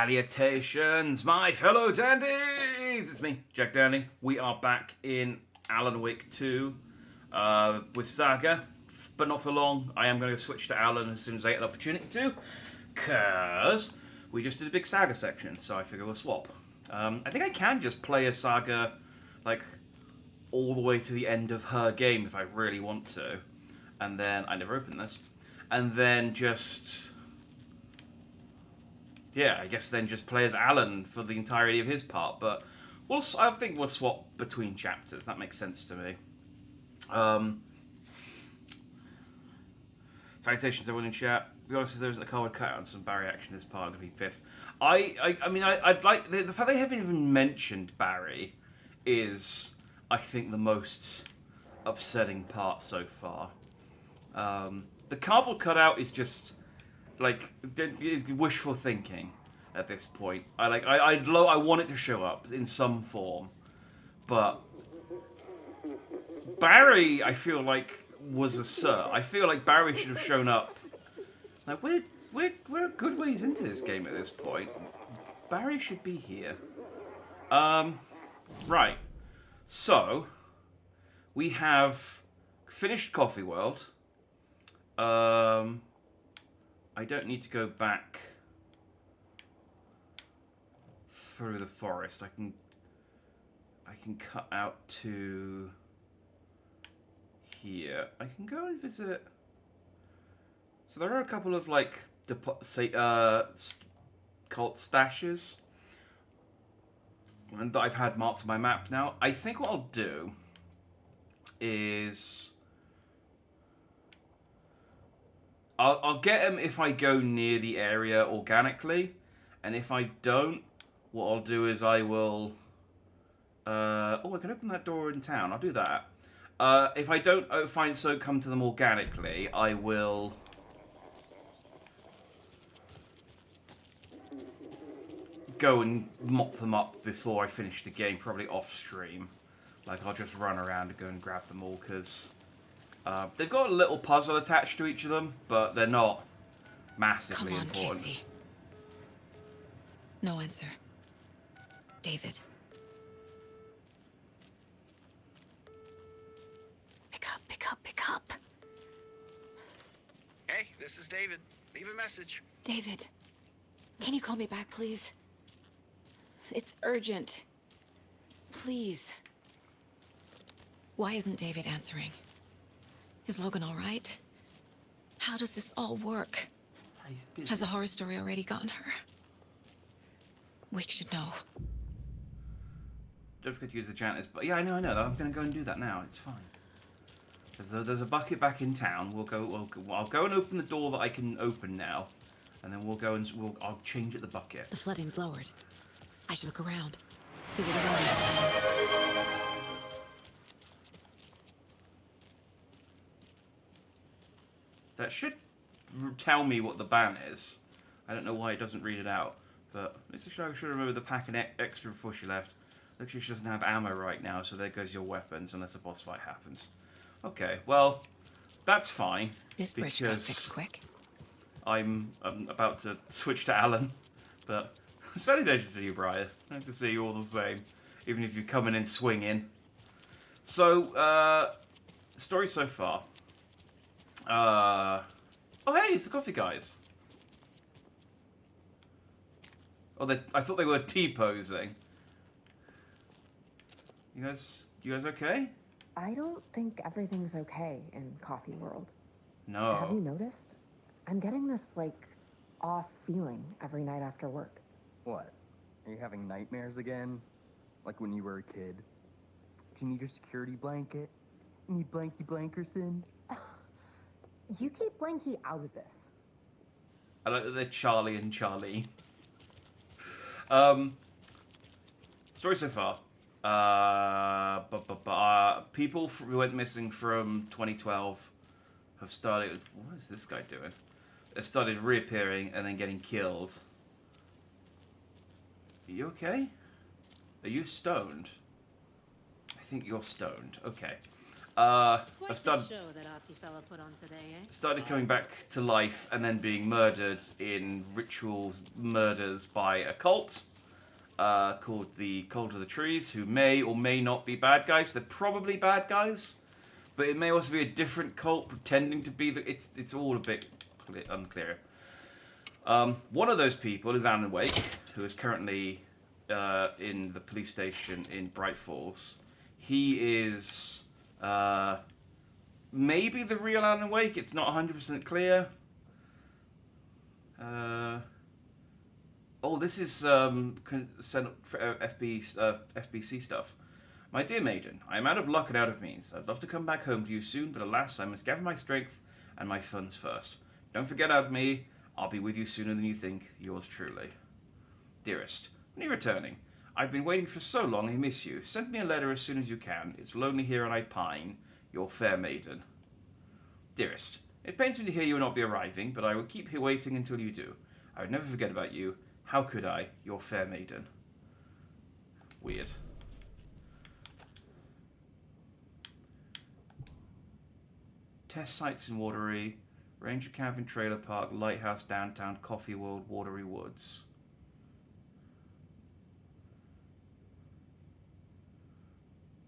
Salutations, my fellow dandies! It's me, Jack Dandy. We are back in Alan Wake 2 with Saga, but not for long. I am going to switch to Alan as soon as I get an opportunity to, because we just did a big Saga section, so I figure we'll swap. I think I can just play a Saga, like, all the way to the end of her game if I really want to. And then, I never opened this. And then just... yeah, I guess then just play as Alan for the entirety of his part, but I think we'll swap between chapters. That makes sense to me. Salutations, everyone in chat. To be honest, if there isn't a cardboard cutout and some Barry action, this part, I'm going to be pissed. I'd like... the fact they haven't even mentioned Barry is, I think, the most upsetting part so far. The cardboard cutout is just... like, it's wishful thinking at this point. I want it to show up in some form, but Barry, I feel like, was a sir. I feel like Barry should have shown up. Like, we're a good ways into this game at this point. Barry should be here. Right. So we have finished Coffee World. I don't need to go back through the forest. I can cut out to here. I can go and visit. So there are a couple of like cult stashes and that I've had marked on my map now. I think what I'll do is I'll get them if I go near the area organically, and if I don't, what I'll do is I will... I can open that door in town. I'll do that. If I don't come to them organically, I will... go and mop them up before I finish the game, probably off-stream. Like, I'll just run around and go and grab them all, because... they've got a little puzzle attached to each of them, but they're not massively Come on, important. Casey. No answer. David. Pick up, pick up, pick up. Hey, this is David. Leave a message. David, can you call me back, please? It's urgent. Please. Why isn't David answering? Is Logan all right? How does this all work? He's busy. Has the horror story already gotten her? Wake should know. Don't forget to use the janitors. But yeah, I know. I'm going to go and do that now. It's fine. There's a bucket back in town. I'll go and open the door that I can open now, and then we'll go and I'll change at the bucket. The flooding's lowered. I should look around. See where the road is. That should tell me what the ban is. I don't know why it doesn't read it out, but I should remember the pack and extra before she left. Looks like she doesn't have ammo right now, so there goes your weapons unless a boss fight happens. Okay, well, that's fine. This bridge got fixed quick. I'm about to switch to Alan, but salutations to you, Brian. Nice to see you all the same, even if you're coming in swinging. So, story so far. Oh hey, it's the coffee guys. Oh, I thought they were T-posing. You guys okay? I don't think everything's okay in Coffee World. No. Have you noticed? I'm getting this, like, off feeling every night after work. What? Are you having nightmares again? Like when you were a kid? Do you need your security blanket? You need Blanky Blankerson? You keep Blanky out of this. I like that they're Charlie and Charlie. Story so far. People who went missing from 2012 have started... what is this guy doing? They've started reappearing and then getting killed. Are you okay? Are you stoned? I think you're stoned. Okay. I've Quite the started show that artsy fella put on today, eh? started coming back to life and then being murdered in ritual murders by a cult called the Cult of the Trees, who may or may not be bad guys. They're probably bad guys, but it may also be a different cult pretending to be the. It's all a bit unclear. One of those people is Alan Wake, who is currently in the police station in Bright Falls. He is maybe the real Alan Wake. It's not 100% clear. This is sent for FBC stuff. My dear maiden, I am out of luck and out of means. I'd love to come back home to you soon, but alas, I must gather my strength and my funds first. Don't forget about me. I'll be with you sooner than you think. Yours truly. Dearest, when are you returning? I've been waiting for so long, I miss you. Send me a letter as soon as you can. It's lonely here and I pine. Your fair maiden. Dearest, it pains me to hear you will not be arriving, but I will keep here waiting until you do. I would never forget about you. How could I? Your fair maiden. Weird. Test sites in Watery. Ranger Camping Trailer Park. Lighthouse Downtown. Coffee World. Watery Woods.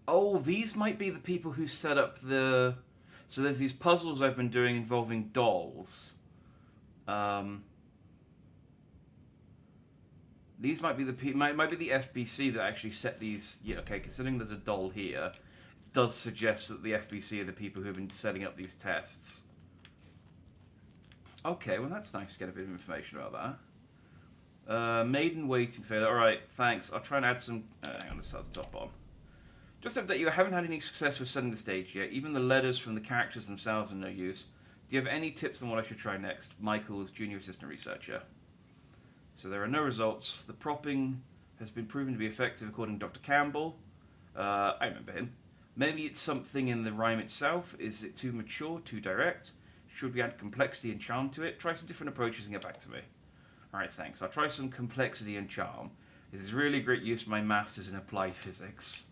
Oh, these might be the people who set up the... So there's these puzzles I've been doing involving dolls. These might be the might be the FBC that actually set these. Yeah, okay. Considering there's a doll here, it does suggest that the FBC are the people who have been setting up these tests. Okay, well that's nice to get a bit of information about that. Maiden waiting failure. All right, thanks. I'll try and add some. Hang on, let's start the top on. Just to update you, I haven't had any success with setting the stage yet. Even the letters from the characters themselves are no use. Do you have any tips on what I should try next? Michael's junior assistant researcher. So there are no results. The propping has been proven to be effective according to Dr. Campbell. I remember him. Maybe it's something in the rhyme itself. Is it too mature, too direct? Should we add complexity and charm to it? Try some different approaches and get back to me. Alright, thanks. I'll try some complexity and charm. This is really great use for my masters in applied physics.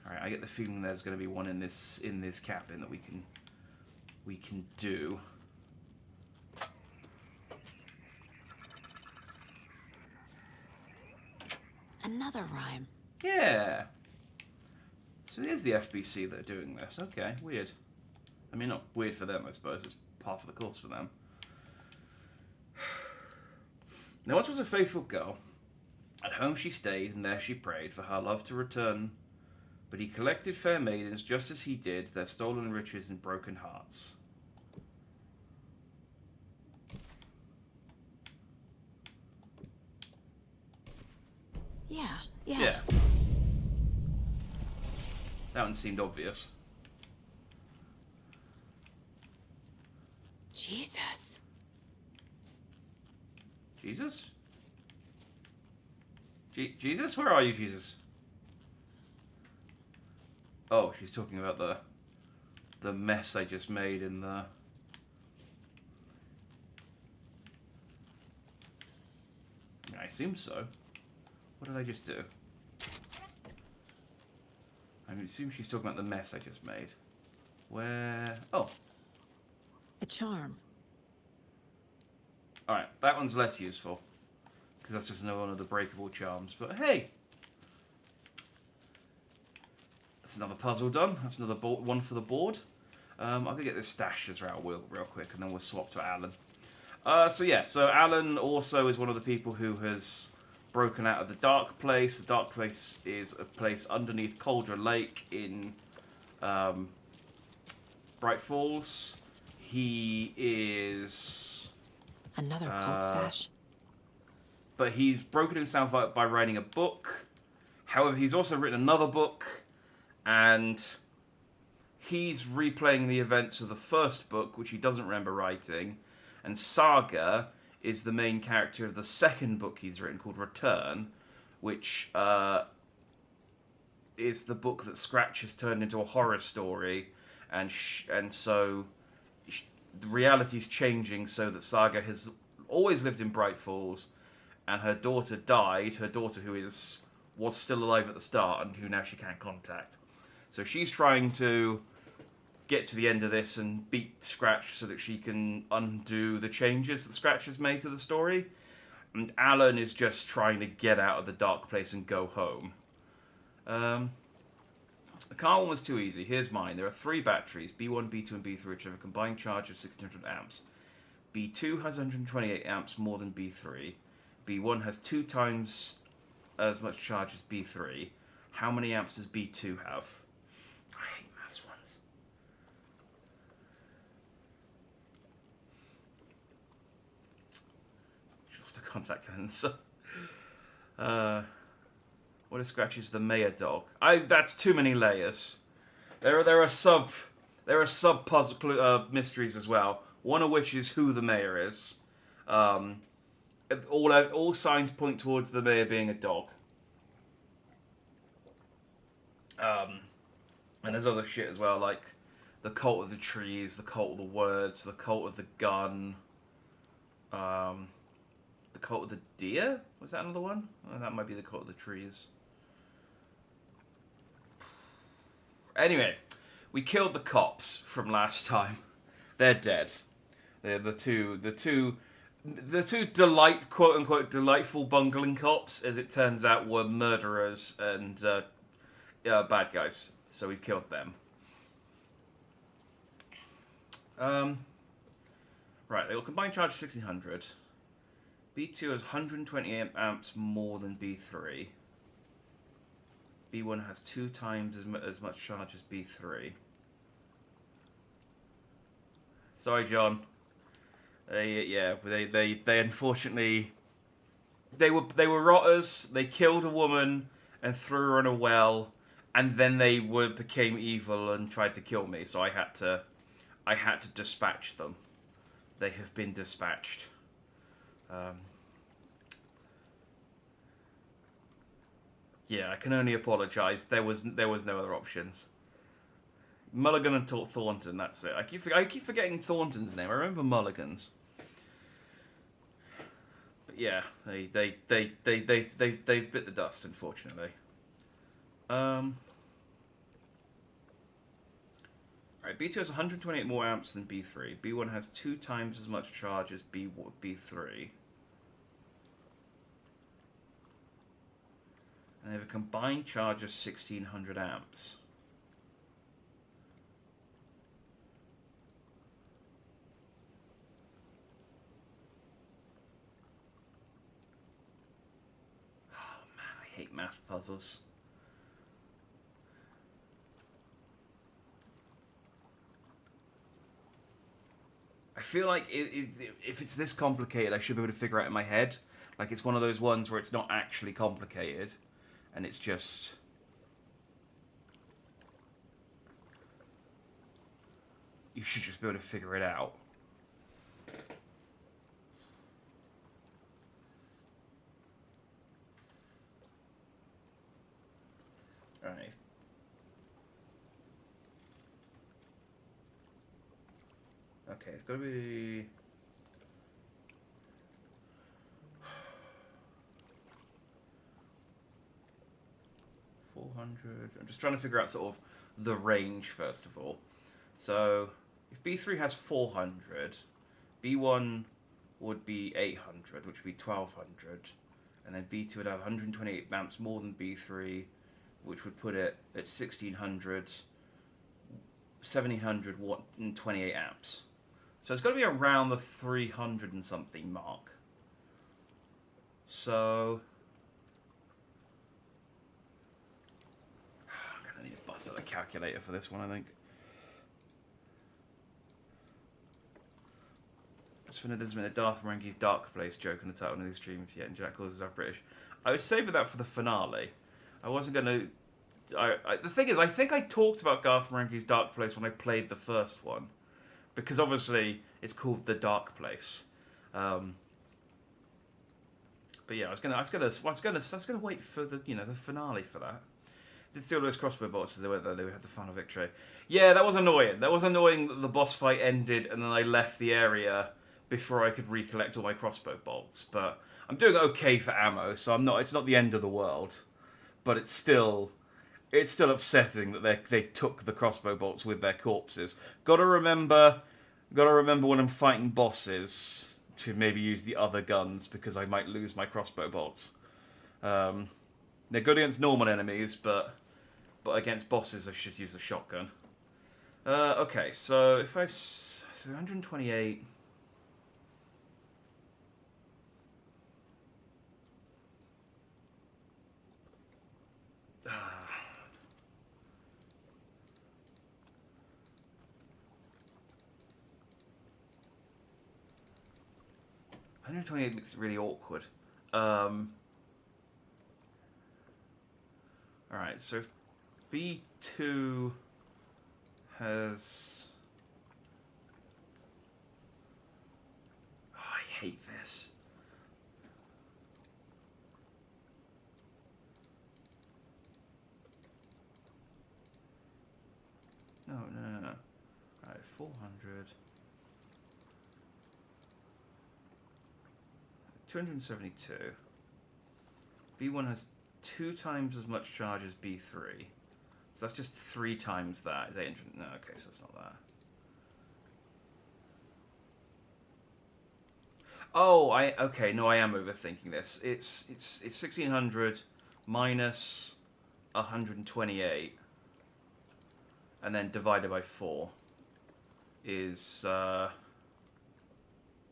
Alright, I get the feeling there's going to be one in this cabin that we can do. Another rhyme. Yeah. So it is the FBC that are doing this. Okay, weird. I mean, not weird for them, I suppose. It's part of the course for them. Now, once was a faithful girl. At home she stayed, and there she prayed for her love to return. But he collected fair maidens just as he did their stolen riches and broken hearts. Yeah. That one seemed obvious. Jesus. Jesus? Jesus? Where are you, Jesus? Oh, she's talking about the mess I just made in the... I assume so. What did I just do? I assume she's talking about the mess I just made. Where... Oh. A charm. Alright, that one's less useful. Because that's just another one of the breakable charms. But hey! That's another puzzle done. That's another one for the board. I'll go get this stash as real quick, and then we'll swap to Alan. So Alan also is one of the people who has broken out of the Dark Place. The Dark Place is a place underneath Cauldron Lake in Bright Falls. He is... Another cult stash. But he's broken himself out by writing a book. However, he's also written another book, and he's replaying the events of the first book, which he doesn't remember writing. And Saga is the main character of the second book he's written, called Return, which is the book that Scratch has turned into a horror story, and so the reality's changing so that Saga has always lived in Bright Falls, and her daughter died. Her daughter, who was still alive at the start, and who now she can't contact. So she's trying to get to the end of this and beat Scratch so that she can undo the changes that Scratch has made to the story. And Alan is just trying to get out of the dark place and go home. The car one was too easy. Here's mine. There are 3 batteries, B1, B2, and B3, which have a combined charge of 1600 amps. B2 has 128 amps more than B3. B1 has 2 times as much charge as B3. How many amps does B2 have? I hate maths ones. She lost her contact lens. What if Scratch is the mayor dog? That's too many layers. There are sub puzzle mysteries as well. One of which is who the mayor is. All signs point towards the mayor being a dog. And there's other shit as well, like the cult of the trees, the cult of the words, the cult of the gun, the cult of the deer. Was that another one? Oh, that might be the cult of the trees. Anyway, we killed the cops from last time. They're dead. They're the two quote unquote delightful bungling cops, as it turns out, were murderers and bad guys. So we killed them. Right, they will combined charge of 1600. B2 has 120 amps more than B3. B1 has 2 times as much charge as B3. Sorry, John. They unfortunately they were rotters. They killed a woman and threw her in a well, and then they became evil and tried to kill me. So I had to dispatch them. They have been dispatched. Yeah, I can only apologise. There was no other options. Mulligan and Thornton. That's it. I keep forgetting Thornton's name. I remember Mulligan's. But yeah, they bit the dust, unfortunately. Right, B2 has 128 more amps than B3. B1 has 2 times as much charge as B3. And they have a combined charge of 1600 amps. Oh man, I hate math puzzles. I feel like if it's this complicated, I should be able to figure it out in my head. Like it's one of those ones where it's not actually complicated. And it's just... You should just be able to figure it out. Alright. Okay, it's gotta be... 400. I'm just trying to figure out sort of the range first of all. So if B3 has 400, B1 would be 800, which would be 1200, and then B2 would have 128 amps more than B3, which would put it at 1600, 1700 watt and 28 amps. So it's got to be around the 300 and something mark. So I need to bust out a calculator for this one, I think. Just finished there's been a Darth Marenghi's Dark Place joke in the title of the stream yet, and Jack calls himself British. I was saving that for the finale. I wasn't going to... the thing is, I think I talked about Darth Marenghi's Dark Place when I played the first one. Because obviously, it's called The Dark Place. But yeah, I was gonna wait for the the finale for that. Did steal those crossbow bolts as they went there. They had the final victory. Yeah, that was annoying. That was annoying that the boss fight ended and then I left the area before I could recollect all my crossbow bolts. But I'm doing okay for ammo, so I'm not. It's not the end of the world, but it's still it's still upsetting that they took the crossbow bolts with their corpses. Gotta remember when I'm fighting bosses to maybe use the other guns, because I might lose my crossbow bolts. They're good against normal enemies, but against bosses I should use the shotgun. Okay, so if so 128. $128 makes it really awkward. Alright, so if B2 has... Oh, I hate this. No. Alright, 400. 272. B1 has 2 times as much charge as B3. So that's just 3 times that. Is 800? No, okay, so that's not that. Oh, okay, no, I am overthinking this. It's 1600 minus 128 and then divided by 4 is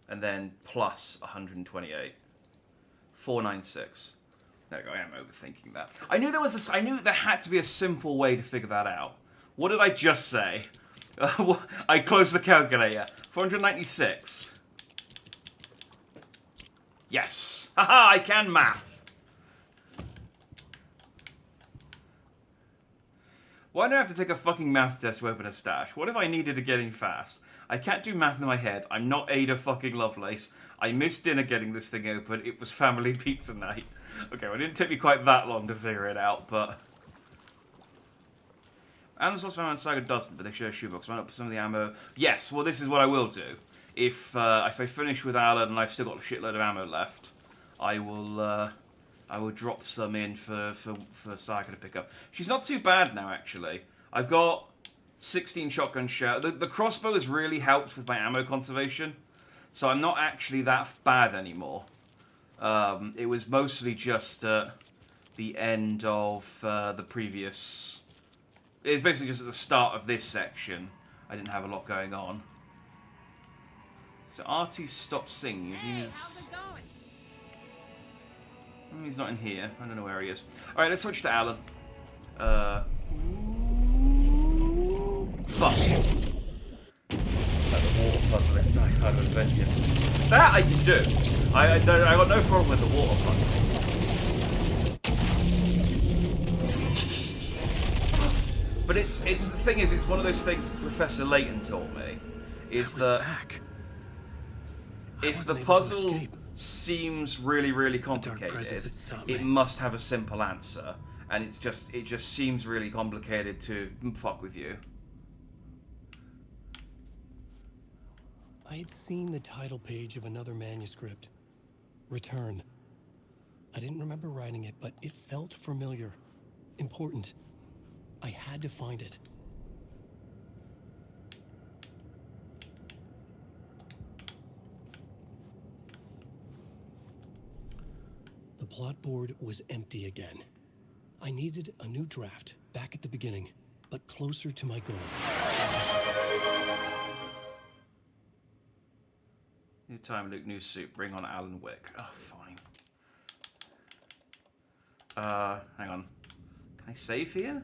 and then plus 128. 496. There we go, I am overthinking that. I knew there had to be a simple way to figure that out. What did I just say? I closed the calculator. 496. Yes! Haha, I can math! Why do I have to take a fucking math test to open a stash? What if I needed to get in fast? I can't do math in my head. I'm not Ada fucking Lovelace. I missed dinner getting this thing open. It was family pizza night. Okay, well, it didn't take me quite that long to figure it out, but... Alan's lost ammo and Saga doesn't, but they share a shoebox. Why not put some of the ammo? Yes, well, this is what I will do. If I finish with Alan and I've still got a shitload of ammo left, I will drop some in for Saga to pick up. She's not too bad now, actually. I've got 16 shotgun shells. The crossbow has really helped with my ammo conservation, so I'm not actually that bad anymore. It was mostly just the end of the previous... It's basically just at the start of this section. I didn't have a lot going on. So RT stopped singing. He's not in here. I don't know where he is. Alright, let's switch to Alan. But like the water puzzle in Die Hard with Vengeance. That I can do. I got no problem with the water puzzle. But it's the thing is, it's one of those things that Professor Layton taught me. Is that if the puzzle seems really, really complicated, it must have a simple answer. And it just seems really complicated to fuck with you. I had seen the title page of another manuscript, Return. I didn't remember writing it, but it felt familiar, important. I had to find it. The plot board was empty again. I needed a new draft, back at the beginning, but closer to my goal. New time, Luke, new suit. Bring on Alan Wick. Oh, fine. Hang on. Can I save here?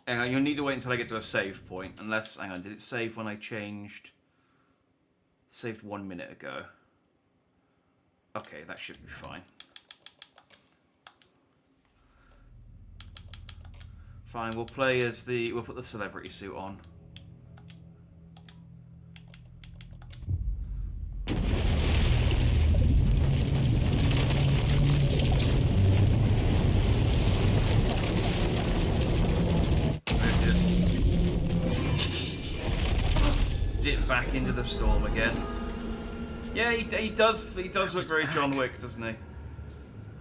Hang on, you'll need to wait until I get to a save point. Unless, hang on, did it save when I changed? It saved 1 minute ago. Okay, that should be fine. Fine, we'll play as we'll put the celebrity suit on. Back into the storm again. Yeah, he does look very John Wick, doesn't he?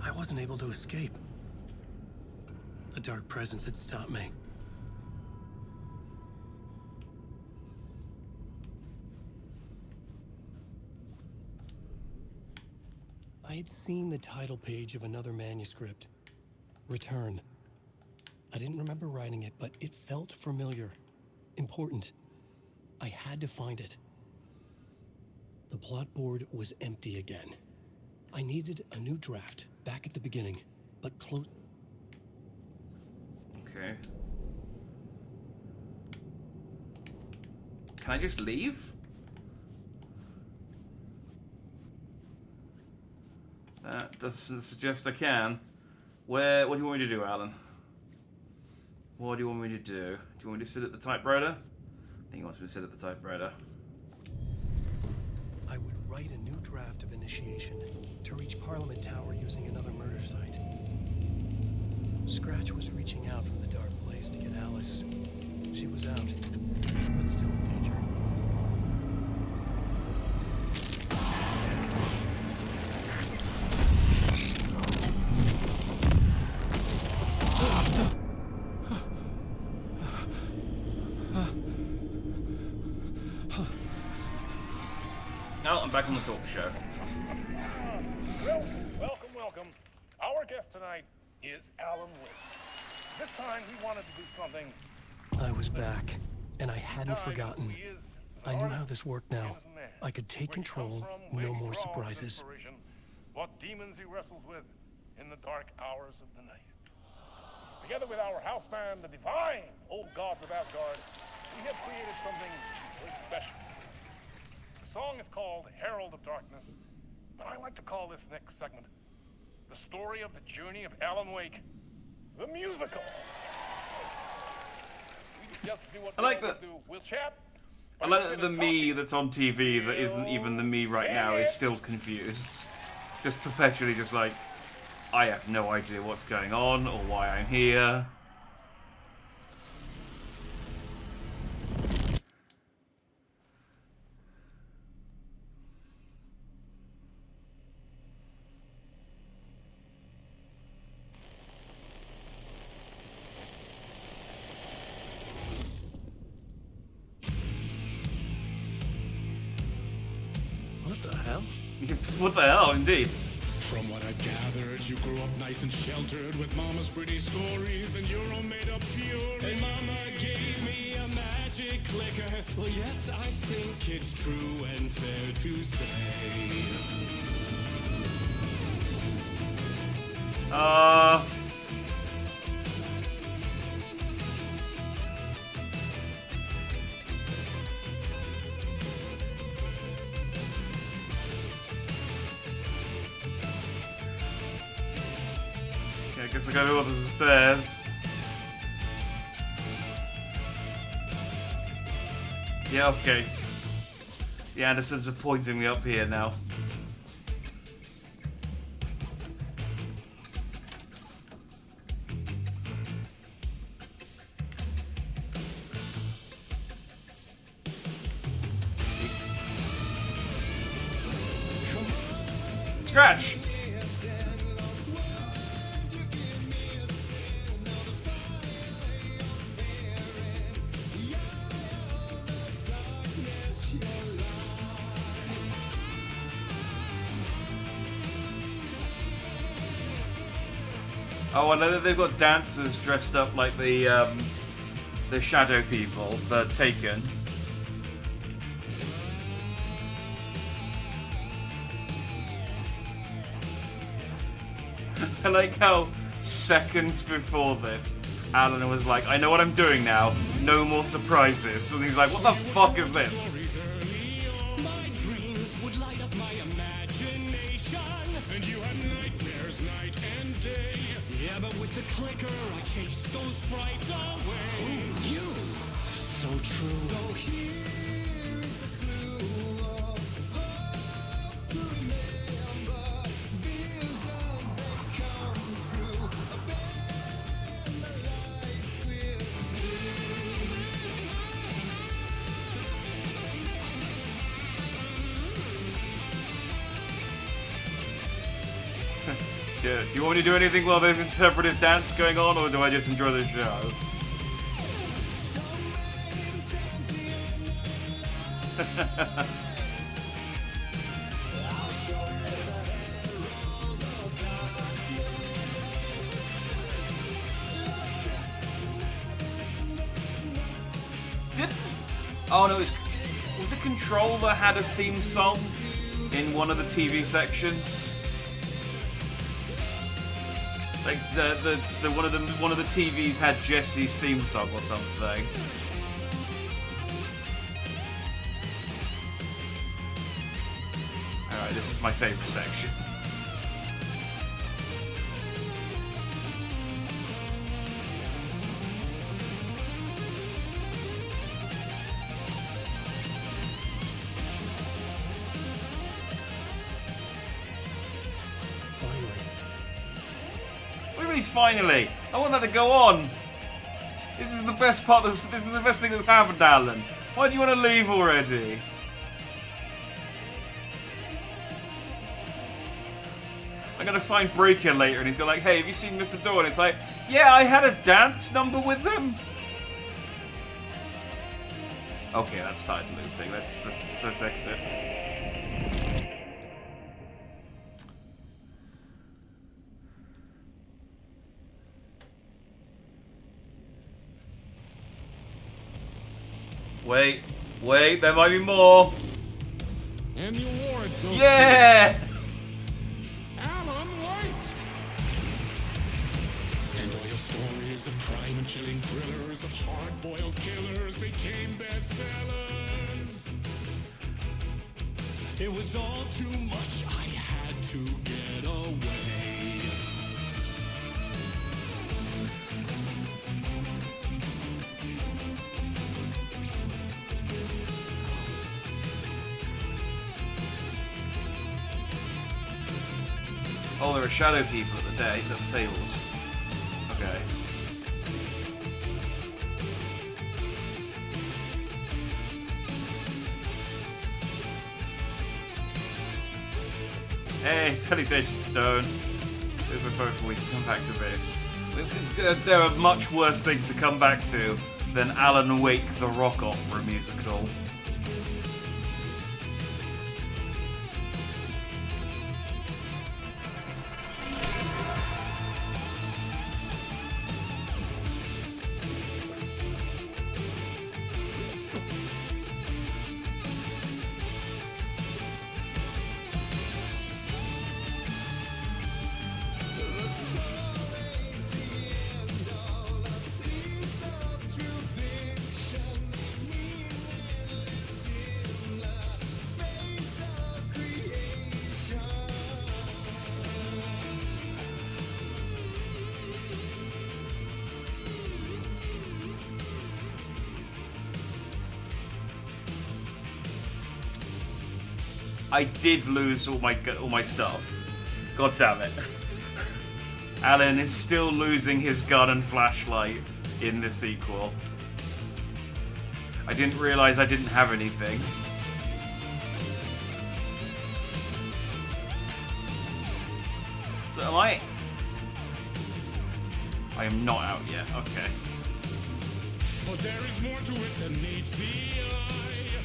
I wasn't able to escape. A dark presence had stopped me. I had seen the title page of another manuscript, Return. I didn't remember writing it, but it felt familiar, important. I had to find it. The plot board was empty again. I needed a new draft, back at the beginning, but close. Okay. Can I just leave? That doesn't suggest I can. What do you want me to do, Alan? What do you want me to do? Do you want me to sit at the typewriter? I think he wants me to sit at the typewriter. I would write a new draft of initiation to reach Parliament Tower using another murder site. Scratch was reaching out from the dark place to get Alice. She was out, but still in danger. Oh, I'm back on the talk show. Welcome. Our guest tonight is Alan Wake. This time he wanted to do something. I was back, and I hadn't forgotten. I knew how this worked now. I could take control, no more surprises. What demons he wrestles with in the dark hours of the night. Together with our house band, the divine old gods of Asgard, we have created something very special. The song is called Herald of Darkness, but I like to call this next segment the story of the journey of Alan Wake, the musical. We just do what I like we that. do. We'll chat. I like that the me that's on TV that isn't even the me right now is still confused. Just perpetually just like, I have no idea what's going on or why I'm here. What the hell? What the hell, indeed. From what I've gathered, you grew up nice and sheltered with mama's pretty stories and your own made-up fury. And mama gave me a magic clicker. Well, yes, I think it's true and fair to say. Okay, I guess I gotta go up the stairs. Yeah, okay. The Andersons are pointing me up here now. Scratch! Oh, I know that they've got dancers dressed up like the shadow people, the Taken. I like how seconds before this, Alan was like, I know what I'm doing now, no more surprises. And he's like, what the fuck is this? My dreams would light up my imagination, and you had nightmares night and day. Yeah, but with the clicker, I chased those frights away. Who knew? So true. So here is the clue. Hope to remember visions that come true. Bend the lights with Do you want me to do anything while there's interpretive dance going on, or do I just enjoy the show? Oh no, was it Control that had a theme song in one of the TV sections? Like the one of the TVs had Jesse's theme song or something. Alright, this is my favourite section. Finally, I want that to go on. This is the best part. This is the best thing that's happened, Alan. Why do you want to leave already? I'm gonna find Breaker later, and he's gonna like, "Hey, have you seen Mr. Dawn?" It's like, "Yeah, I had a dance number with them." Okay, that started looping. Let's exit. Wait, there might be more. And the award goes to Alan Wake. And all your stories of crime and chilling thrillers of hard-boiled killers became bestsellers. It was all too much. I had to get away. Oh, there are shadow people at the tables. Okay. Hey, salutation stone. Before we come back to this, there are much worse things to come back to than Alan Wake the rock opera musical. I did lose all my stuff. God damn it. Alan is still losing his gun and flashlight in the sequel. I didn't realize I didn't have anything. So am I? I am not out yet. Okay. But there is more to it than meets the eye.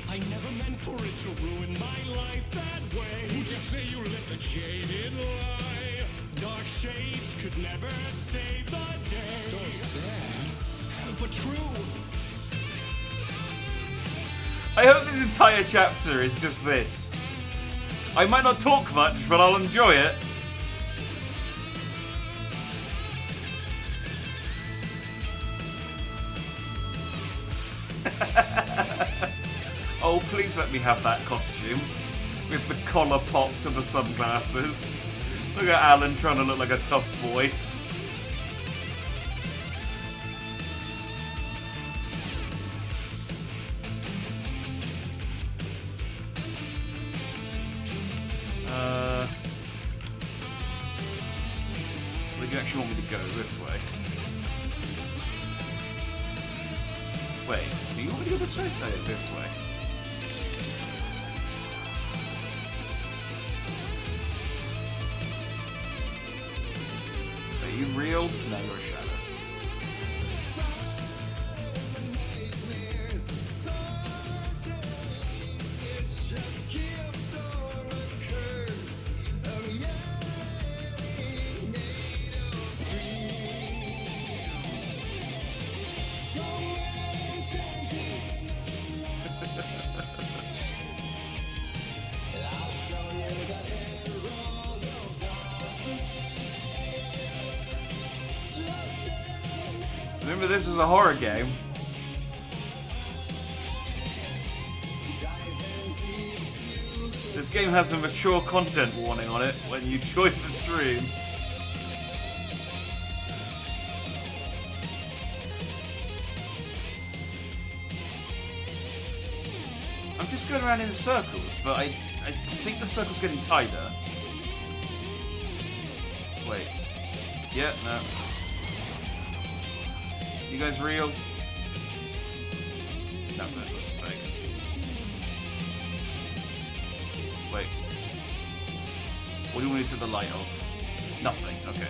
I never meant for it to ruin my life that way. Would you say you let the jaded lie? Dark shades could never save the day. So sad, but true. I hope this entire chapter is just this. I might not talk much, but I'll enjoy it. Oh, please let me have that costume. With the collar pop to the sunglasses. Look at Alan trying to look like a tough boy. Where do you actually want me to go? This way? Wait, do you want me to go this way? No, this way. you real? No, you're a shadow. Remember, this is a horror game. This game has a mature content warning on it when you join the stream. I'm just going around in circles, but I think the circle's getting tighter. Wait. Yeah, no. You guys real? No, that's fake. Wait. What do you want me to turn the light off? Nothing, okay.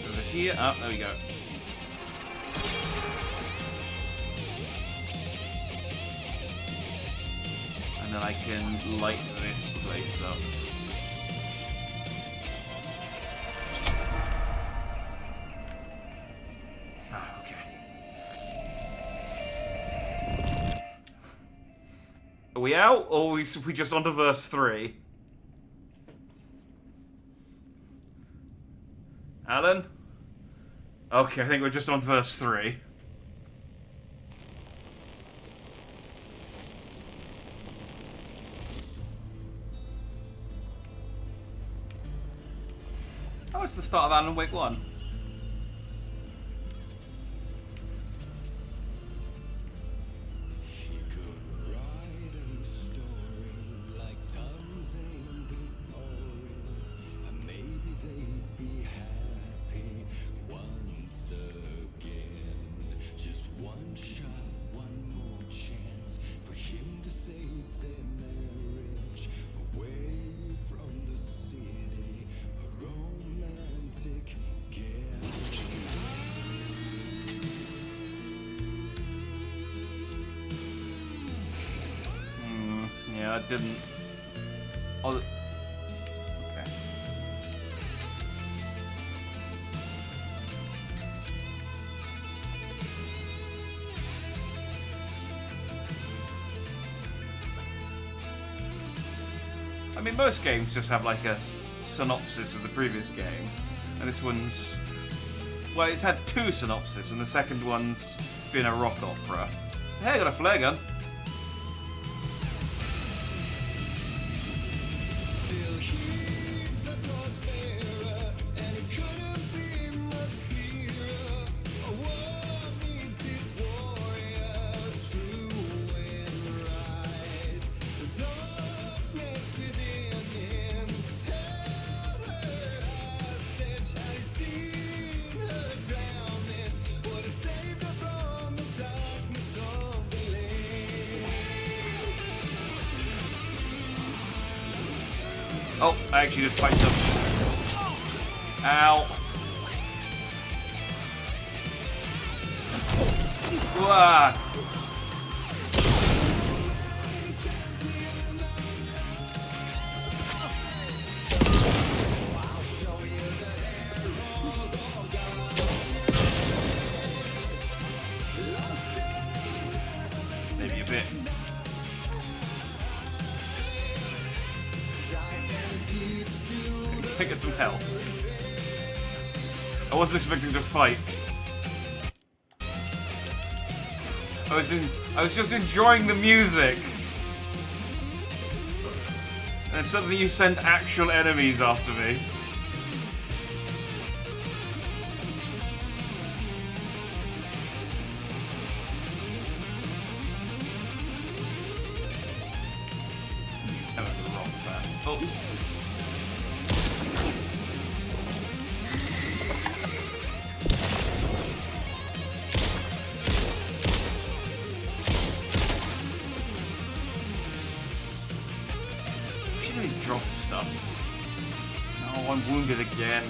Over here, oh, there we go. And then I can light this place up. Are we out, or are we just on to verse 3? Alan? Okay, I think we're just on verse 3. Oh, it's the start of Alan Wake 1. Yeah, I didn't. Oh, okay. I mean, most games just have like a synopsis of the previous game, and this one's, well, it's had 2 synopses, and the second one's been a rock opera. Hey, I got a flare gun. Oh, I actually did fight them. Ow. Wah. Maybe a bit. I get some health. I wasn't expecting to fight. I was just enjoying the music. And suddenly you send actual enemies after me. Oh. wounded again.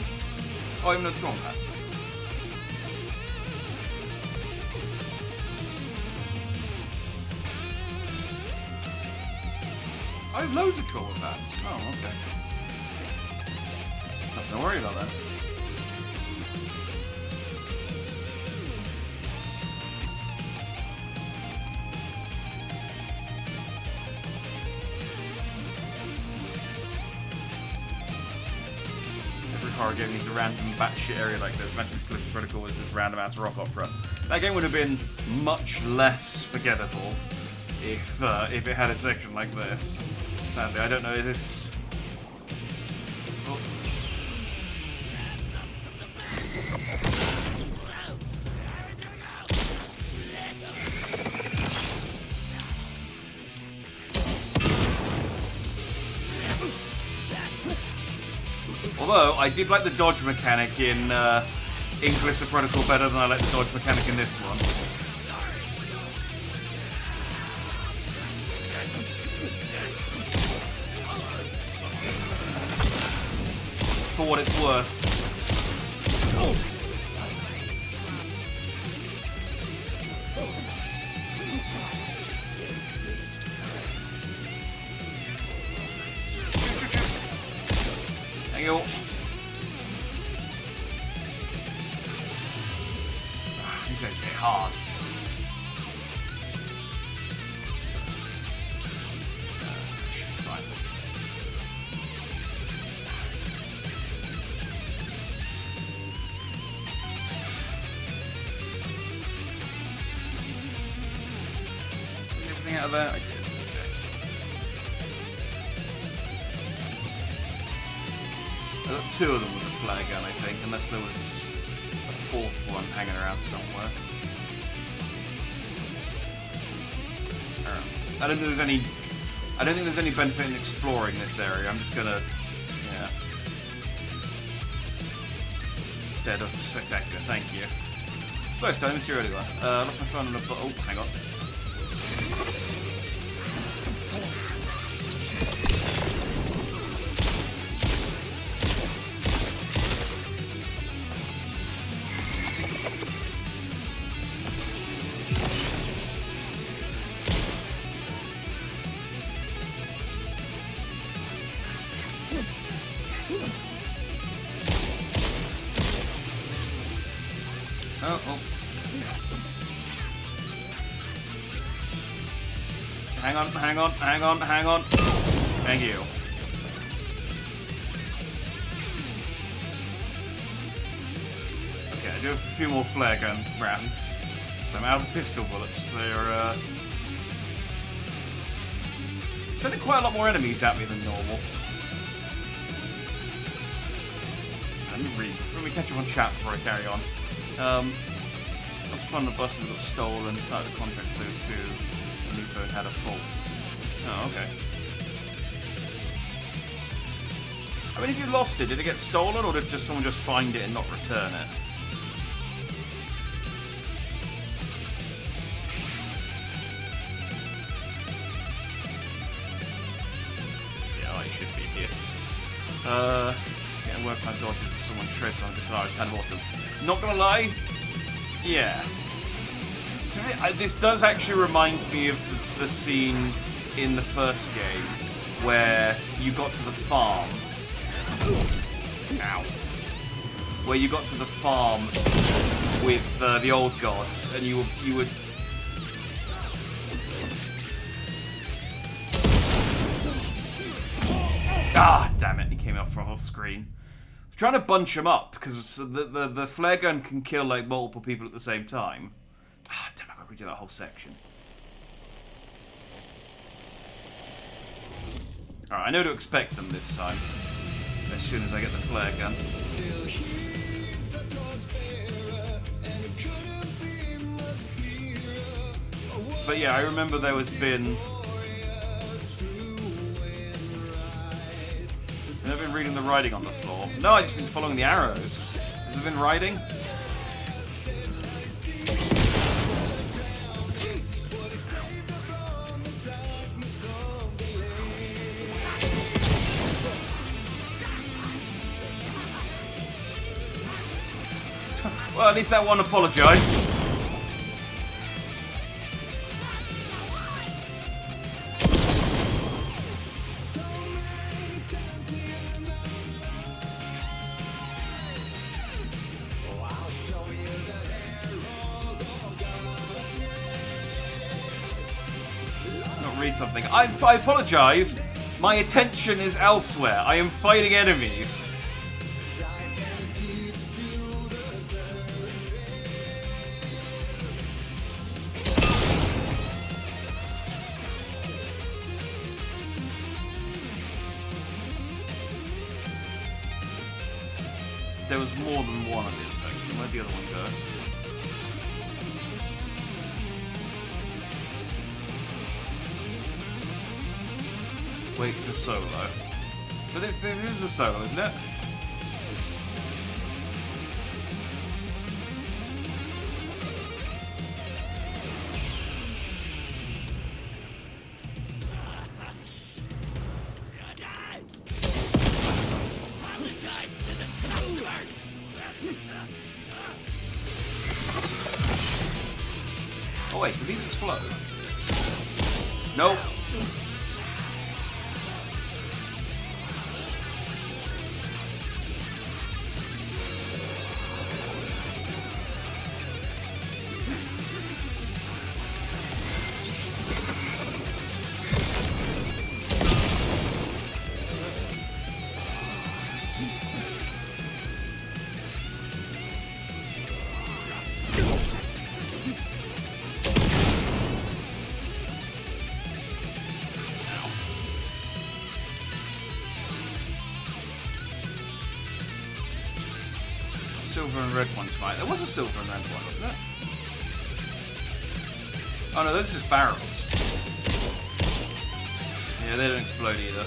Oh, even a trauma pad. I have loads of trauma pads. Oh, okay. Nothing to worry about that. Every horror game needs a random batshit area like this. Imagine if Callisto Protocol was this random ass rock opera. That game would have been much less forgettable if it had a section like this. Sadly, I don't know if this. Oh. Although I did like the dodge mechanic in Callisto Protocol better than I like the dodge mechanic in this one. For what it's worth. Oh. Thank you. You guys hit hard. Should be fine. Everything out of there? I did. I got two of them with a flare gun, I think, unless there was a fourth one hanging around somewhere. I don't think there's any benefit in exploring this area. I'm just gonna, yeah. Instead of spectacular, thank you. Sorry, Stan, let's get rid of that. Lost my phone on the. Oh, hang on. Oh. Hang on. Thank you. Okay, I do have a few more flare gun rounds. I'm out of pistol bullets. They're, sending quite a lot more enemies at me than normal. Let me read before we catch up on chat before I carry on. Fun the buses got stolen, started a contract clue to the new phone had a fault. Oh, okay. I mean, if you lost it, did it get stolen, or did just someone just find it and not return it? Yeah, I should be here. Getting work time dodges if someone shreds on a guitar is kind of awesome. Not gonna lie, yeah. This does actually remind me of the scene in the first game where you got to the farm. Ow. Where you got to the farm with the old gods, and you would. Ah, damn it! He came off screen. I was trying to bunch him up because the flare gun can kill like multiple people at the same time. Ah, damn it! I got to redo that whole section. Alright, I know to expect them this time. As soon as I get the flare gun. But yeah, I remember there was been... Have I been reading the writing on the floor? No, I've just been following the arrows. Has there been writing? Well, at least that one apologised. Read something. I apologise. My attention is elsewhere. I am fighting enemies. There was more than one of this section. Where'd the other one go? Wait for solo. But this is a solo, isn't it? Oh wait, do these explode? Nope. Silver and red ones, right? There was a silver and red one, wasn't there? Oh no, those are just barrels. Yeah, they don't explode either.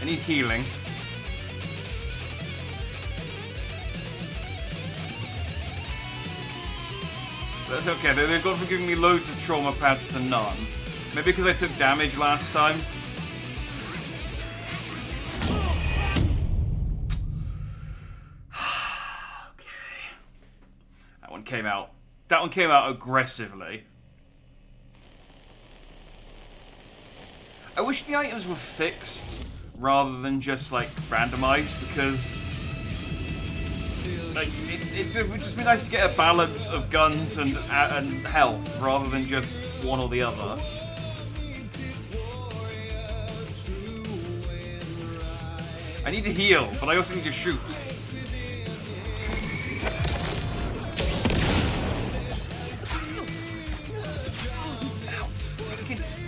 I need healing. That's okay, they've gone from giving me loads of trauma pads to none. Maybe because I took damage last time. That one came out aggressively. I wish the items were fixed rather than just like randomized, because like it would just be nice to get a balance of guns and health rather than just one or the other. I need to heal, but I also need to shoot.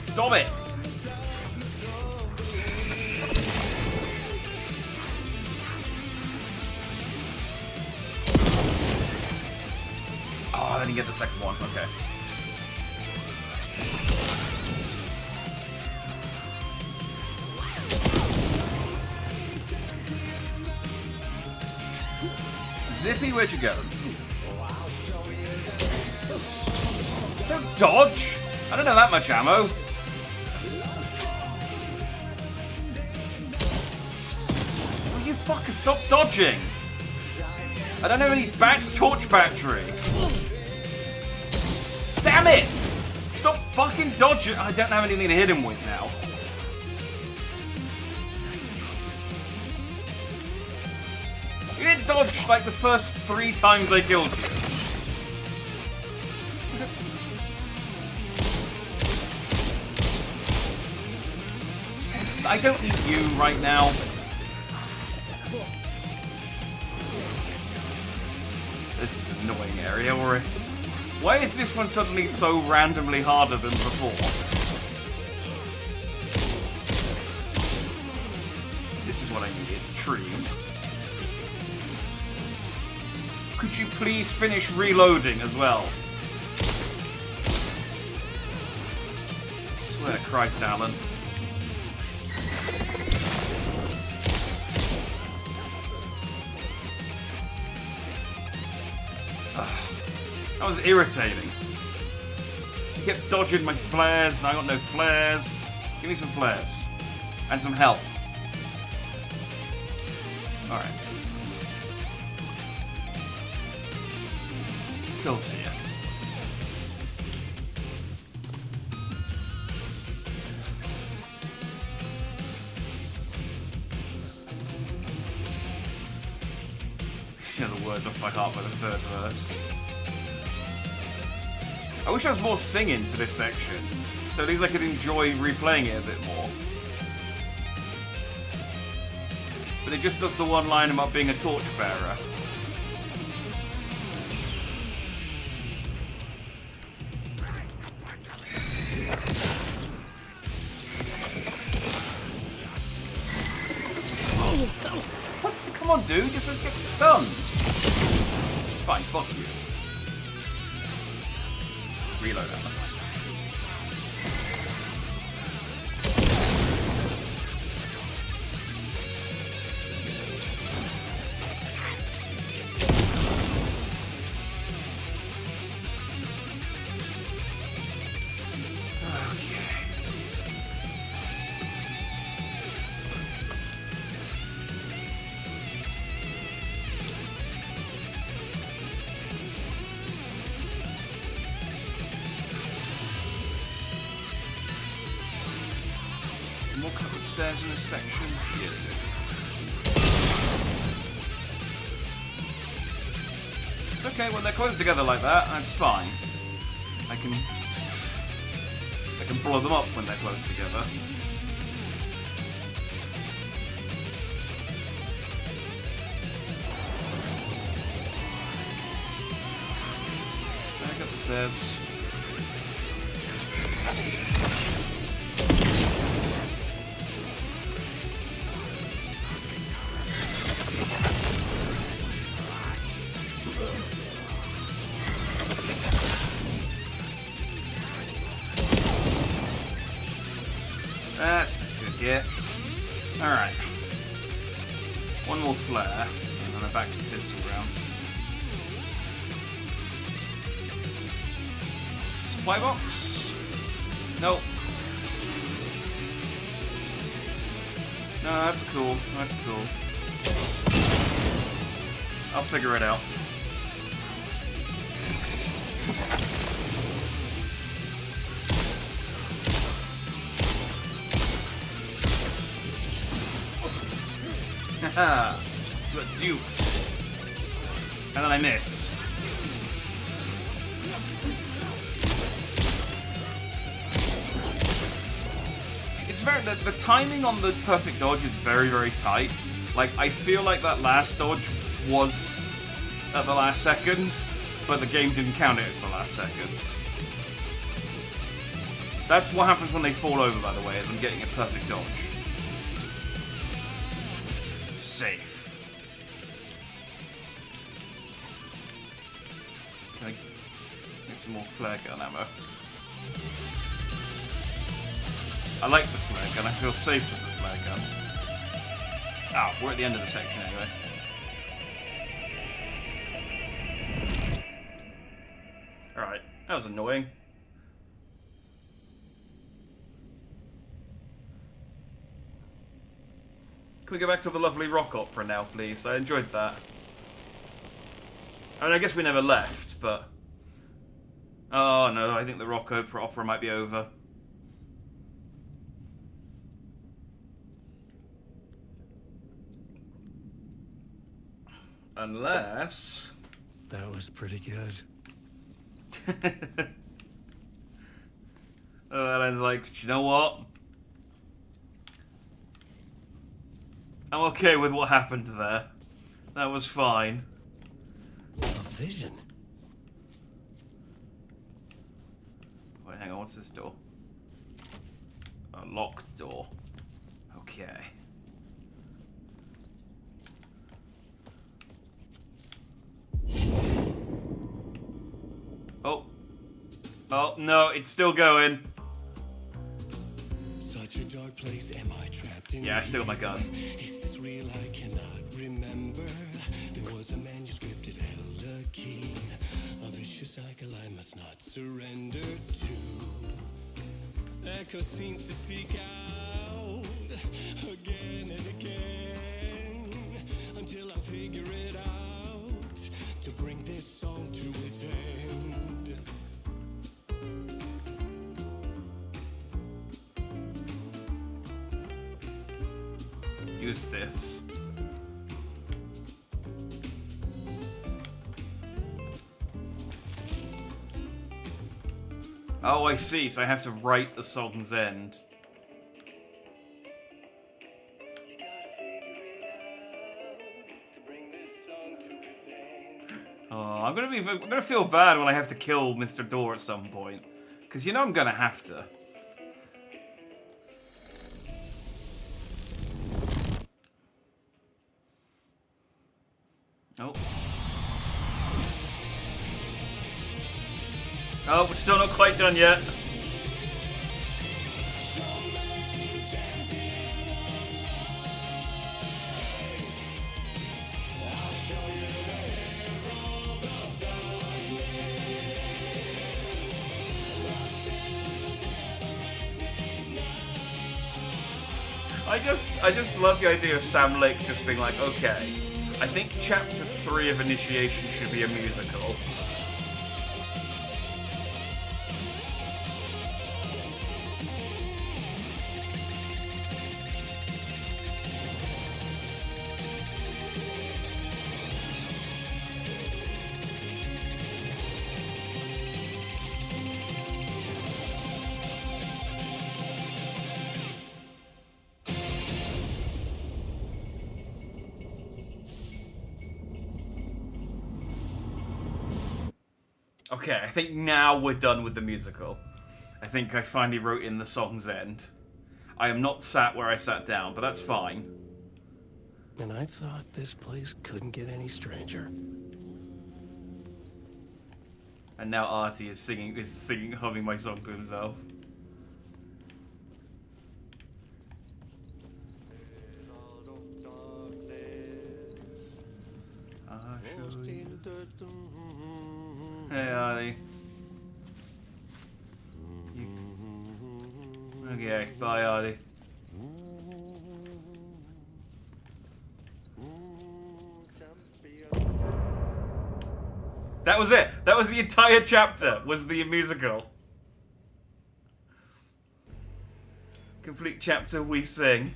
Stop it! Oh, then you get the second one. Okay. Zippy, where'd you go? Don't dodge! I don't know that much ammo. You fucker, stop dodging! I don't have any torch battery. Damn it! Stop fucking dodging! I don't have anything to hit him with now. You didn't dodge like the first 3 times I killed you. I don't need you right now. This is an annoying area, alright. Why is this one suddenly so randomly harder than before? This is what I needed. Trees. Could you please finish reloading as well? I swear to Christ, Alan. That was irritating. He kept dodging my flares, and I got no flares. Give me some flares. And some health. Alright. pills here. You know the words off by heart by the third verse. I wish there was more singing for this section, so at least I could enjoy replaying it a bit more. But it just does the one line about being a torchbearer. What? Come on, dude, you're supposed to get stunned. Fine, fuck you. Reload ammo. More couple of stairs in this section. Yeah. It's okay when they're close together like that. That's fine. I can blow them up when they're close together. Back up the stairs. That's it, yeah. Alright. One more flare, and then I'm back to pistol rounds. Supply box? Nope. No, that's cool. That's cool. I'll figure it out. Haha, you got duped. And then I missed. It's very the timing on the perfect dodge is very, very tight. Like, I feel like that last dodge was at the last second, but the game didn't count it as the last second. That's what happens when they fall over, by the way, is I'm getting a perfect dodge. Safe. Can I get some more flare gun ammo? I like the flare gun, I feel safe with the flare gun. Ah, we're at the end of the section anyway. Alright, that was annoying. Can we go back to the lovely rock opera now, please? I enjoyed that. I mean, I guess we never left, but... Oh no, I think the rock opera might be over. Unless... That was pretty good. Alan's like, you know what? I'm okay with what happened there. That was fine. A vision. Wait, hang on, what's this door? A locked door. Okay. Oh. Oh, no, it's still going. Such a dark place, am I trapped in? Yeah, I still got my gun. Is this real? I cannot remember. There was a manuscript, it held a key. A vicious cycle I must not surrender to. Echo scenes to seek out again and again until I figure it out to bring this song to its end. use this. Oh, I see. So I have to write the song's end. Oh, I'm gonna feel bad when I have to kill Mr. Door at some point, because you know I'm gonna have to. Oh. Oh, we're still not quite done yet. I just love the idea of Sam Lake just being like, okay, I think Chapter 3 of Initiation should be a musical. Okay, I think now we're done with the musical. I think I finally wrote in the song's end. I am not sat where I sat down, but that's fine. And I thought this place couldn't get any stranger. And now Artie is singing, humming my song to himself. Hey, Artie. Okay, bye, Artie. That was it. That was the entire chapter. Was the musical. Complete chapter. We sing.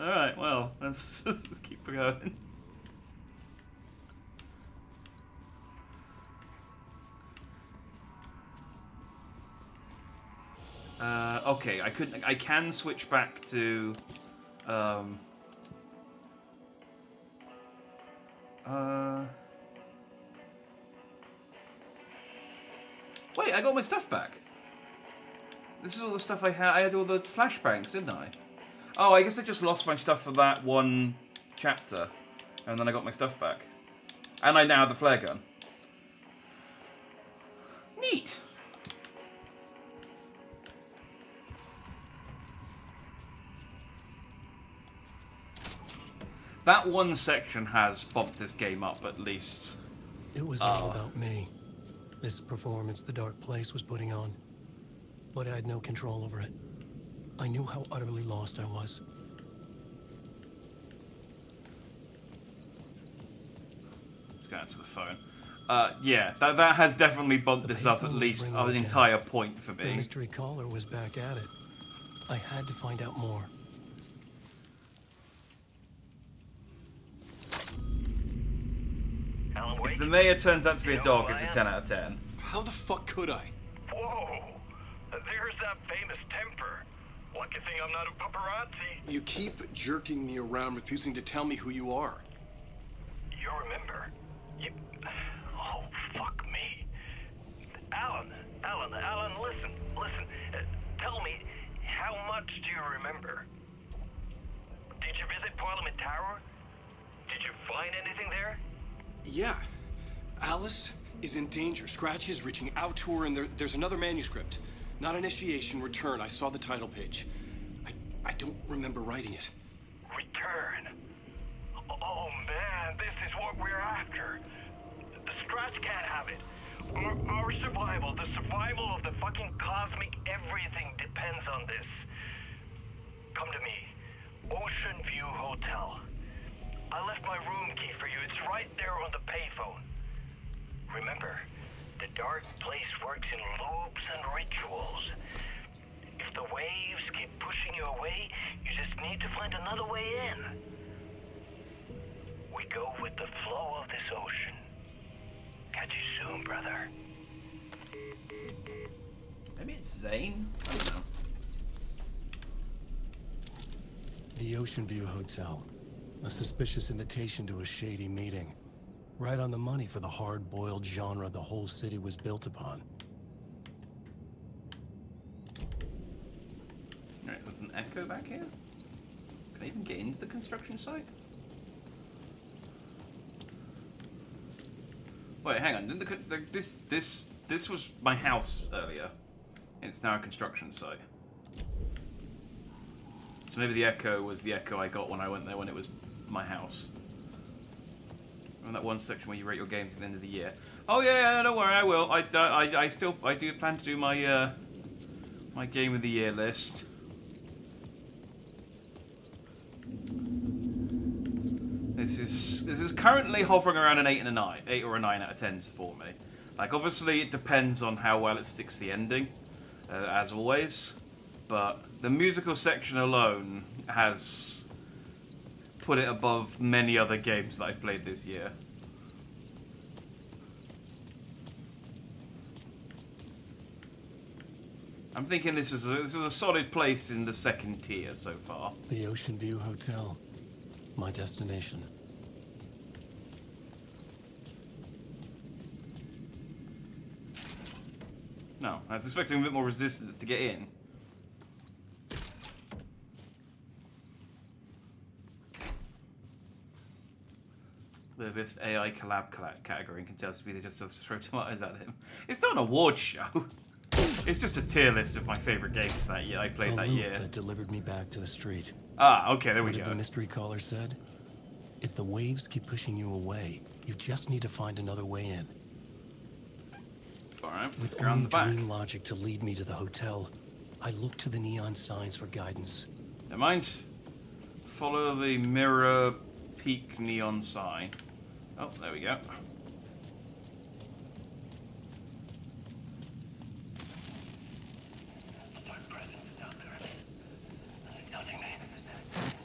All right. Well, let's keep going. Okay, I can switch back to, wait, I got my stuff back. This is all the stuff I had. I had all the flashbangs, didn't I? Oh, I guess I just lost my stuff for that one chapter, and then I got my stuff back. And I now have the flare gun. Neat. That one section has bumped this game up, at least. It was all about me. This performance the Dark Place was putting on. But I had no control over it. I knew how utterly lost I was. Let's go answer the phone. Yeah, that has definitely bumped this up at least an entire point for me. The mystery caller was back at it. I had to find out more. If the mayor turns out to be a dog, it's a 10 out of 10. How the fuck could I? Whoa! There's that famous temper. Lucky thing I'm not a paparazzi. You keep jerking me around, refusing to tell me who you are. You remember? Oh, fuck me. Alan, listen. Tell me, how much do you remember? Did you visit Parliament Tower? Did you find anything there? Yeah. Alice is in danger. Scratch is reaching out to her, and there's another manuscript. Not Initiation, Return. I saw the title page. I don't remember writing it. Return? Oh, man, this is what we're after. The Scratch can't have it. Our survival, the survival of the fucking cosmic everything depends on this. Come to me. Ocean View Hotel. I left my room key for you. It's right there on the payphone. Remember, the Dark Place works in loops and rituals. If If the waves keep pushing you away, you just need to find another way in. We go with the flow of this ocean. Catch you soon, brother. Maybe it's Zane? I don't know. The Ocean View Hotel. A suspicious invitation to a shady meeting. Right on the money for the hard-boiled genre the whole city was built upon. Alright, there's an echo back here? Can I even get into the construction site? Wait, hang on. Didn't this was my house earlier. It's now a construction site. So maybe the echo was the echo I got when I went there when it was my house. On that one section where you rate your games at the end of the year. Oh yeah, don't worry, I will. I do plan to do my my game of the year list. This is currently hovering around an 8 and a 9, 8 or a 9 out of 10 for me. Like obviously it depends on how well it sticks to the ending, as always. But the musical section alone has put it above many other games that I've played this year. I'm thinking this is a solid place in the second tier so far. The Ocean View Hotel. My destination. No, I was expecting a bit more resistance to get in. The best AI collab category and can tell us to be just to throw tomatoes at him. It's not an award show. It's just a tier list of my favorite games that year I played that year. That delivered me back to the street. Ah, okay, there we What go. did the mystery caller said? If the waves keep pushing you away, you just need to find another way in. Alright, let's With go around only the back. dream logic to lead me to the hotel, I look to the neon signs for guidance. Never mind. Follow the Mirror Peak neon sign. Oh, there we go. The dark presence is out there. It's hunting me.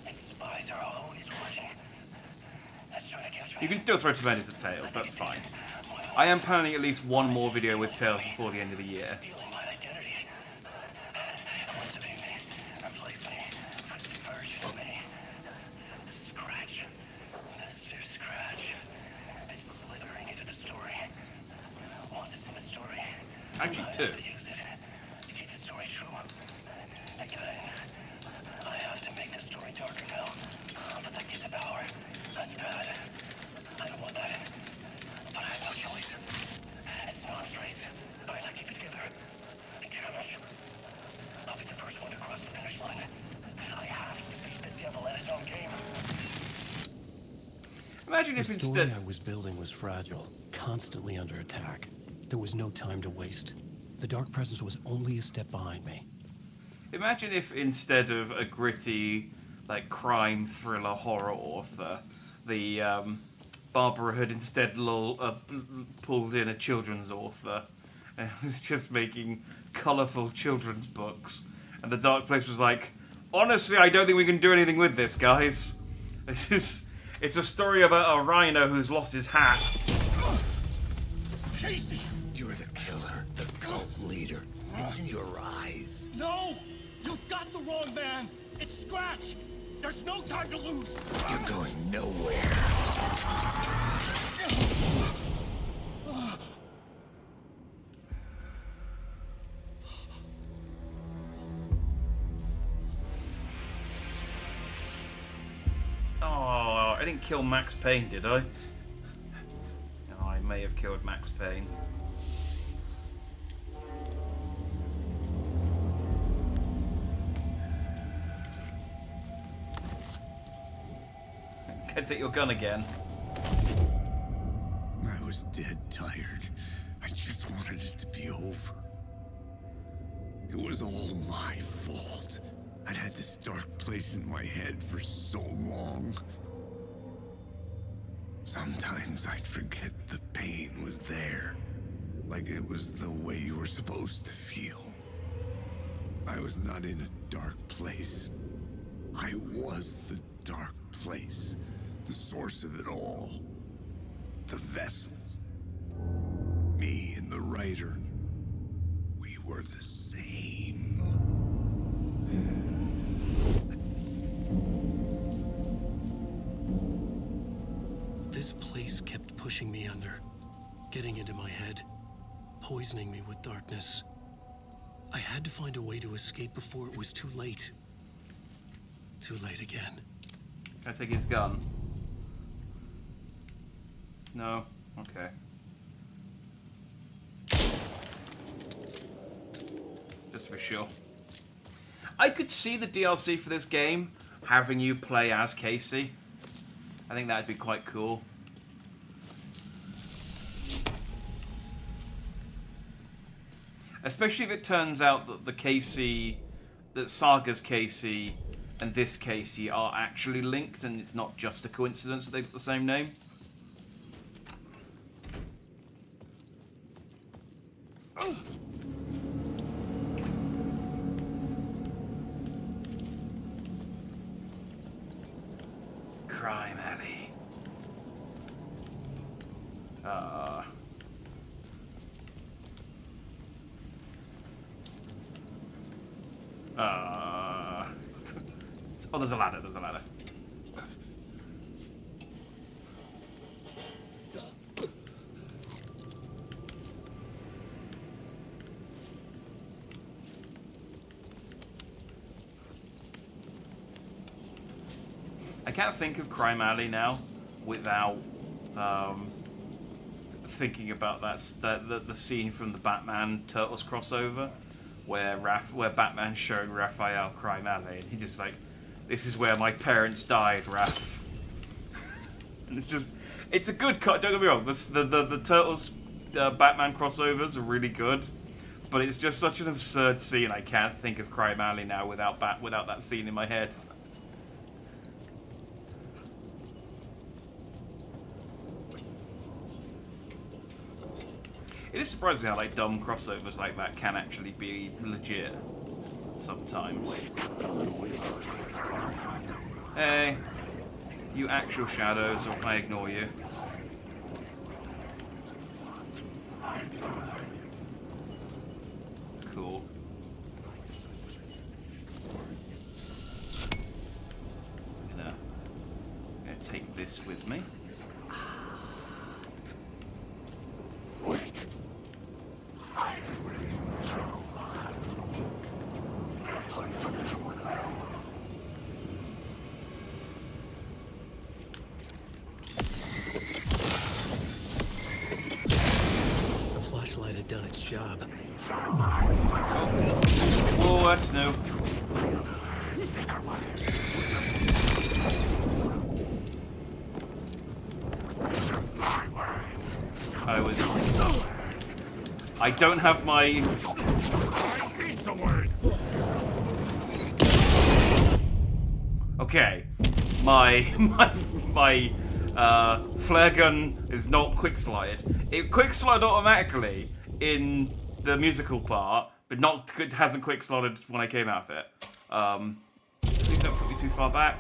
Its spies are always watching. That's trying to catch me. You can still throw tomatoes at Tails, that's fine. I am planning at least one more video with Tails before the end of the year. Stealing my identity. It wants to be me. Replace me. Subversion of me. Scratch. Mr. Scratch. It's slithering into the story. Once it's in the story, Actually, I two. have to use it to keep the story true. Again, I have to make the story darker now. But that gives it power. That's bad. I don't want that. But I have no choice. It's Mom's race. But I like to keep it together. Damn it. I'll be the first one to cross the finish line. I have to beat the devil at his own game. Imagine if The instead... story I was building was fragile, constantly under attack. There was no time to waste. The dark presence was only a step behind me. Imagine if instead of a gritty, like, crime thriller horror author, the Barbara had instead pulled in a children's author and was just making colourful children's books. And the Dark Place was like, honestly, I don't think we can do anything with this, guys. It's a story about a rhino who's lost his hat. Casey! You're the killer, the cult leader. It's in your eyes. No! You've got the wrong man! It's Scratch! There's no time to lose! You're going nowhere. Oh, I didn't kill Max Payne, did I? Oh, I may have killed Max Payne. Can take your gun again. I was dead tired. I just wanted it to be over. It was all my fault. I'd had this dark place in my head for so long. Sometimes I'd forget the pain was there. Like it was the way you were supposed to feel. I was not in a dark place. I was the dark place. The source of it all. The vessel. Me and the writer. We were the same. This place kept pushing me under, getting into my head, poisoning me with darkness. I had to find a way to escape before it was too late. Too late again. Can I take his gun? No? Okay. Just for sure. I could see the DLC for this game having you play as Casey. I think that'd be quite cool. Especially if it turns out that the Casey, that Saga's Casey and this Casey are actually linked and it's not just a coincidence that they've got the same name. Crime Alley. Oh, there's a ladder, there's a ladder. I can't think of Crime Alley now without thinking about the scene from the Batman Turtles crossover where Batman's showing Raphael Crime Alley and he just like, this is where my parents died, Raph. And it's a good cut. Don't get me wrong. The Turtles Batman crossovers are really good, but it's just such an absurd scene. I can't think of Crime Alley now without that scene in my head. It is surprising how like dumb crossovers like that can actually be legit sometimes. Hey, you actual shadows, or I ignore you. Cool. I'm gonna take this with me. Done its job. Oh, that's new. I don't have my... Okay. My flare gun is not quick slide. It quick slide automatically in the musical part, but it hasn't quick slotted when I came out of it. Please don't put me too far back.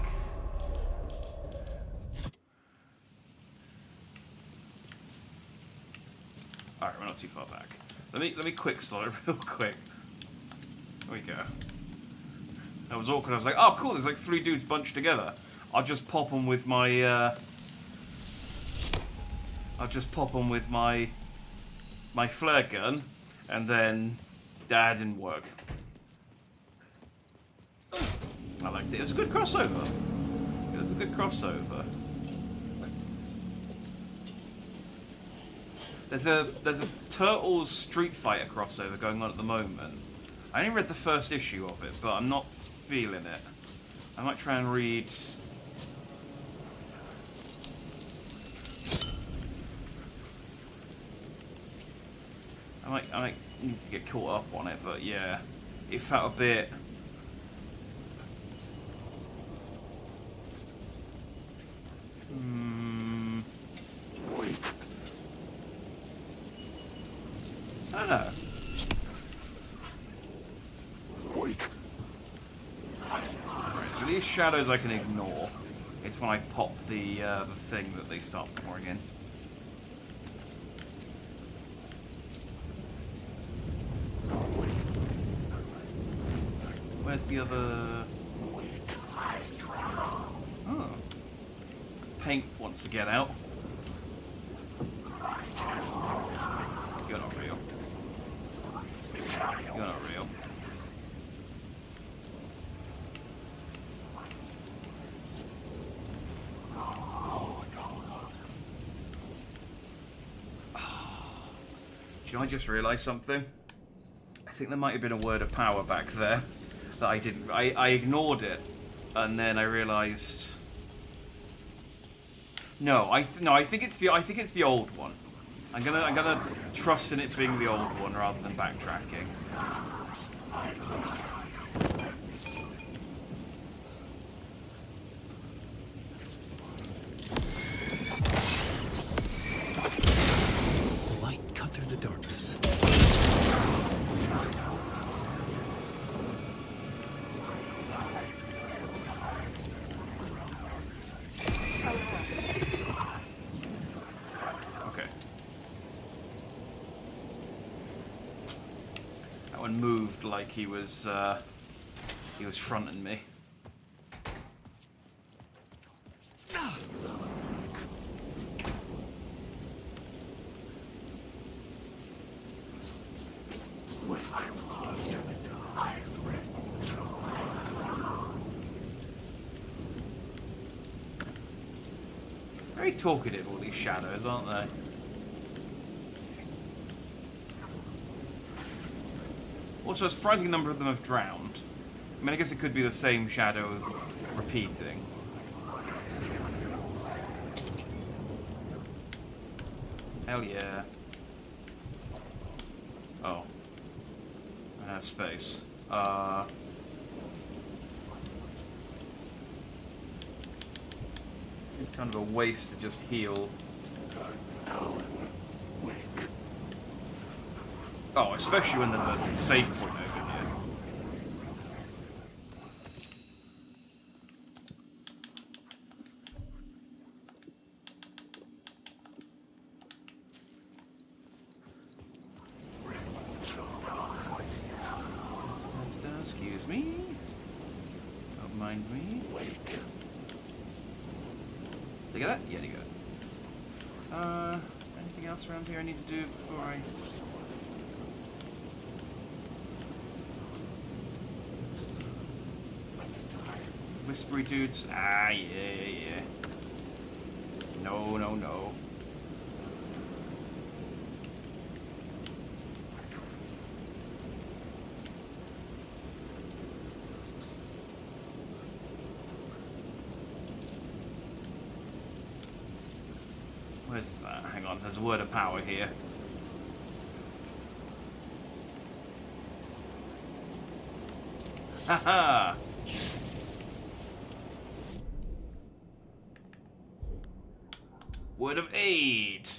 Alright, we're not too far back. Let me quick slot it real quick. There we go. That was awkward. I was like, oh cool, there's like 3 dudes bunched together. I'll just pop them with my my flare gun, and then that didn't work. I liked it. It was a good crossover. It was a good crossover. There's a Turtles Street Fighter crossover going on at the moment. I only read the first issue of it, but I'm not feeling it. I might try and read... I might need to get caught up on it, but yeah, it felt a bit... I don't know. most shadows I can ignore. It's when I pop the thing that they start pouring in. Where's the other... Oh. Paint wants to get out. You're not real. You're not real. Do you know, I just realised something? I think there might have been a word of power back there that I didn't. I ignored it, and then I realised. No, I think it's the old one. I'm gonna trust in it being the old one rather than backtracking. The light cut through the darkness. Okay. That one moved like he was fronting me. Very talkative, all these shadows, aren't they? Also, a surprising number of them have drowned. I mean, I guess it could be the same shadow repeating. Hell yeah. Oh. I have space. Seems kind of a waste to just heal. Oh, especially when there's a save point over here. Excuse me. Don't mind me. Did you get that? Yeah, you got it. Anything else around here I need to do before I... Whispery dudes? Ah, yeah. No. Where's that? Hang on, there's a word of power here. Haha! Word of aid!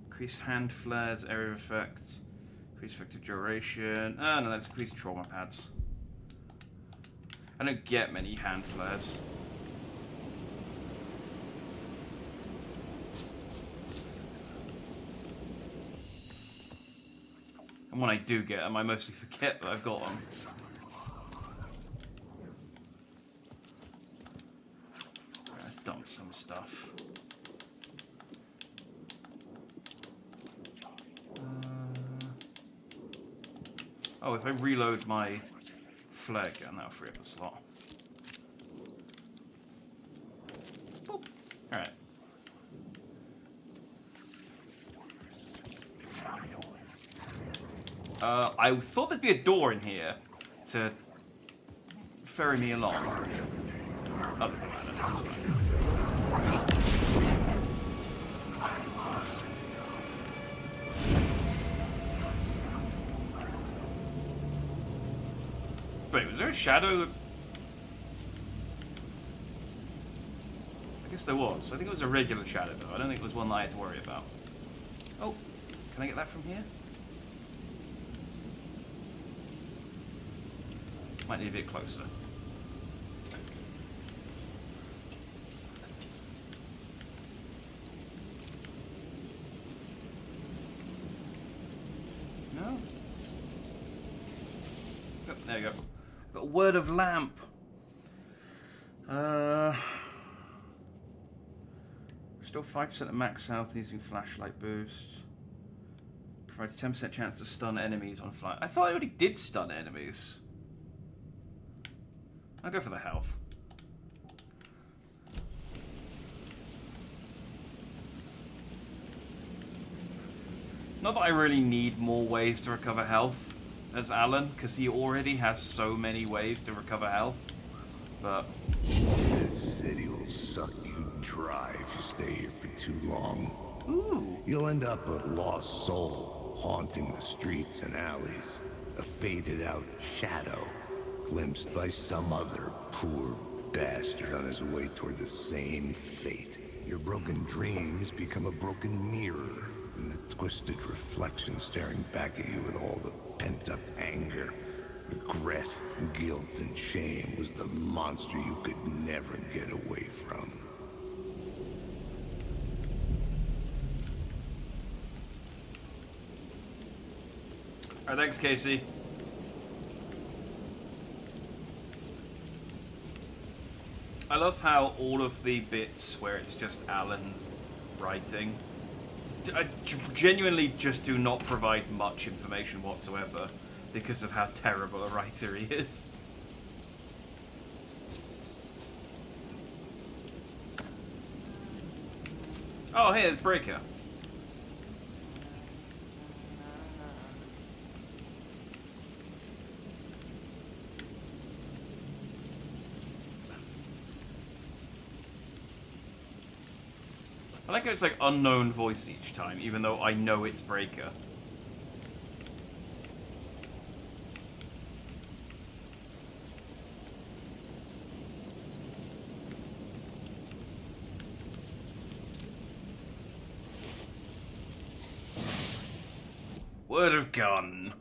Increase hand flares, area of effect, increase effective duration. Oh no, let's increase trauma pads. I don't get many hand flares. And when I do get them, I mostly forget that I've got them. Let's dump some stuff. Oh, if I reload my flare gun, that'll free up a slot. Boop. Alright. I thought there'd be a door in here to ferry me along. Oh, there's a ladder. Wait, was there a shadow that... I guess there was. I think it was a regular shadow, though. I don't think it was one that I had to worry about. Oh, can I get that from here? Might need a bit closer. No? Oh, there you go. Got a word of lamp. Restore 5% of max health using flashlight boost. Provides 10% chance to stun enemies on flight. I thought I already did stun enemies. I'll go for the health. Not that I really need more ways to recover health as Alan, because he already has so many ways to recover health. But this city will suck you dry if you stay here for too long. Ooh. You'll end up a lost soul, haunting the streets and alleys. A faded out shadow, glimpsed by some other poor bastard on his way toward the same fate. Your broken dreams become a broken mirror, and the twisted reflection staring back at you with all the pent-up anger. Regret, guilt, and shame was the monster you could never get away from. Alright, thanks, Casey. I love how all of the bits where it's just Alan's writing genuinely just do not provide much information whatsoever because of how terrible a writer he is. Oh, hey, it's Breaker. I like how it's like unknown voice each time, even though I know it's Breaker. Word of gun.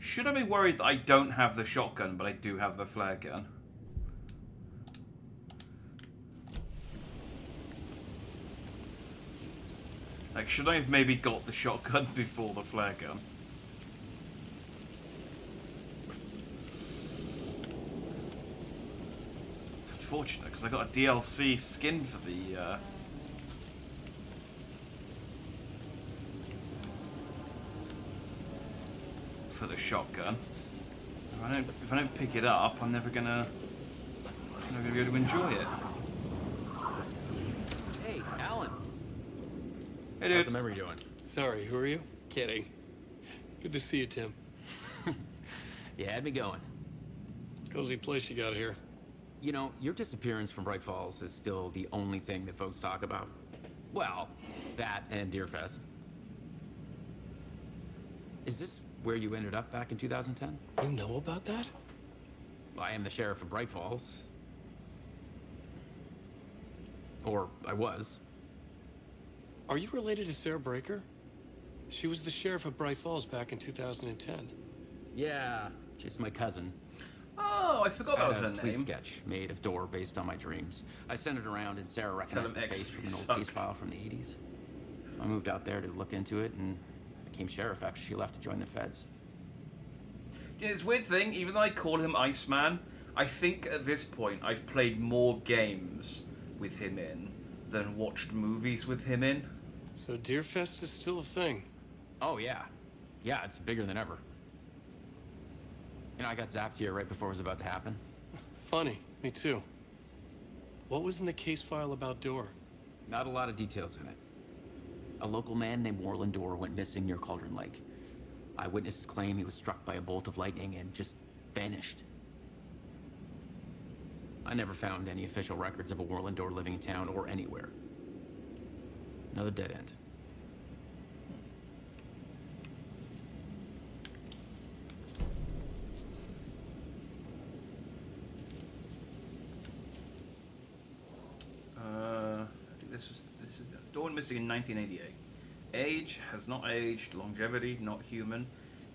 Should I be worried that I don't have the shotgun, but I do have the flare gun? Like, should I have maybe got the shotgun before the flare gun? It's unfortunate, because I got a DLC skin for the, for the shotgun. If I don't pick it up, I'm never gonna be able to enjoy it. Hey, Alan. Hey, dude. How's the memory doing? Sorry, who are you? Kidding. Good to see you, Tim. You had me going. Cozy place you got here. You know, your disappearance from Bright Falls is still the only thing that folks talk about. Well, that and Deerfest. Is this where you ended up back in 2010? You know about that? Well, I am the sheriff of Bright Falls. Or I was. Are you related to Sarah Breaker? She was the sheriff of Bright Falls back in 2010. Yeah, she's my cousin. Oh, I forgot that was her police name. Sketch made of Door based on my dreams. I sent it around and Sarah recognized the face from an old case file from the 80s. I moved out there to look into it and became sheriff after she left to join the feds. Yeah, it's a weird thing, even though I call him Iceman, I think at this point I've played more games with him in than watched movies with him in. So Deerfest is still a thing? Oh, yeah. Yeah, it's bigger than ever. You know, I got zapped here right before it was about to happen. Funny, me too. What was in the case file about Door? Not a lot of details in it. A local man named Warland Door went missing near Cauldron Lake. Eyewitnesses claim he was struck by a bolt of lightning and just vanished. I never found any official records of a Warland Door living in town or anywhere. Another dead end. I think this is Dawn missing in 1988. Age has not aged. Longevity, not human.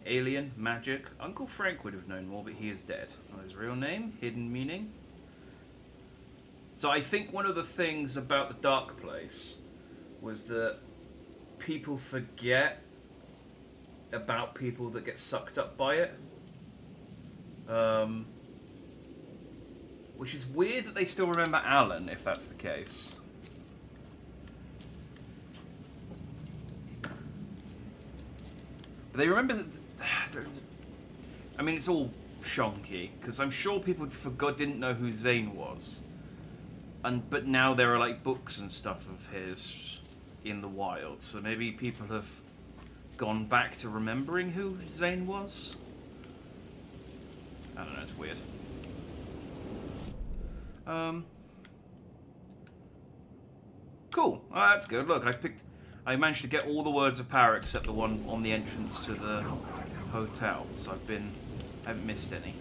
Alien, magic. Uncle Frank would have known more, but he is dead. His real name, hidden meaning. So I think one of the things about the Dark Place was that people forget about people that get sucked up by it. Which is weird that they still remember Alan, if that's the case. But they remember that... I mean, it's all shonky, because I'm sure people didn't know who Zane was. But now there are like books and stuff of his in the wild, so maybe people have gone back to remembering who Zane was. I don't know, it's weird. Cool. Oh, that's good. Look, I managed to get all the words of power except the one on the entrance to the hotel. So I haven't missed any.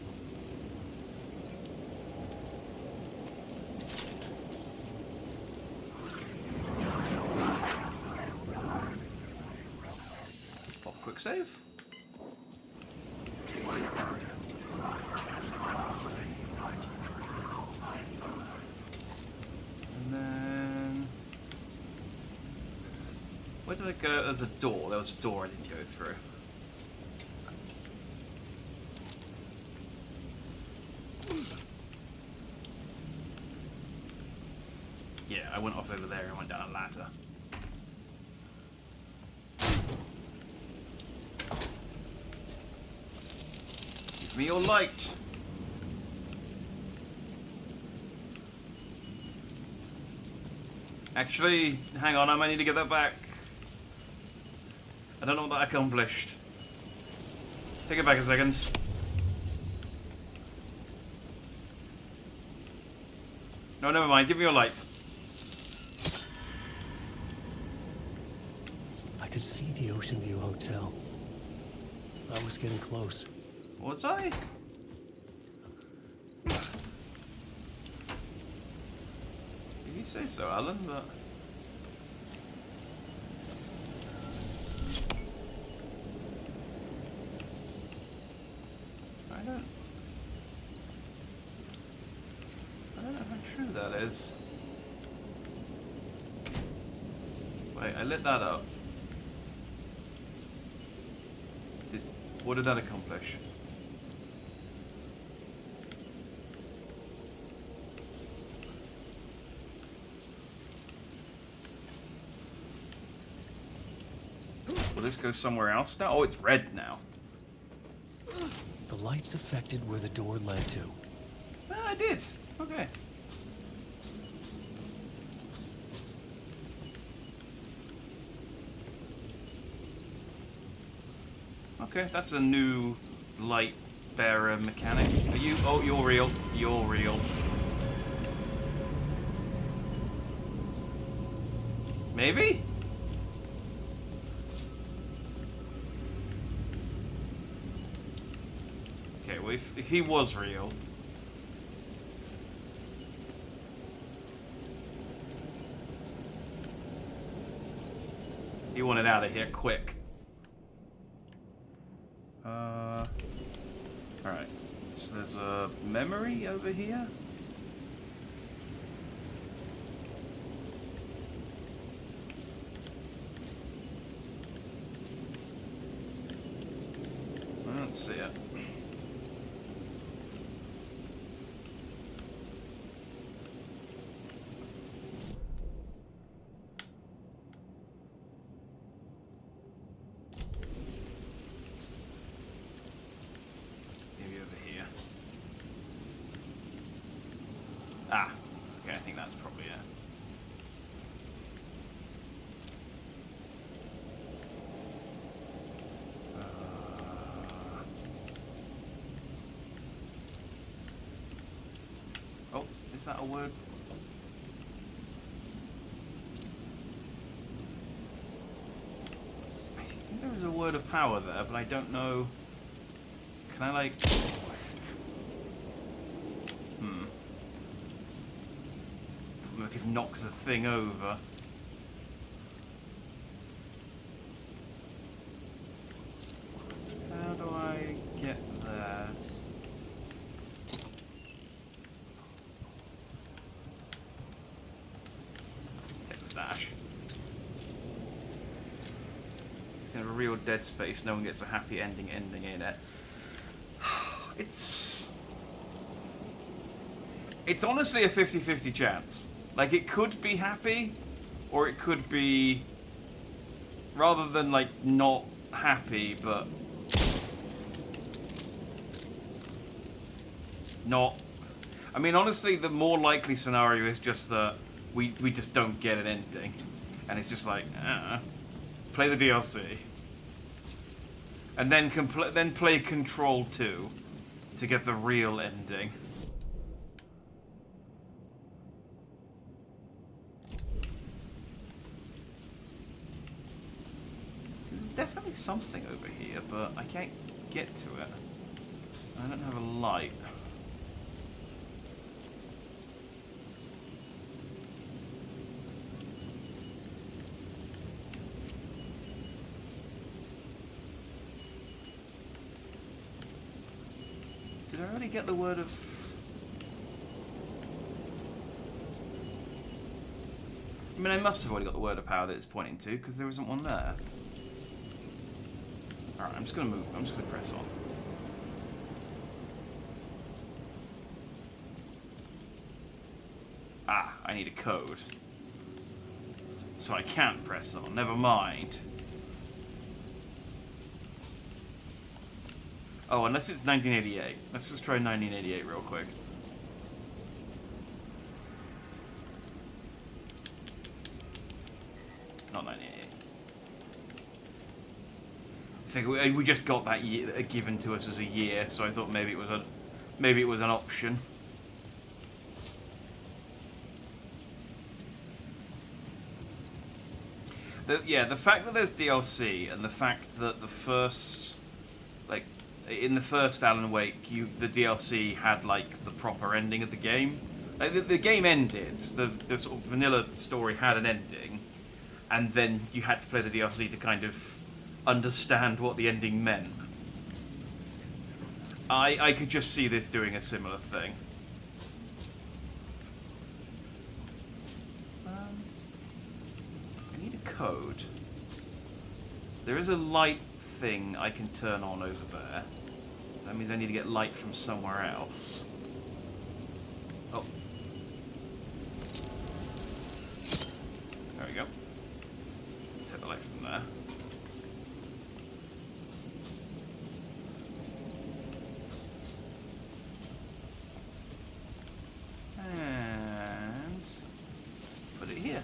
Pop quick save. And then... where did I go? There's a door. There was a door I didn't go through. Yeah, I went off over there and went down a ladder. Give me your light. Actually, hang on, I might need to get that back. I don't know what that accomplished. Take it back a second. No, never mind. Give me your light. I could see the Ocean View Hotel. I was getting close. Was I? Did you say so, Alan? But I don't know how true that is. Wait, I lit that up. What did that accomplish? Will this go somewhere else now? Oh, it's red now. The lights affected where the door led to. Ah, I did. Okay. Okay, that's a new light bearer mechanic. Are you? Oh, you're real. You're real. Maybe? Okay, well, if he was real... he wanted out of here quick. Alright. So there's a memory over here. I don't see it. Maybe over here. Ah, okay, I think that's probably it. Oh, is that a word? I think there is a word of power there, but I don't know. Can I, like... I could knock the thing over. stash. It's kind of a real Dead Space. No one gets a happy ending in it. It's honestly a 50-50 chance. Like, it could be happy, or it could be, rather than, like, not happy, but not... I mean, honestly, the more likely scenario is just that we just don't get an ending. And it's just like, play the DLC. And then play Control 2 to get the real ending. So there's definitely something over here, but I can't get to it. I don't have a light. Did I already get the word of... I mean, I must have already got the word of power that it's pointing to, because there isn't one there. Alright, I'm just going to move. I'm just going to press on. Ah, I need a code. So I can't press on. Never mind. Oh, unless it's 1988. Let's just try 1988 real quick. Not 1988. I think we just got that year given to us as a year, so I thought maybe it was an option. The fact that there's DLC and the fact that the first, like, in the first Alan Wake, the DLC had like the proper ending of the game. Like, the game ended. The sort of vanilla story had an ending, and then you had to play the DLC to kind of understand what the ending meant. I could just see this doing a similar thing. I need a code. There is a light thing I can turn on over there. That means I need to get light from somewhere else. Oh. There we go. Take the light from there. And put it here.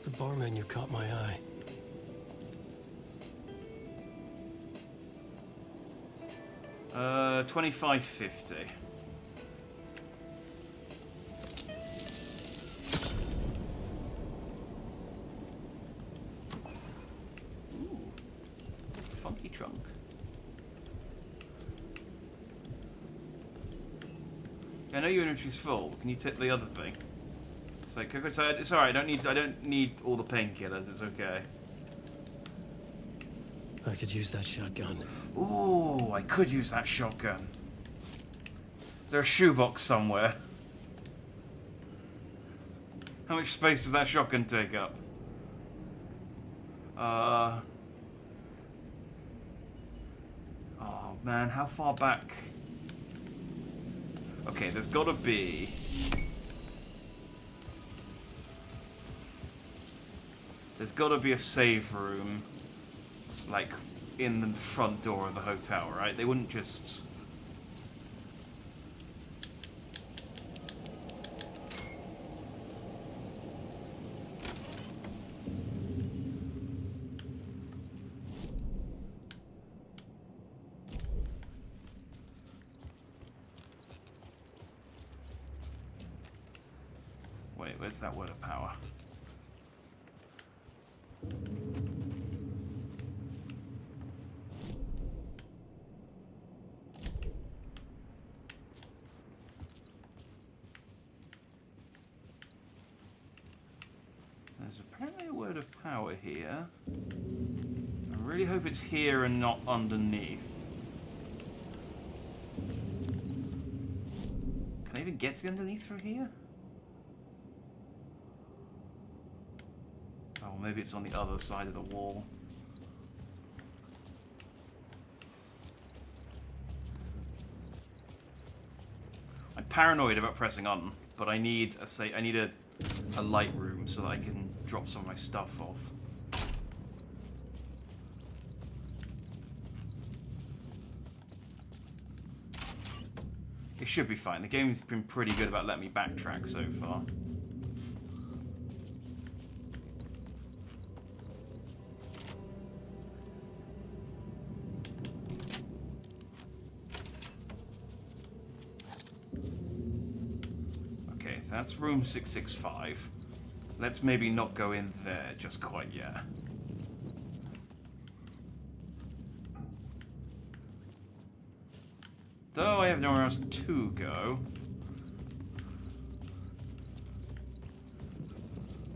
The bar menu caught my eye. $25.50. Ooh, funky trunk. I know your inventory's full. Can you take the other thing? It's like, it's alright. I don't need all the painkillers. It's okay. I could use that shotgun. Ooh, I could use that shotgun. Is there a shoebox somewhere? How much space does that shotgun take up? Oh man, how far back? Okay, there's gotta be... There's gotta be a save room, like, in the front door of the hotel, right? They wouldn't just... Wait, where's that word of power? There's apparently a word of power here. I really hope it's here and not underneath. it get to underneath through here? Oh, maybe it's on the other side of the wall. I'm paranoid about pressing on, but I need a light room so that I can drop some of my stuff off. It should be fine. The game's been pretty good about letting me backtrack so far. Okay, that's room 665. Let's maybe not go in there just quite yet. Though I have nowhere else to go.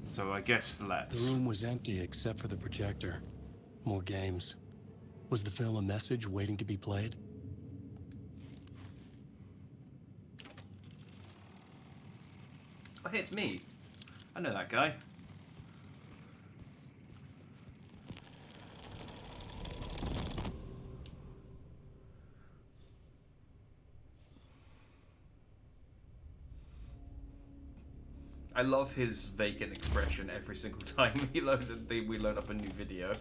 So I guess let's... The room was empty except for the projector. More games. Was the film a message waiting to be played? Oh, hey, it's me. I know that guy. I love his vacant expression every single time we load up a new video.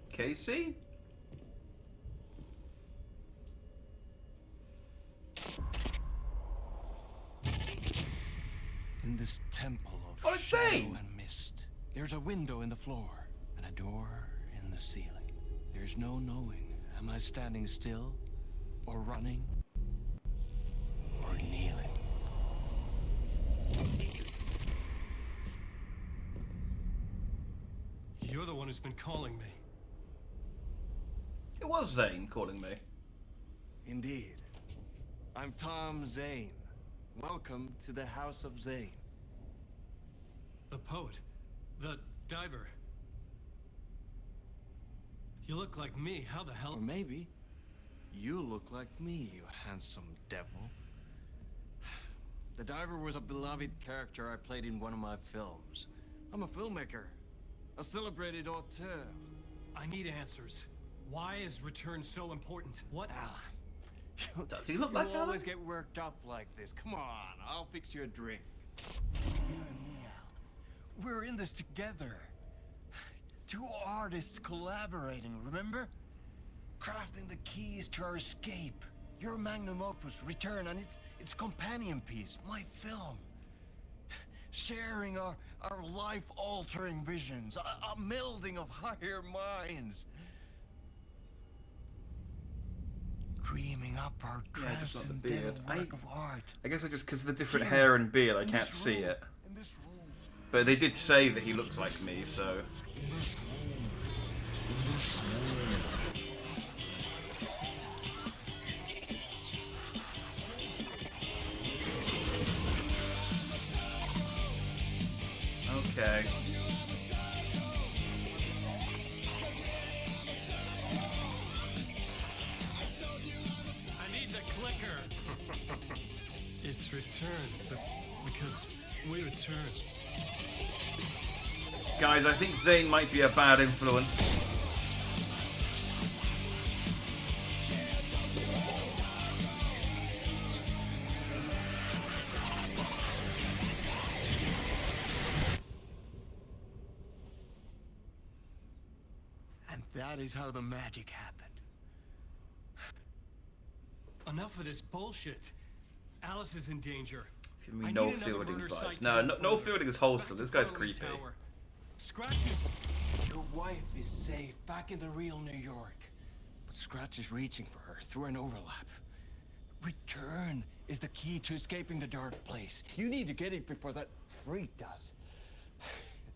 Casey? In this temple of What shadow say? and mist, there's a window in the floor and a door in the ceiling. There's no knowing, am I standing still, or running, or kneeling? You're the one who's been calling me. It was Zane calling me. Indeed. I'm Tom Zane. Welcome to the House of Zane. The poet. The diver. You look like me. How the hell? Or maybe you look like me, you handsome devil. The diver was a beloved character I played in one of my films. I'm a filmmaker. A celebrated auteur. I need answers. Why is Return so important? What? Alan. Does he look you like Alan? always get worked up like this. Come on, I'll fix you a drink. You and me, Alan. We're in this together. Two artists collaborating, remember? Crafting the keys to our escape. Your magnum opus, Return, and its companion piece, my film. Sharing our life-altering visions, a melding of higher minds. Dreaming up our transcendental work of art. I guess because of the different hair and beard, I can't see it. But they did say that he looks like me, so... Okay. I need the clicker. It's Return, but because we return. Guys, I think Zane might be a bad influence. That is how the magic happened. Enough of this bullshit. Alice is in danger. Give me no Fielding vibes. No Fielding is wholesome. This guy's creepy. Scratches. Your wife is safe back in the real New York. But Scratch is reaching for her through an overlap. Return is the key to escaping the dark place. You need to get it before that freak does.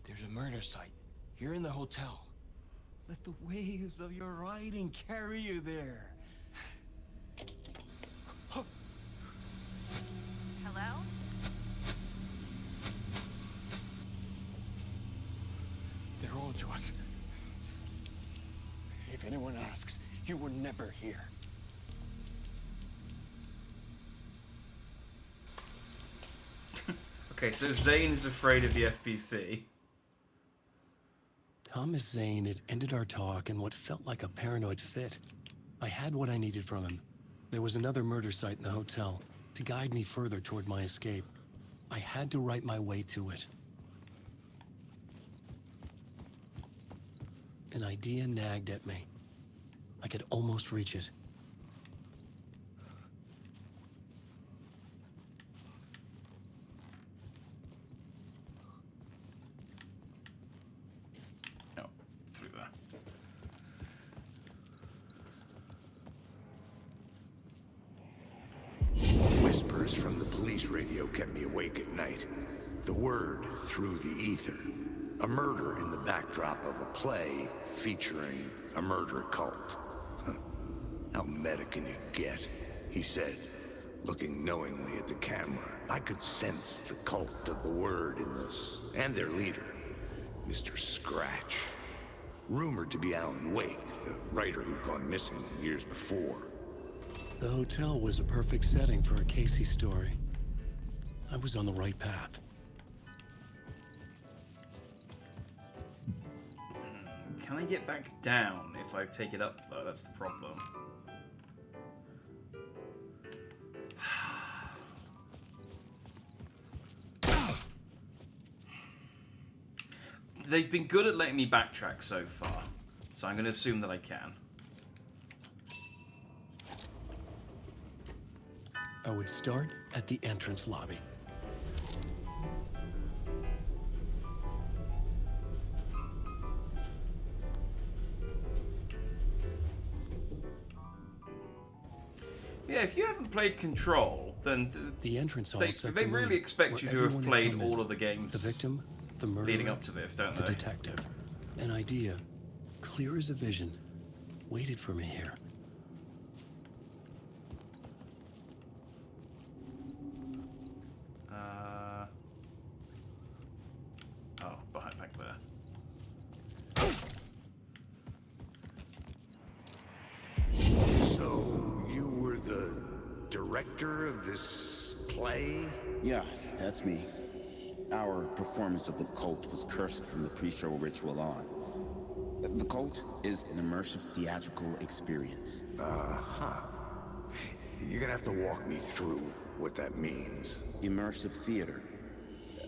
There's a murder site here in the hotel. Let the waves of your writing carry you there. Hello? They're on to us. If anyone asks, you were never here. Okay, so Zane is afraid of the FBC. Thomas Zane had ended our talk in what felt like a paranoid fit. I had what I needed from him. There was another murder site in the hotel to guide me further toward my escape. I had to write my way to it. An idea nagged at me. I could almost reach it. Oh, through there. Whispers from the police radio kept me awake at night. The word through the ether. A murder in the backdrop of a play featuring a murder cult. How meta can you get? He said, looking knowingly at the camera. I could sense the cult of the word in this, and their leader, Mr. Scratch. Rumored to be Alan Wake, the writer who'd gone missing years before. The hotel was a perfect setting for a Casey story. I was on the right path. Can I get back down if I take it up, though? That's the problem. They've been good at letting me backtrack so far, so I'm going to assume that I can. I would start at the entrance lobby. Yeah, if you haven't played Control, then the entrance hall they really expect you to have played all of the games. The victim, the murderer, leading up to this, don't the they? detective. An idea, clear as a vision, waited for me here. Oh, behind back there. So, you were the director of this play? Yeah, that's me. Our performance of The Cult was cursed from the pre-show ritual on. The Cult is an immersive theatrical experience. Uh-huh. You're gonna have to walk me through what that means. Immersive theater.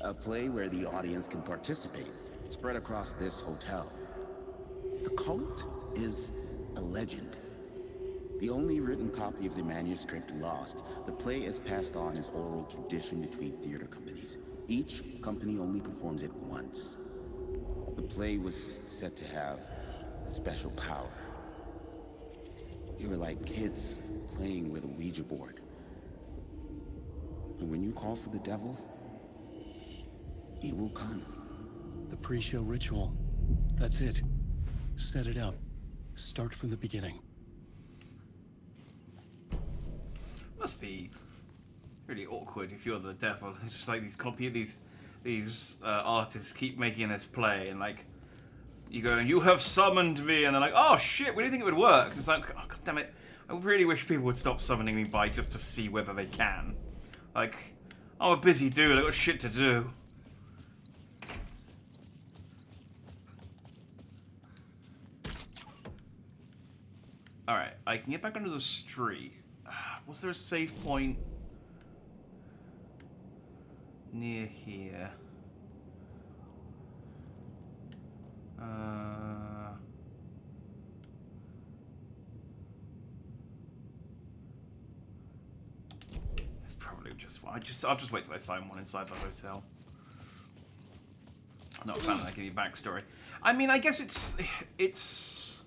A play where the audience can participate, spread across this hotel. The Cult is a legend. The only written copy of the manuscript lost, the play is passed on as oral tradition between theater companies. Each company only performs it once. The play was said to have special power. You were like kids playing with a Ouija board. And when you call for the devil, he will come. The pre-show ritual. That's it. Set it up. Start from the beginning. Must be really awkward if you're the devil. It's just like these artists keep making this play, and like you go and you have summoned me, and they're like, oh shit, we didn't think it would work. And it's like, oh, god damn it, I really wish people would stop summoning me by just to see whether they can. Like, I'm a busy dude, I got shit to do. Alright, I can get back onto the street. Was there a save point near here? That's probably just one. I'll just wait till I find one inside the hotel. I'm not a fan of that. Give you backstory. I mean, I guess it's.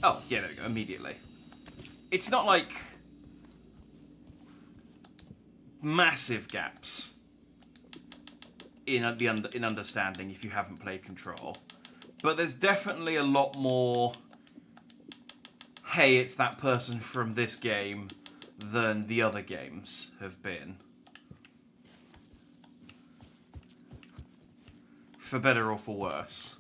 Oh, yeah, there we go, immediately. It's not like massive gaps in understanding if you haven't played Control. But there's definitely a lot more, hey, it's that person from this game, than the other games have been. For better or for worse.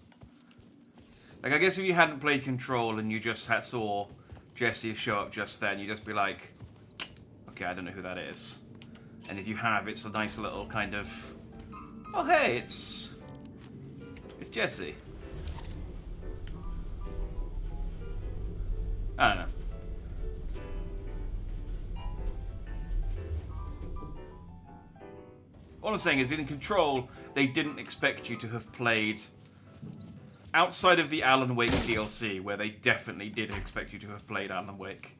Like, I guess if you hadn't played Control and you just saw Jesse show up just then, you'd just be like, okay, I don't know who that is. And if you have, it's a nice little kind of, oh hey, it's Jesse. I don't know. All I'm saying is, in Control, they didn't expect you to have played, outside of the Alan Wake DLC, where they definitely did expect you to have played Alan Wake,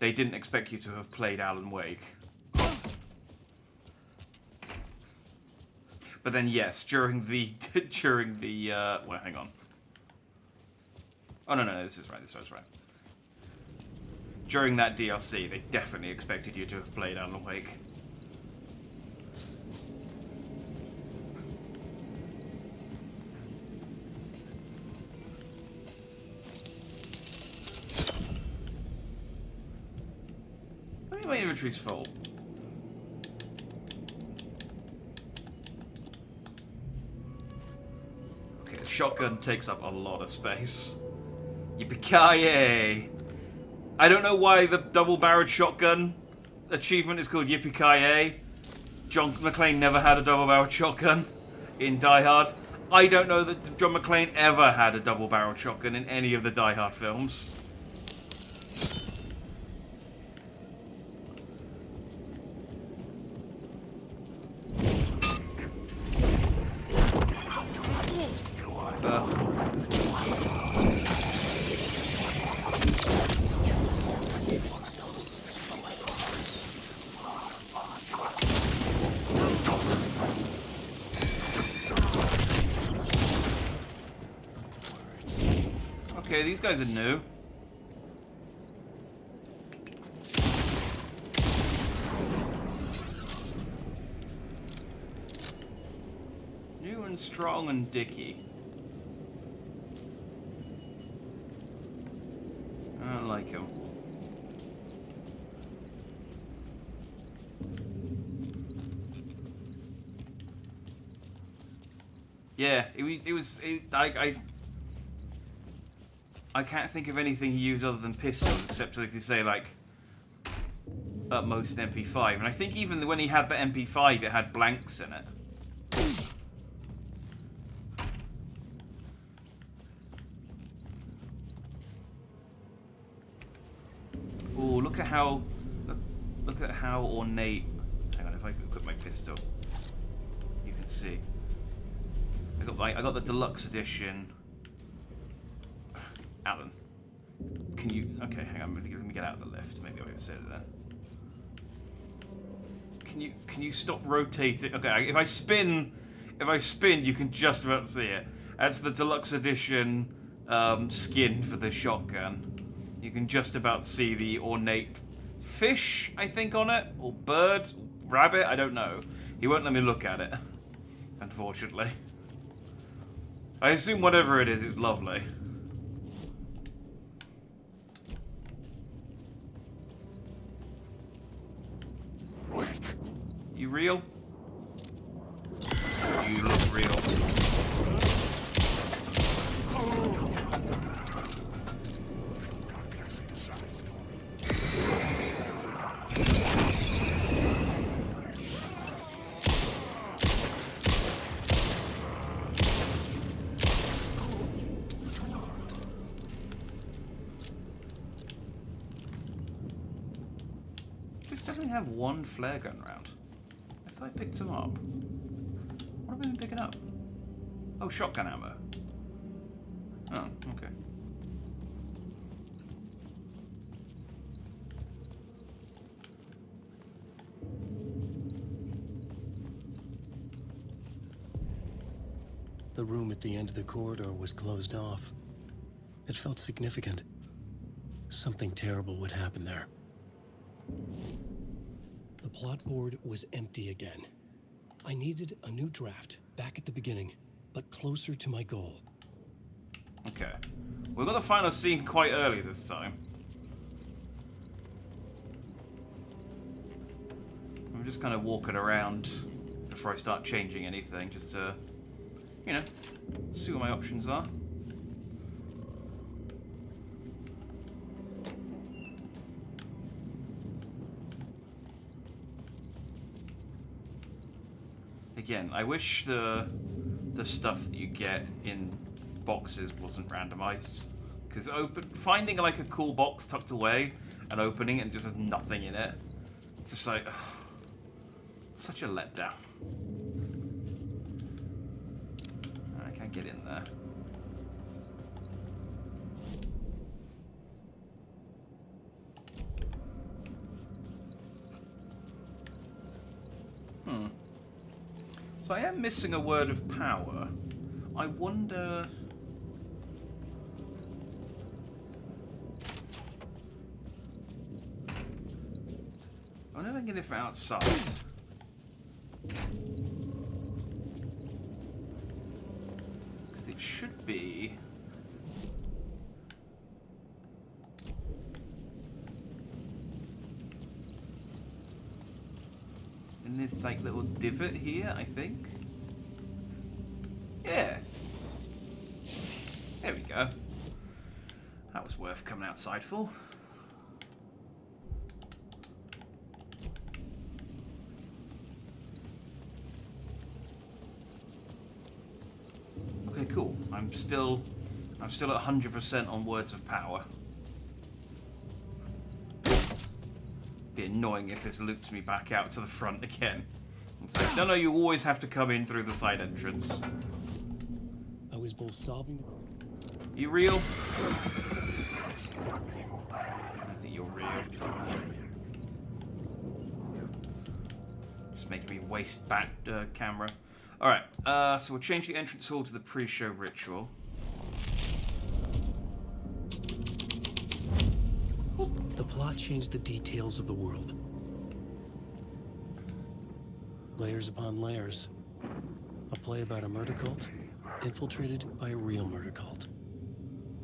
they didn't expect you to have played Alan Wake. But then, yes, during the, well, hang on. Oh, no, this is right, this was right. During that DLC, they definitely expected you to have played Alan Wake. I think my inventory's full. Okay, the shotgun takes up a lot of space. Yippee-ki-yay! I don't know why the double-barreled shotgun achievement is called Yippee-ki-yay. John McClane never had a double-barreled shotgun in Die Hard. I don't know that John McClane ever had a double-barreled shotgun in any of the Die Hard films. Okay, these guys are new. New and strong and dicky. I don't like him. Yeah, I can't think of anything he used other than pistols, except to say, like, at most MP5. And I think even when he had the MP5, it had blanks in it. Ooh, look at how ornate. Hang on, if I equip my pistol, you can see. I got the deluxe edition. Alan, can you? Okay, hang on. Let me get out of the lift. Maybe I would have said it then. Can you stop rotating? Okay, if I spin, you can just about see it. That's the deluxe edition skin for the shotgun. You can just about see the ornate fish, I think, on it, or bird, rabbit. I don't know. He won't let me look at it, unfortunately. I assume whatever it is lovely. You real? You look real. We still only have one flare gun round. I picked them up. What have I been picking up? Oh, shotgun ammo. Oh, okay. The room at the end of the corridor was closed off. It felt significant. something terrible would happen there. The plot board was empty again. I needed a new draft, back at the beginning, but closer to my goal. Okay. We got the final scene quite early this time. I'm just kind of walking around before I start changing anything, just to, you know, see what my options are. Again, I wish the stuff that you get in boxes wasn't randomized, because finding like a cool box tucked away and opening it and just has nothing in it, it's just like such a letdown. I can't get in there. So I am missing a word of power. I wonder... I wonder if I can get it from outside. Because it should be... in this like little divot here, I think. Yeah. There we go. That was worth coming outside for. Okay, cool. I'm still at 100% on words of power. Be annoying if this loops me back out to the front again. It's like, no, you always have to come in through the side entrance. I was both solving the... You real? I don't think you're real. Just making me waste back camera. Alright, so we'll change the entrance hall to the pre-show ritual. The plot changed the details of the world. Layers upon layers. A play about a murder cult, infiltrated by a real murder cult.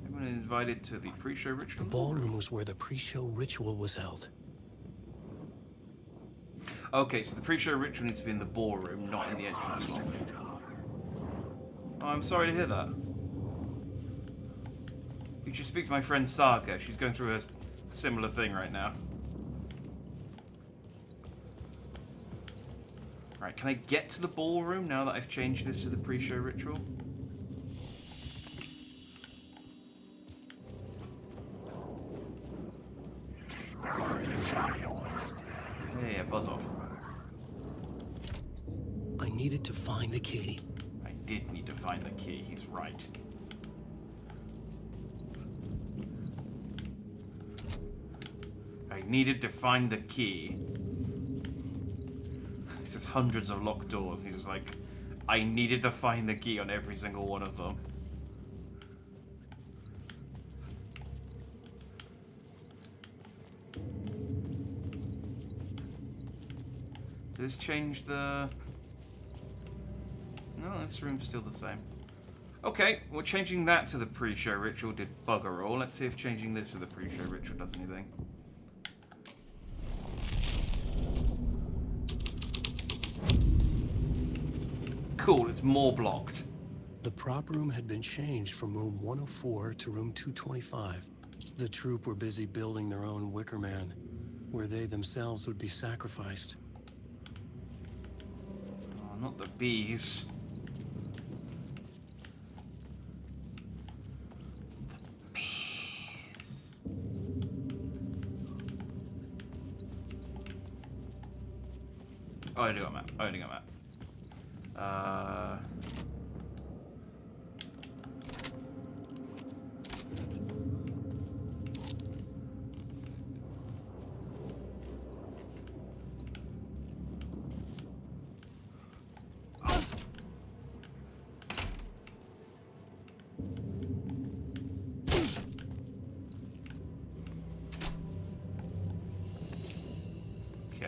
Everyone invited to the pre-show ritual? The ballroom was where the pre-show ritual was held. Okay, so the pre-show ritual needs to be in the ballroom, not in the entrance hall. Oh, I'm sorry to hear that. You should speak to my friend Saga. She's going through a similar thing right now. Right, can I get to the ballroom now that I've changed this to the pre-show ritual? Yeah, buzz off. I needed to find the key. I did need to find the key, he's right. I needed to find the key. This is hundreds of locked doors. He's just like, I needed to find the key on every single one of them. Did this change the... No, this room's still the same. Okay, well, changing that to the pre-show ritual did bugger all. Let's see if changing this to the pre-show ritual does anything. Cool, it's more blocked. The prop room had been changed from room 104 to room 225. The troupe were busy building their own Wicker Man, where they themselves would be sacrificed. Oh, not the bees. The bees. Oh, I do got a map. I do got a map.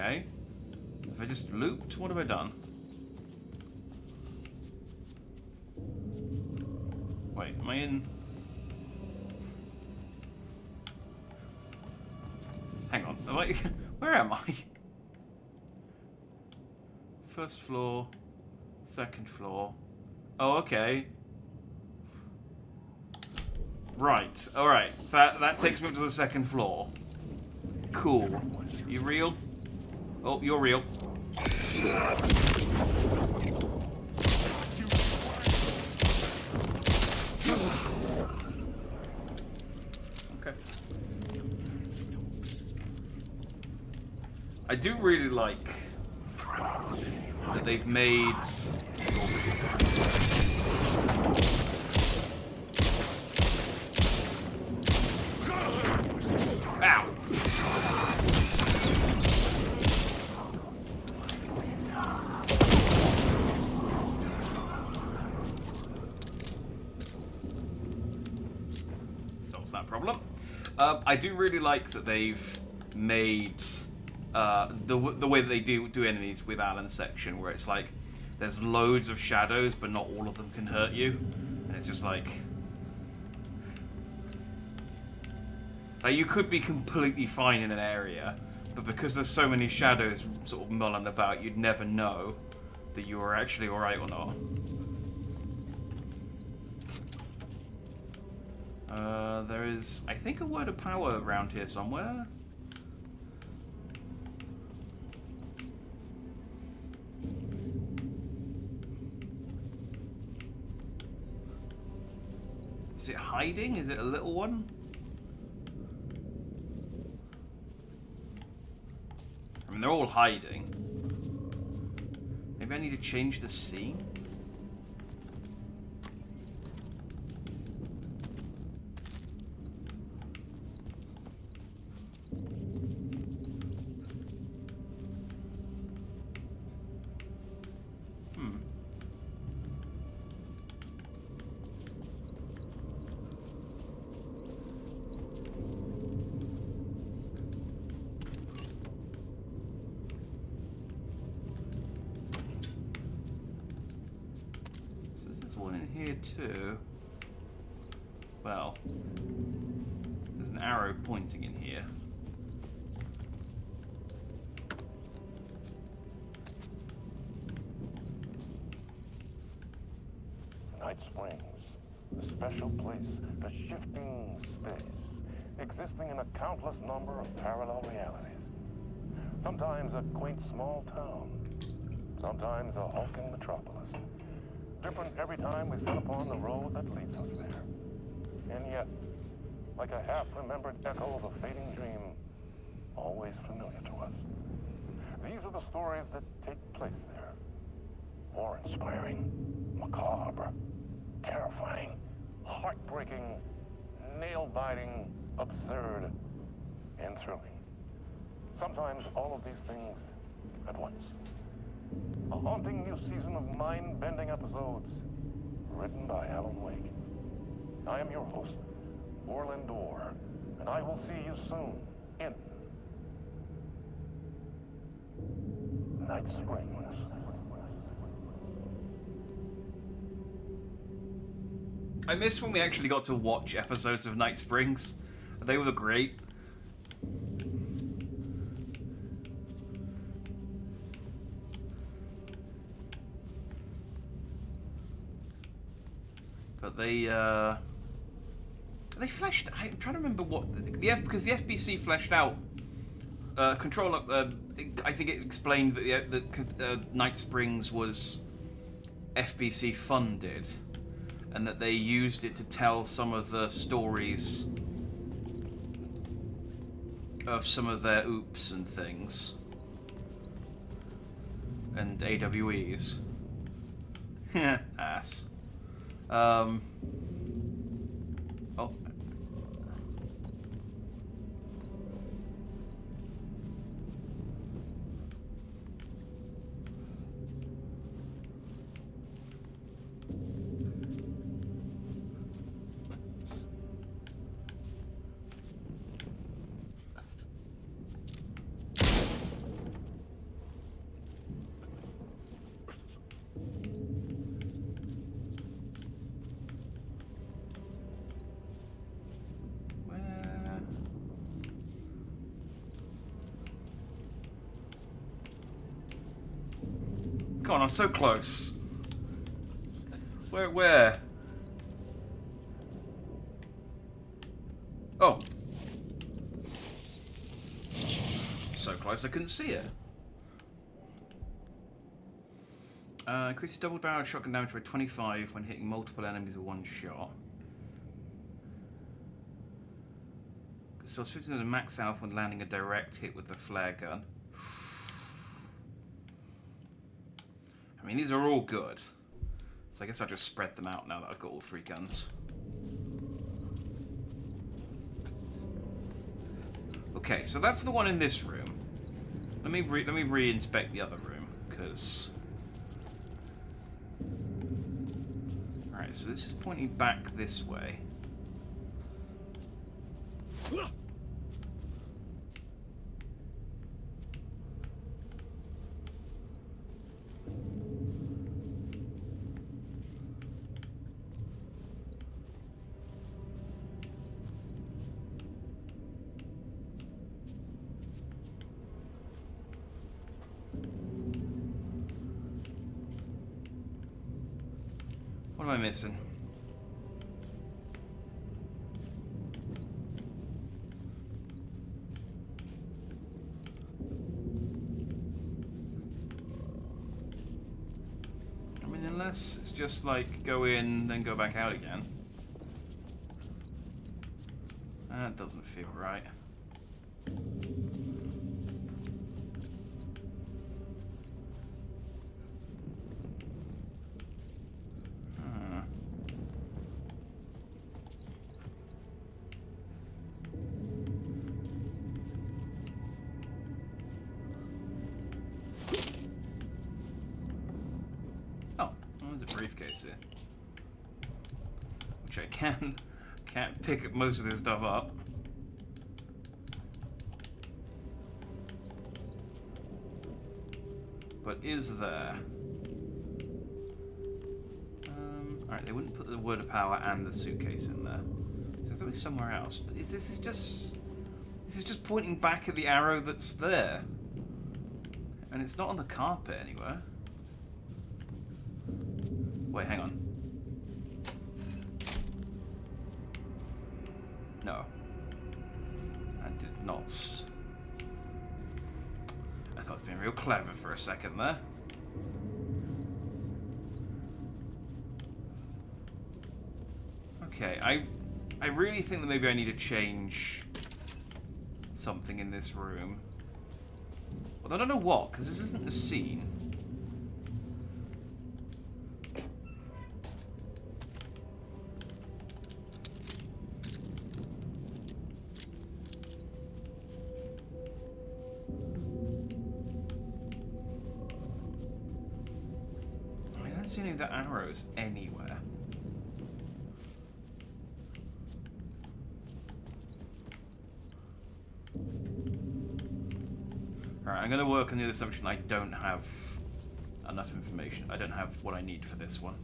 Okay. If I just looped, what have I done? Wait, am I in... Hang on, am I... Where am I? First floor, second floor. Oh, okay. Right, alright. That takes me up to the second floor. Cool. You real? Oh, you're real. Okay. I do really like that they've made... Ow! Solves that problem. I do really like that they've made the way that they do enemies with Alan's section, where it's like there's loads of shadows, but not all of them can hurt you, and it's just like you could be completely fine in an area, but because there's so many shadows sort of mulling about, you'd never know that you were actually alright or not. There is, I think, a word of power around here somewhere. Is it hiding? Is it a little one? I mean, they're all hiding. Maybe I need to change the scene? Too. Well, there's an arrow pointing in here. Night Springs, a special place, a shifting space, existing in a countless number of parallel realities. Sometimes a quaint small town, sometimes a hulking metropolis. Different every time we set upon the road that leads us there. And yet, like a half-remembered echo of a fading dream, always familiar to us. These are the stories that take place there. Awe-inspiring, macabre, terrifying, heartbreaking, nail-biting, absurd, and thrilling. Sometimes all of these things at once. A haunting new season of mind-bending episodes, written by Alan Wake. I am your host, Orland Orr, and I will see you soon in Night Springs. I miss when we actually got to watch episodes of Night Springs. They were great. But they fleshed. I'm trying to remember what because the FBC fleshed out Control. I think it explained that Night Springs was FBC funded, and that they used it to tell some of the stories of some of their oops and things, and AWEs. Ass. Oh. Come on, I'm so close. Where? Oh. So close I couldn't see it. Increases double-barreled shotgun damage by 25 when hitting multiple enemies with one shot. So 50% of max health when landing a direct hit with the flare gun. I mean, these are all good. So I guess I'll just spread them out now that I've got all 3 guns. Okay, so that's the one in this room. Let me re-inspect the other room, because... Alright, so this is pointing back this way. What am I missing? I mean, unless it's just like go in, then go back out again. That doesn't feel right. Briefcase here, which I can't pick most of this stuff up. But is there? Alright, they wouldn't put the word of power and the suitcase in there, so it's got to be somewhere else. But this is just pointing back at the arrow that's there, and it's not on the carpet anywhere. Wait, hang on. No. I did not. I thought it was being real clever for a second there. Okay, I really think that maybe I need to change something in this room. Although I don't know what, because this isn't a scene. See any of the arrows anywhere. Alright, I'm going to work on the assumption I don't have enough information. I don't have what I need for this one.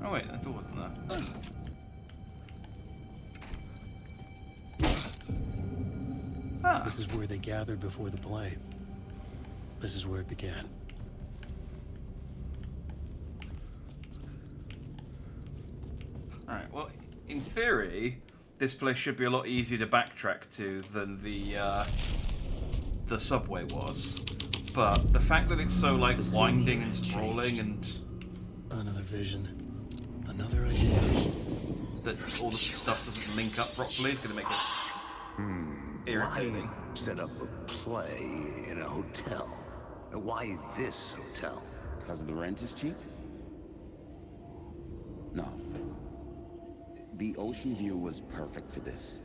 Oh wait, that door wasn't there. Ah. This is where they gathered before the play. This is where it began. Alright, well, in theory, this place should be a lot easier to backtrack to than the subway was. But the fact that it's so, like, winding and sprawling and... Another vision. Another idea. That all the stuff doesn't link up properly is going to make it irritating. Why set up a play in a hotel? Why this hotel? Because the rent is cheap? No. The ocean view was perfect for this.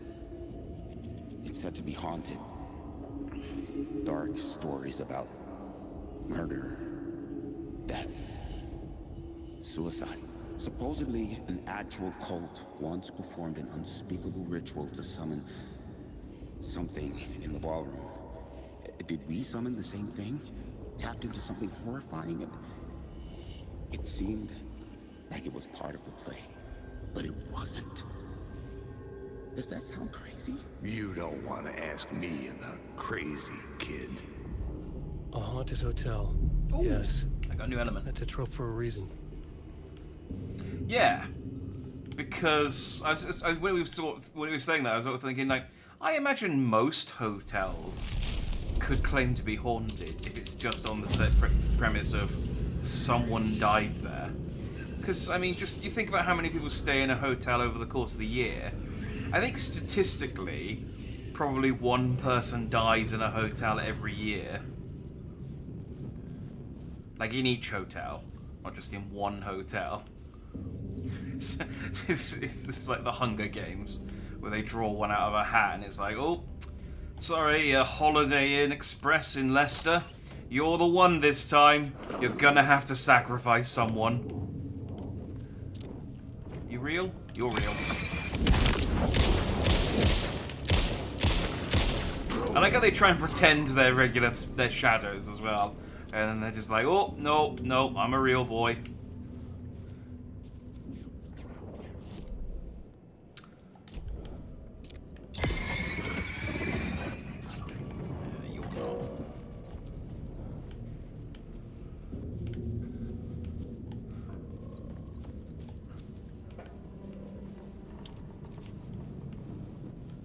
It's said to be haunted. Dark stories about murder, death, suicide. Supposedly, an actual cult once performed an unspeakable ritual to summon something in the ballroom. Did we summon the same thing? Tapped into something horrifying? And it seemed like it was part of the play, but it wasn't. Does that sound crazy? You don't want to ask me about crazy, kid. A haunted hotel. Ooh, yes. I got a new element. That's a trope for a reason. Yeah, because when we were saying that, I was sort of thinking, like, I imagine most hotels could claim to be haunted if it's just on the set premise of someone died there. Because, I mean, just you think about how many people stay in a hotel over the course of the year. I think statistically, probably one person dies in a hotel every year. Like in each hotel, not just in one hotel. It's just like the Hunger Games, where they draw one out of a hat and it's like, oh, sorry, Holiday Inn Express in Leicester, you're the one this time. You're gonna have to sacrifice someone. You real? You're real. I like how they try and pretend they're shadows as well. And then they're just like, oh, no, I'm a real boy.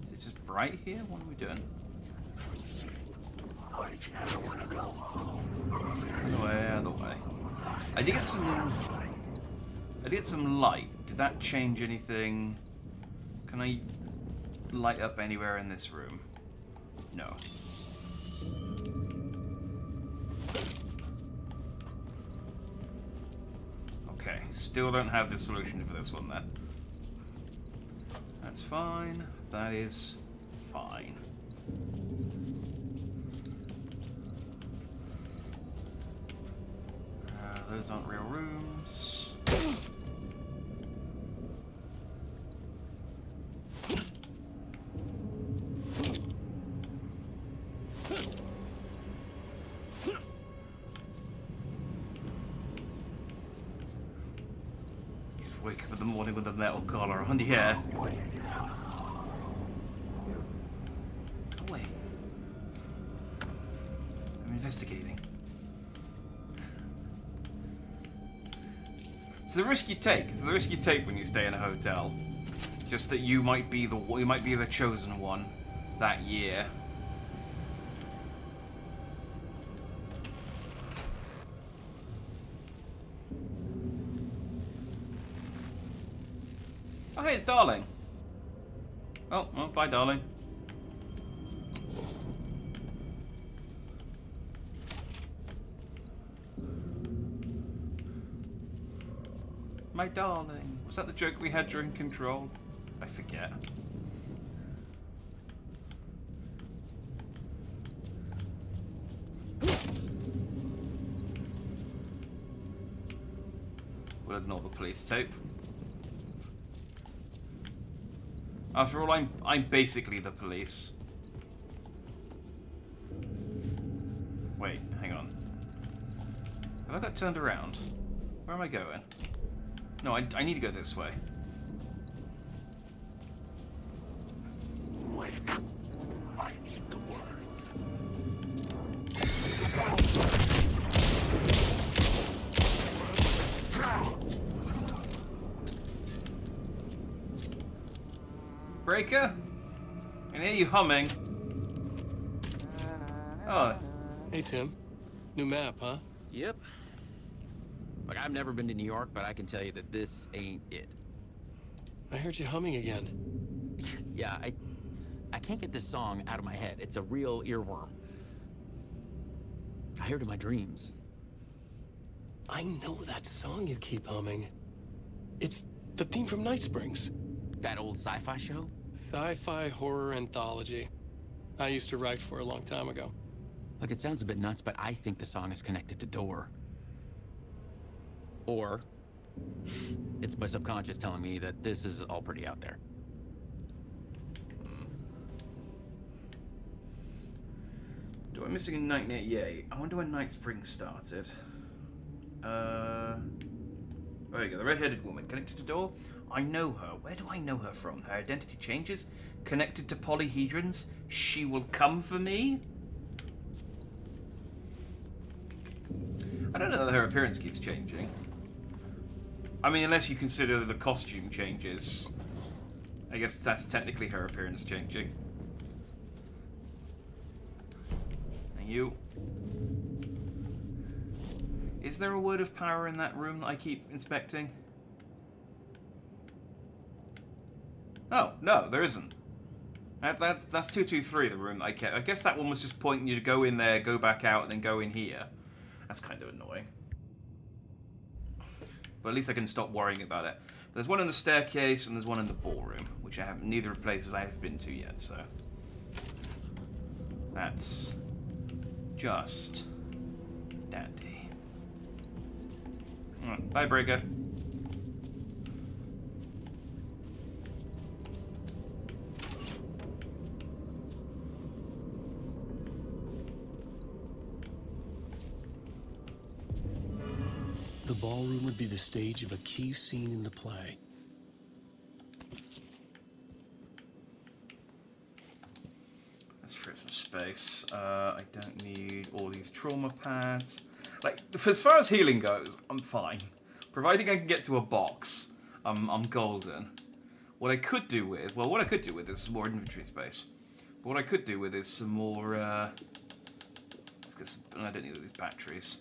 Is it just bright here? What are we doing? Other way. I did get some light. Did that change anything? Can I light up anywhere in this room? No. Okay, still don't have the solution for this one then. That's fine. That is fine. Those aren't real rooms. You just wake up in the morning with a metal collar on the air. Go away. I'm investigating. It's the risk you take. It's the risk you take when you stay in a hotel. Just that you might be the chosen one that year. Oh, hey, it's Darling. Oh, well, bye, Darling. My darling. Was that the joke we had during Control? I forget. We'll ignore the police tape. After all, I'm basically the police. Wait, hang on. Have I got turned around? Where am I going? No, I need to go this way. Wake. I need the words. Breaker? I can hear you humming. Oh. Hey, Tim. New map, huh? Yep. Like, I've never been to New York, but I can tell you that this ain't it. I heard you humming again. Yeah, I can't get this song out of my head. It's a real earworm. I hear it in my dreams. I know that song you keep humming. It's the theme from Night Springs. That old sci-fi show? Sci-fi horror anthology. I used to write for a long time ago. Look, it sounds a bit nuts, but I think the song is connected to Door. Or it's my subconscious telling me that this is all pretty out there. Do I missing a night near? Yay. I wonder when Night Spring started. There you go. The red-headed woman connected to Door. I know her. Where do I know her from? Her identity changes. Connected to polyhedrons. She will come for me. I don't know that her appearance keeps changing. I mean, unless you consider the costume changes. I guess that's technically her appearance changing. And you. Is there a word of power in that room that I keep inspecting? Oh, no, there isn't. That's 223, the room that I kept. I guess that one was just pointing you to go in there, go back out, and then go in here. That's kind of annoying. But at least I can stop worrying about it. There's one in the staircase, and there's one in the ballroom, which I have neither of places I have been to yet, so... That's... just... dandy. Bye, Breaker. The ballroom would be the stage of a key scene in the play. Let's free up some space. I don't need all these trauma pads. Like, as far as healing goes, I'm fine. Providing I can get to a box, I'm golden. What I could do with, well, what I could do with is some more inventory space. But what I could do with is some more, let's get some, I don't need all these batteries.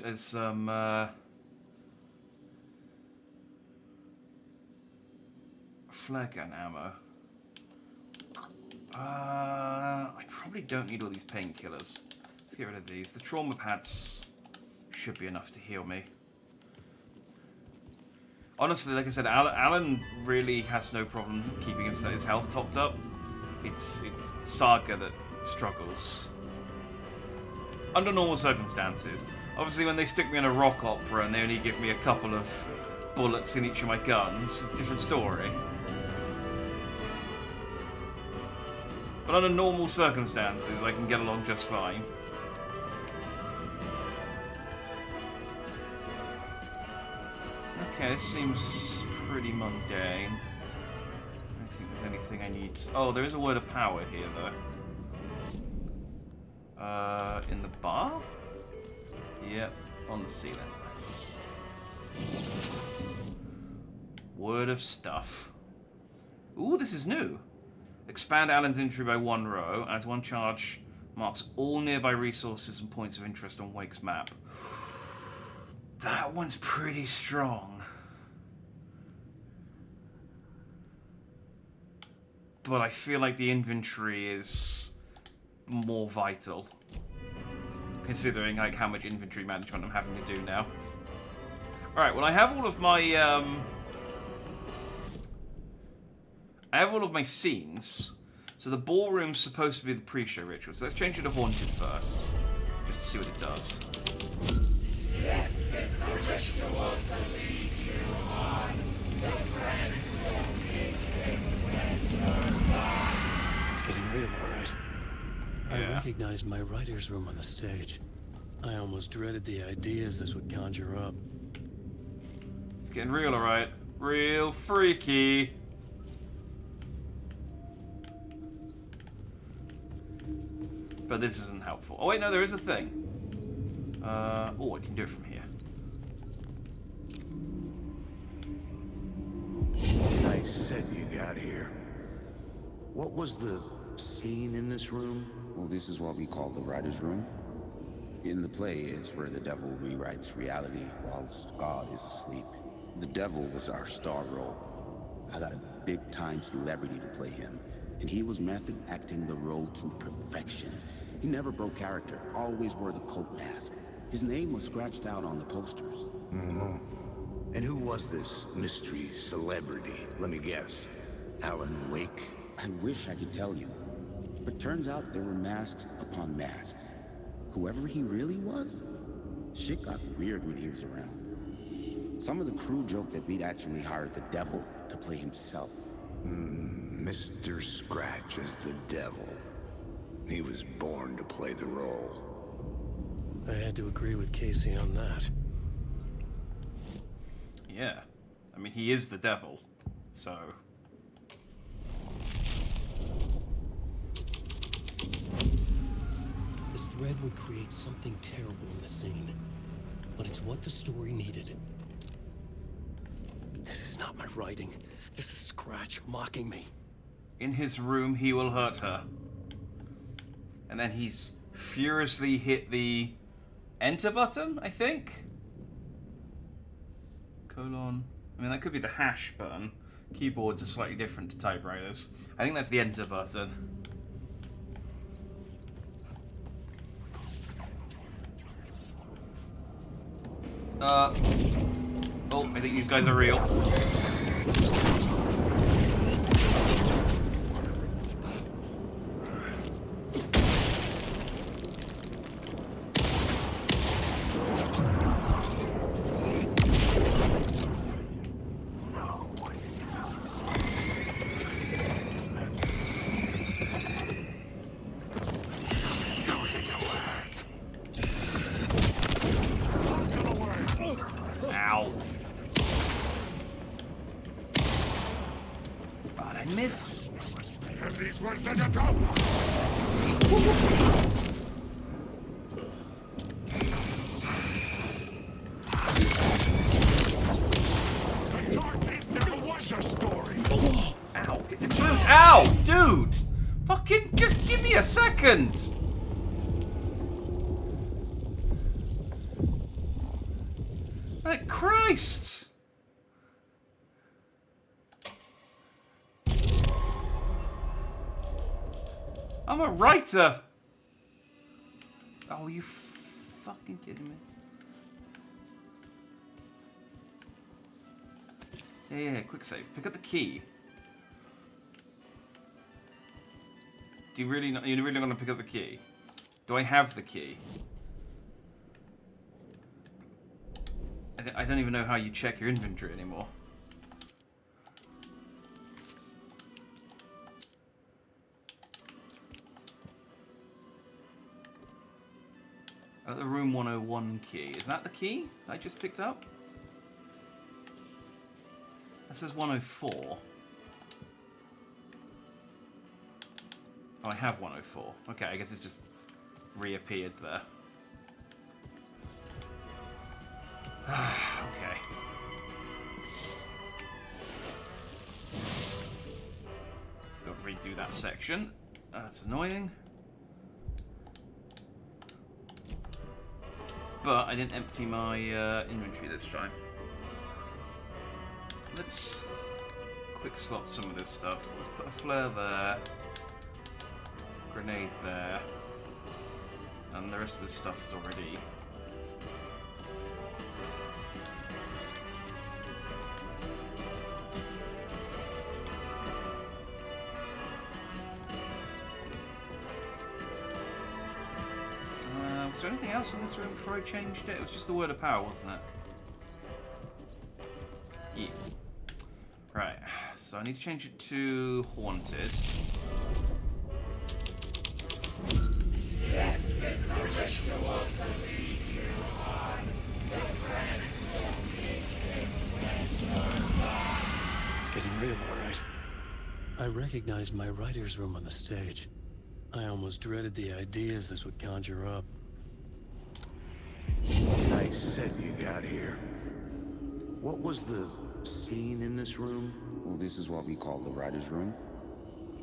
There's some, flare gun ammo. I probably don't need all these painkillers. Let's get rid of these. The trauma pads should be enough to heal me. Honestly, like I said, Alan really has no problem keeping his health topped up. It's Saga that struggles. Under normal circumstances. Obviously, when they stick me in a rock opera and they only give me a couple of bullets in each of my guns, it's a different story. But under normal circumstances, I can get along just fine. Okay, this seems pretty mundane. I don't think there's anything I need. Oh, there is a word of power here, though. In the bar? Yep, on the ceiling. Word of stuff. Ooh, this is new. Expand Alan's inventory by 1 row. Adds 1 charge. Marks all nearby resources and points of interest on Wake's map. That one's pretty strong. But I feel like the inventory is more vital. Considering like how much inventory management I'm having to do now. Alright, well I have all of my scenes. So the ballroom's supposed to be the pre-show ritual. So let's change it to haunted first. Just to see what it does. It's getting real, all right. I recognized my writer's room on the stage. I almost dreaded the ideas this would conjure up. It's getting real, alright. Real freaky. But this isn't helpful. Oh wait, no, there is a thing. Oh, I can do it from here. Nice set you got here. What was the scene in this room? Well, this is what we call the writer's room. In the play, it's where the devil rewrites reality whilst God is asleep. The devil was our star role. I got a big-time celebrity to play him, and he was method acting the role to perfection. He never broke character, always wore the cult mask. His name was scratched out on the posters. And who was this mystery celebrity? Let me guess. Alan Wake? I wish I could tell you. But turns out there were masks upon masks. Whoever he really was, shit got weird when he was around. Some of the crew joked that we'd actually hired the devil to play himself. Mr. Scratch as the devil. He was born to play the role. I had to agree with Casey on that. Yeah. I mean, he is the devil, so... This thread would create something terrible in the scene. But it's what the story needed. This is not my writing. This is Scratch mocking me. In his room, he will hurt her. And then he's furiously hit the enter button, I think? Colon. I mean, that could be the hash button. Keyboards are slightly different to typewriters. I think that's the enter button. Oh, I think these guys are real. Second. Like Christ. I'm a writer. Oh, you fucking kidding me? Yeah, quick save. Pick up the key. Do you really not? You're really going to pick up the key? Do I have the key? I don't even know how you check your inventory anymore. At the room 101 key. Is that the key I just picked up? That says 104. Oh, I have 104. Okay, I guess it's just reappeared there. Okay. Got to redo that section. That's annoying. But I didn't empty my inventory this time. Let's quick slot some of this stuff. Let's put a flare there. Grenade there, and the rest of this stuff is already. Was there anything else in this room before I changed it? It was just the word of power, wasn't it? Yeah. Right, so I need to change it to haunted. This is the ritual to lead you on. It's getting real, all right. I recognized my writer's room on the stage. I almost dreaded the ideas this would conjure up. Nice set you got here. What was the scene in this room? Well, this is what we call the writer's room.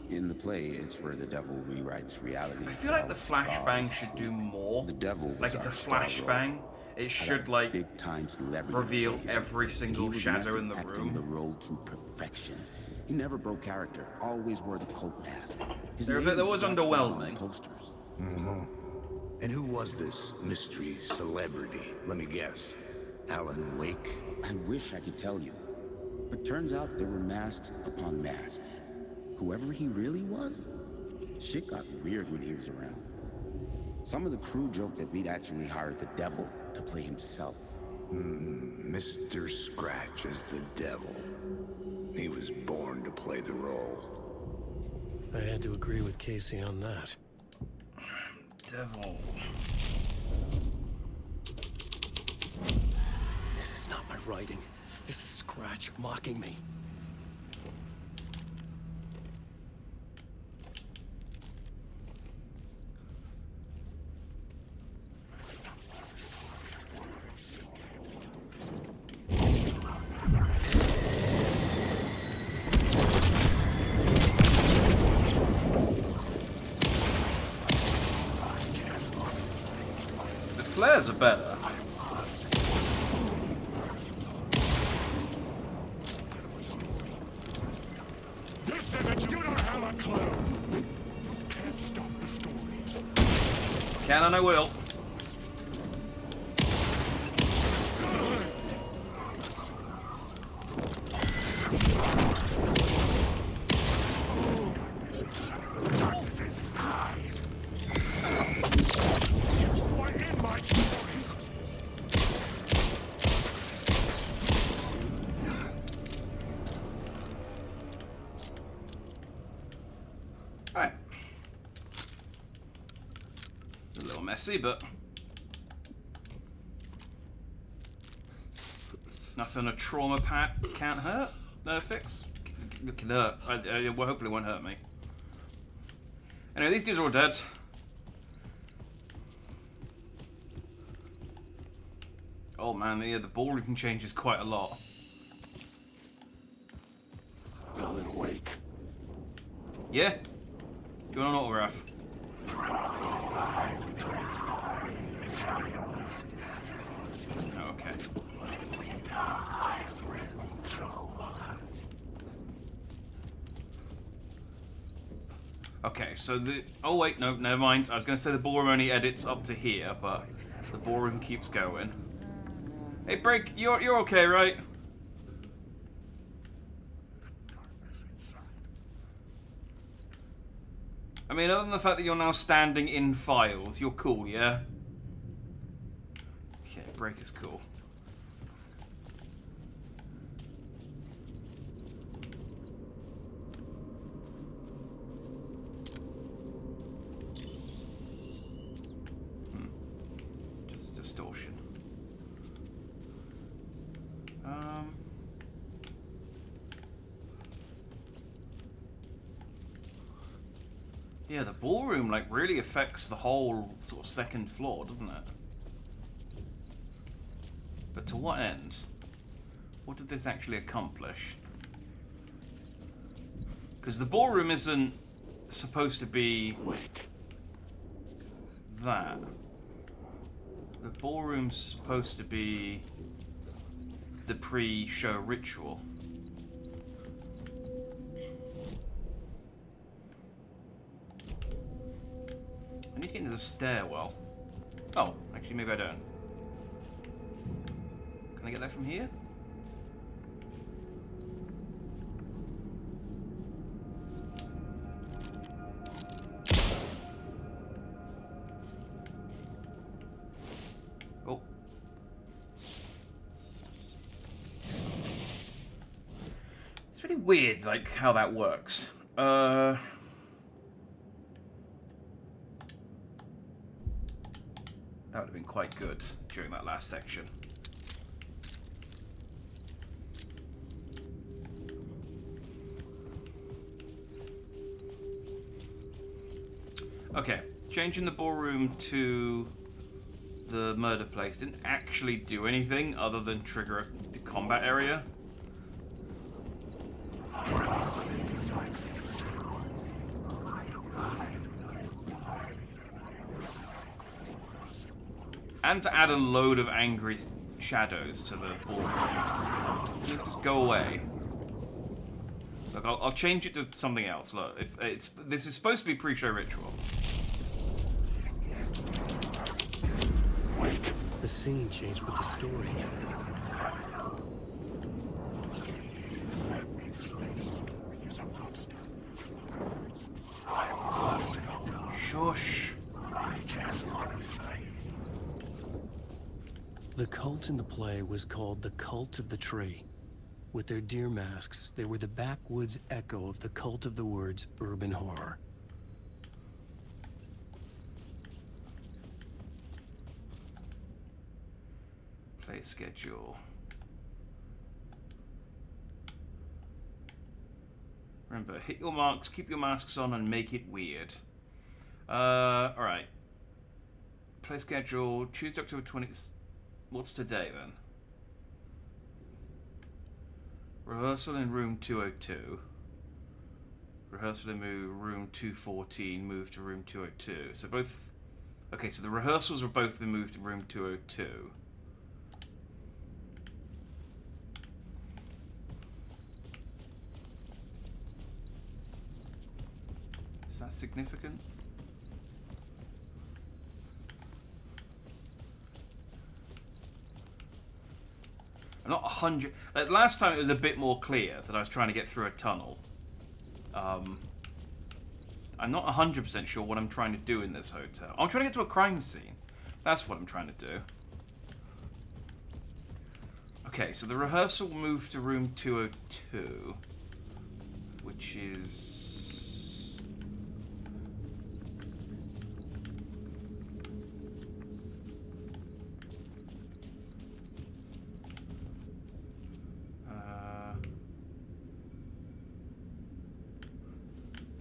In the play, it's where the devil rewrites reality. I feel like the flashbang should do more. The devil like it's a flashbang. It should like big time celebrity reveal every single shadow in the room. The role to perfection. He never broke character. Always wore the coat mask. That was underwhelming. Posters. And who was this mystery celebrity? Let me guess. Alan Wake? I wish I could tell you. But turns out there were masks upon masks. Whoever he really was, shit got weird when he was around. Some of the crew joked that we'd actually hired the devil to play himself. Mr. Scratch is the devil. He was born to play the role. I had to agree with Casey on that. Devil. This is not my writing. This is Scratch mocking me. The flares are better. This isn't. You don't have a clue. Can't stop the story. Can and I will. What in my story? Alright. A little messy, but nothing a trauma pat can't hurt. No fix. It can hurt. Well, hopefully it won't hurt me. Anyway, these dudes are all dead. Oh man, the ballroom changes quite a lot. Alan Wake. Yeah? Do you want an autograph? Okay. Okay, so the... Oh wait, no, never mind. I was going to say the ballroom only edits up to here, but the ballroom keeps going. Hey, Break, you're okay, right? I mean, other than the fact that you're now standing in files, you're cool, yeah? Okay, Break is cool. Just distortion. Yeah, the ballroom like really affects the whole sort of second floor, doesn't it? But to what end? What did this actually accomplish? Because the ballroom isn't supposed to be that. The ballroom's supposed to be the pre-show ritual. I need to get into the stairwell. Oh, actually, maybe I don't. Can I get there from here? Oh. It's really weird, like, how that works. That would have been quite good during that last section. Okay, changing the ballroom to the murder place didn't actually do anything other than trigger a combat area. And to add a load of angry shadows to the ballroom. Please just go away. Look, I'll change it to something else. Look, if this is supposed to be pre-show ritual. The scene changed with the story. The cult in the play was called the Cult of the Tree. With their deer masks, they were the backwoods echo of the cult of the word's urban horror. Play schedule. Remember, hit your marks, keep your masks on, and make it weird. Alright. Play schedule, Tuesday, October 20th. What's today, then? Rehearsal in room 202. Rehearsal in room 214, moved to room 202. So both... Okay, so the rehearsals have both been moved to room 202. Is that significant? I'm not 100... Like, last time it was a bit more clear that I was trying to get through a tunnel. I'm not 100% sure what I'm trying to do in this hotel. I'm trying to get to a crime scene. That's what I'm trying to do. Okay, so the rehearsal moved to room 202. Which is...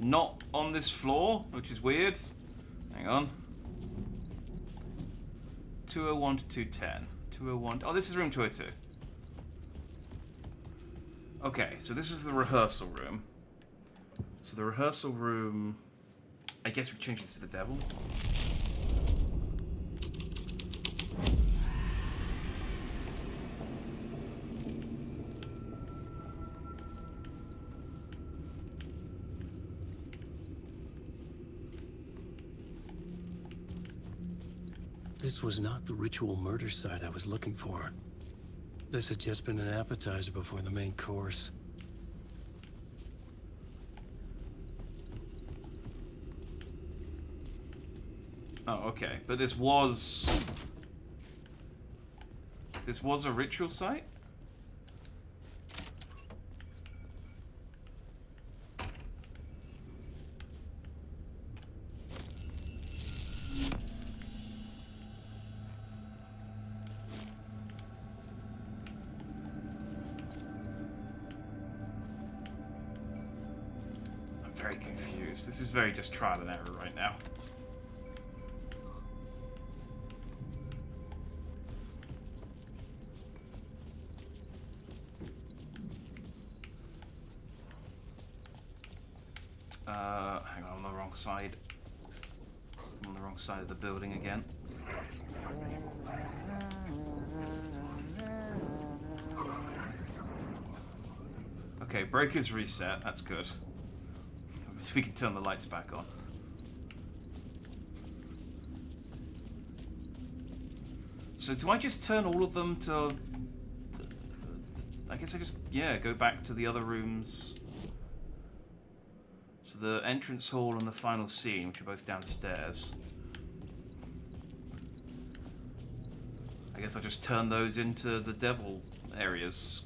not on this floor, which is weird. Hang on. 201 to 210. 201. Oh, this is room 202. Okay, so this is the rehearsal room. So the rehearsal room... I guess we change this to the devil. This was not the ritual murder site I was looking for. This had just been an appetizer before the main course. Oh, okay. But this was a ritual site? Very confused. This is very just trial and error right now. Hang on, I'm on the wrong side. I'm on the wrong side of the building again. Okay, breakers reset. That's good. So we can turn the lights back on. So do I just turn all of them to... I guess I just, yeah, go back to the other rooms. So the entrance hall and the final scene, which are both downstairs. I guess I'll just turn those into the devil areas.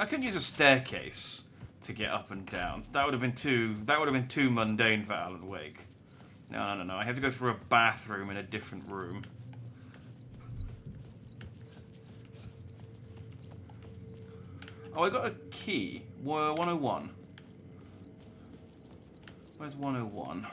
I couldn't use a staircase to get up and down. That would have been too mundane for Alan Wake. No. I have to go through a bathroom in a different room. Oh, I got a key. 101. Where's 101?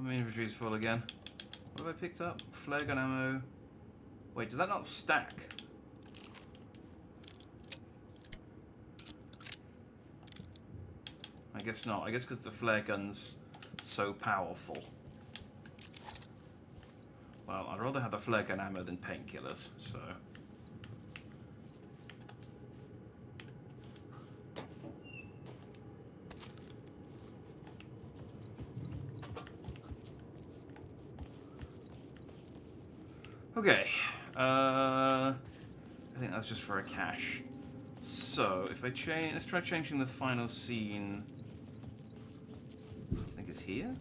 My inventory's full again. What have I picked up? Flare gun ammo. Wait, does that not stack? I guess not. I guess because the flare gun's so powerful. Well, I'd rather have the flare gun ammo than painkillers, so... Okay, I think that's just for a cache. So, if I change, let's try changing the final scene. I think it's here?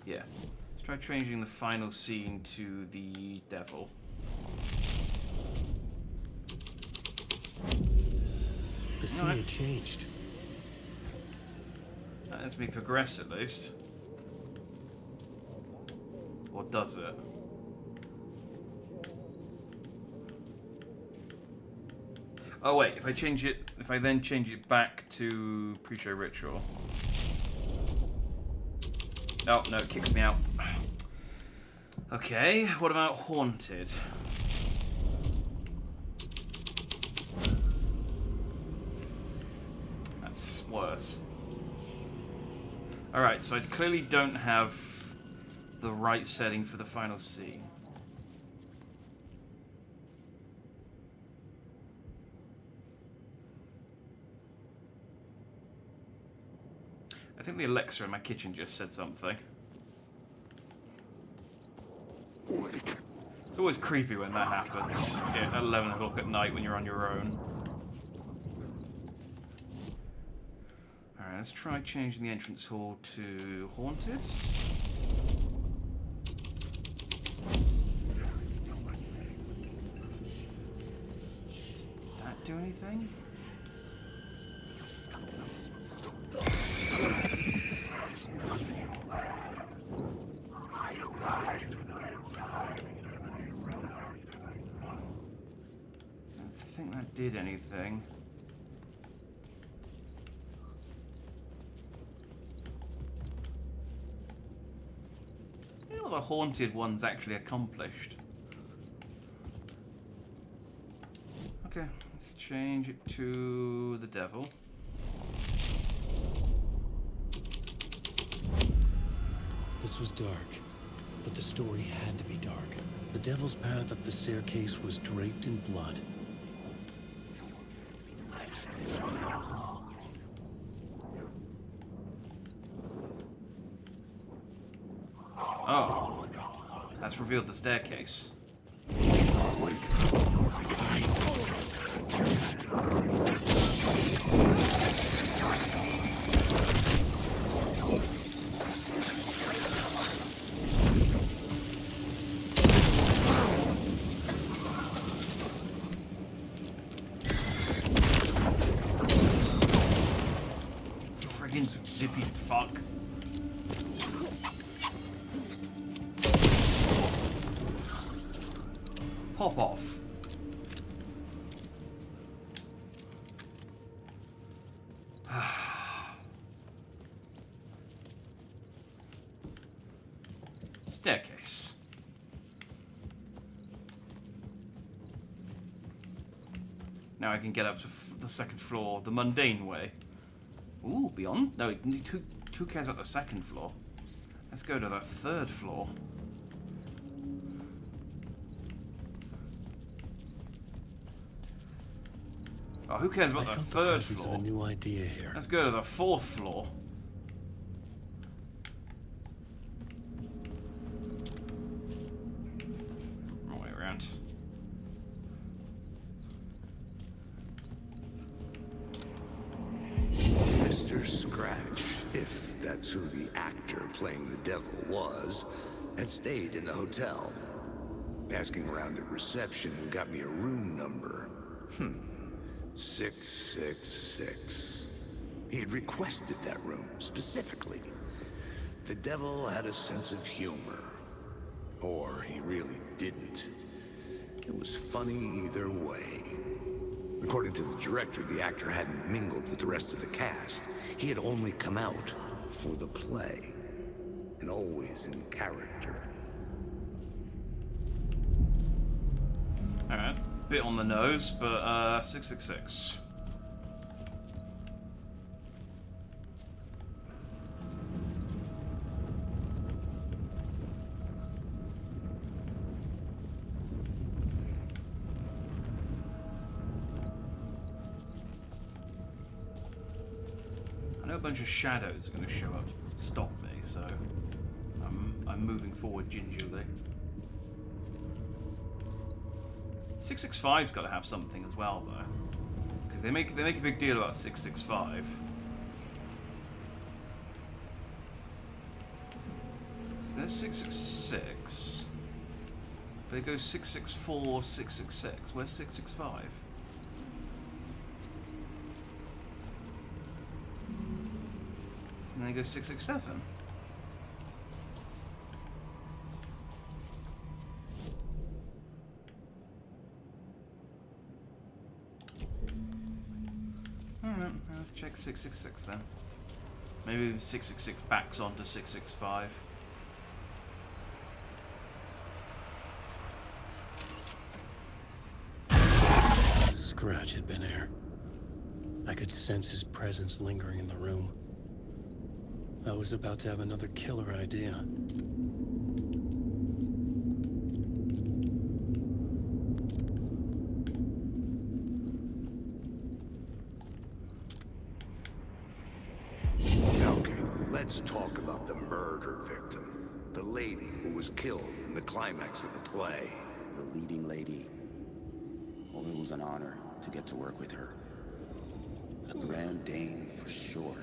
Yeah, let's try changing the final scene to the devil. The scene had changed. That lets me progress at least. Or does it? Oh wait, if I change it, if I then change it back to pre-show ritual. Oh no, it kicks me out. Okay, what about haunted? That's worse. Alright, so I clearly don't have the right setting for the final scene. I think the Alexa in my kitchen just said something. It's always creepy when that happens. Yeah, at 11 o'clock at night when you're on your own. Alright, let's try changing the entrance hall to haunted. Do anything? I don't think that did anything. You know what the haunted one's actually accomplished? Okay. Let's change it to the devil. This was dark, but the story had to be dark. The devil's path up the staircase was draped in blood. Oh, that's revealed the staircase. Friggin' zippy fuck. Pop off. Staircase. Now I can get up to the second floor the mundane way. Ooh, beyond? No, who cares about the second floor? Let's go to the third floor. Oh, who cares about the third floor? A new idea here. Let's go to the fourth floor. Wrong way around. Mr. Scratch, if that's who the actor playing the devil was, had stayed in the hotel. Asking around at reception got me a room number. 666. He had requested that room, specifically. The devil had a sense of humor. Or he really didn't. It was funny either way. According to the director, the actor hadn't mingled with the rest of the cast. He had only come out for the play. And always in character. Alright, bit on the nose, but 666. I know a bunch of shadows are going to show up to stop me, so I'm moving forward gingerly. 665's got to have something as well, though, because they make a big deal about 665. So there's 666. But it goes 664, 666. Where's 665? And then it goes 667. Alright, let's check 666 then. Maybe 666 backs onto 665. Scratch had been here. I could sense his presence lingering in the room. I was about to have another killer idea. Okay, let's talk about the murder victim. The lady who was killed in the climax of the play. The leading lady. Oh, it was an honor to get to work with her. A grand dame for sure.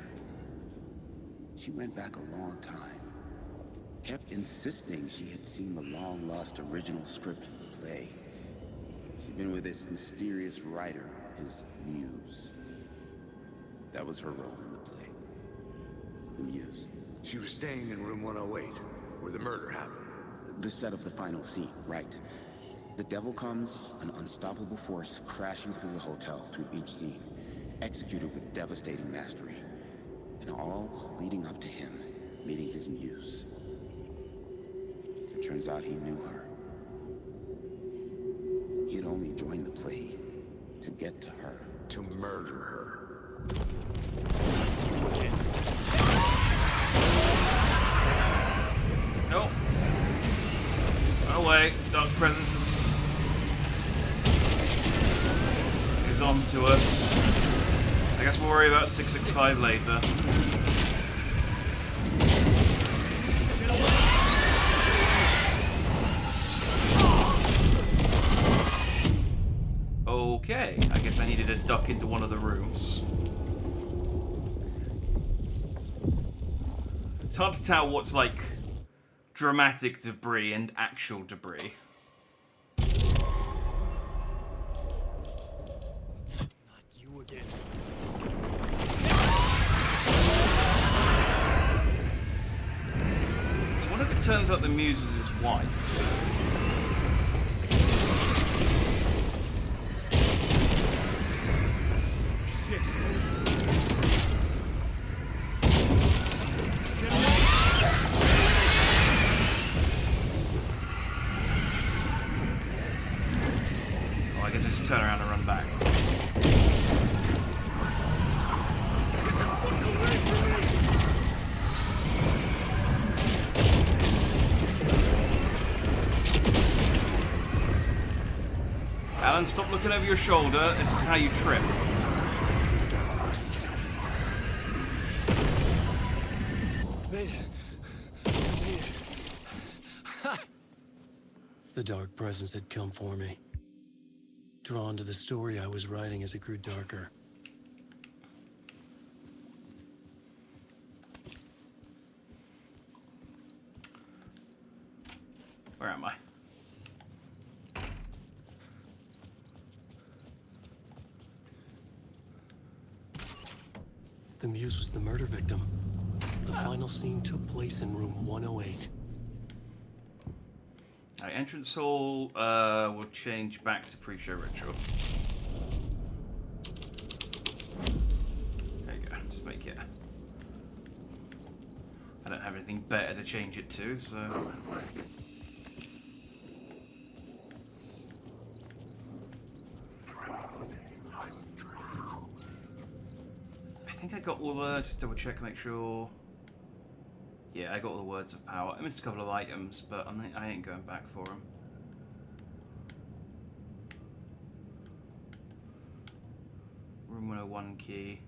She went back a long time. Kept insisting she had seen the long-lost original script of the play. She'd been with this mysterious writer, his muse. That was her role in the play. The muse. She was staying in room 108, where the murder happened. The set of the final scene, right. The devil comes, an unstoppable force crashing through the hotel through each scene, executed with devastating mastery. And all leading up to him meeting his muse. It turns out he knew her. He had only joined the play to get to her. To murder her. Nope. Run away. Dark Presence is on to us. I guess we'll worry about 665 later. Okay, I guess I needed to duck into one of the rooms. It's hard to tell what's like dramatic debris and actual debris. Not you again. So what if it turns out the muse is his wife? Turn around and run back. Alan, stop looking over your shoulder. This is how you trip. The dark presence had come for me. Drawn to the story I was writing as it grew darker. Where am I? The Muse was the murder victim. The final scene took place in room 108. Entrance hall will change back to pre-show ritual. There you go. Just make it. I don't have anything better to change it to, so. I think I got all the. Just double check, make sure. Yeah, I got all the words of power. I missed a couple of items, but I ain't going back for them. Room 101 key.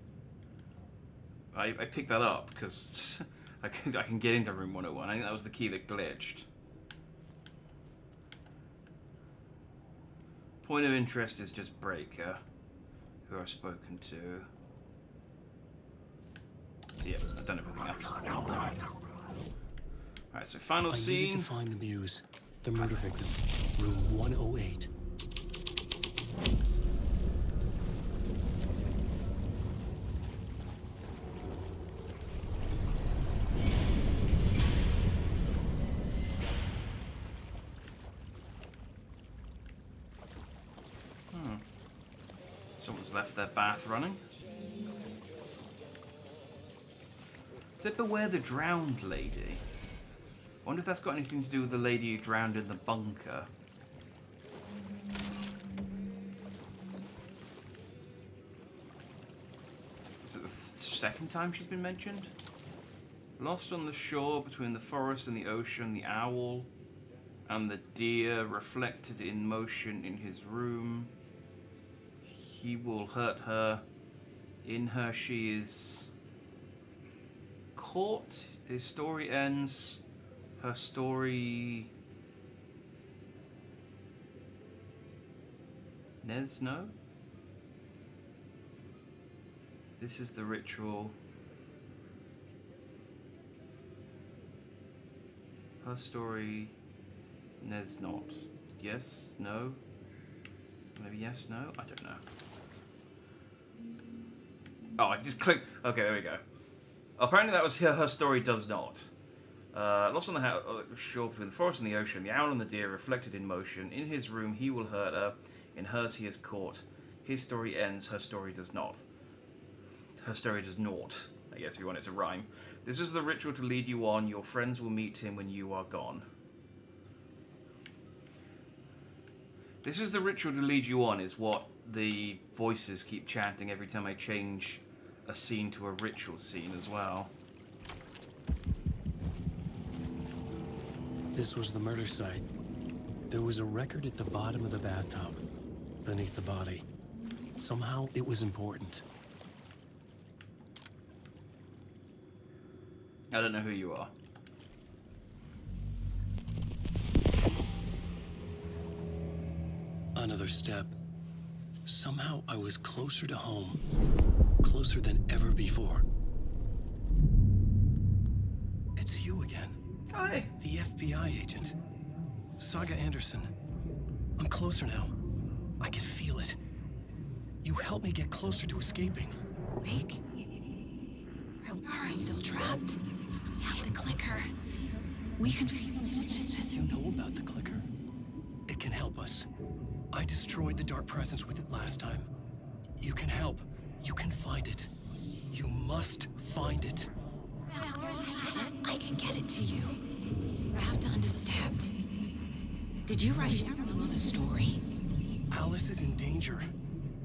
I picked that up because I can get into room 101. I think that was the key that glitched. Point of interest is just Breaker, who I've spoken to. So yeah, I've done everything else. Alright, so final scene. I needed to find the Muse, the murder victim, room 108. Someone's left their bath running. Is it Beware the Drowned Lady? I wonder if that's got anything to do with the lady who drowned in the bunker. Is it the second time she's been mentioned? Lost on the shore between the forest and the ocean, the owl and the deer reflected in motion in his room. He will hurt her. In her she is caught. His story ends. Her story... Nesno? This is the ritual. Her story... Nesnot. Yes? No? Maybe yes? No? I don't know. Oh, I just clicked. Okay, there we go. Apparently that was her story does not. Lost on the shore between the forest and the ocean, the owl and the deer reflected in motion. In his room, he will hurt her. In hers, he is caught. His story ends. Her story does not. Her story does not. I guess if you want it to rhyme. This is the ritual to lead you on. Your friends will meet him when you are gone. This is the ritual to lead you on is what the voices keep chanting every time I change a scene to a ritual scene as well. This was the murder site. There was a record at the bottom of the bathtub, beneath the body. Somehow it was important. I don't know who you are. Another step. Somehow I was closer to home. Closer than ever before. It's you again. Hi. The FBI agent. Saga Anderson. I'm closer now. I can feel it. You helped me get closer to escaping. Wake? Are I still trapped? I have the clicker. We can... You know about the clicker. It can help us. I destroyed the dark presence with it last time. You can help. You can find it. You must find it. I can get it to you. I have to understand. Did you write down the story? Alice is in danger.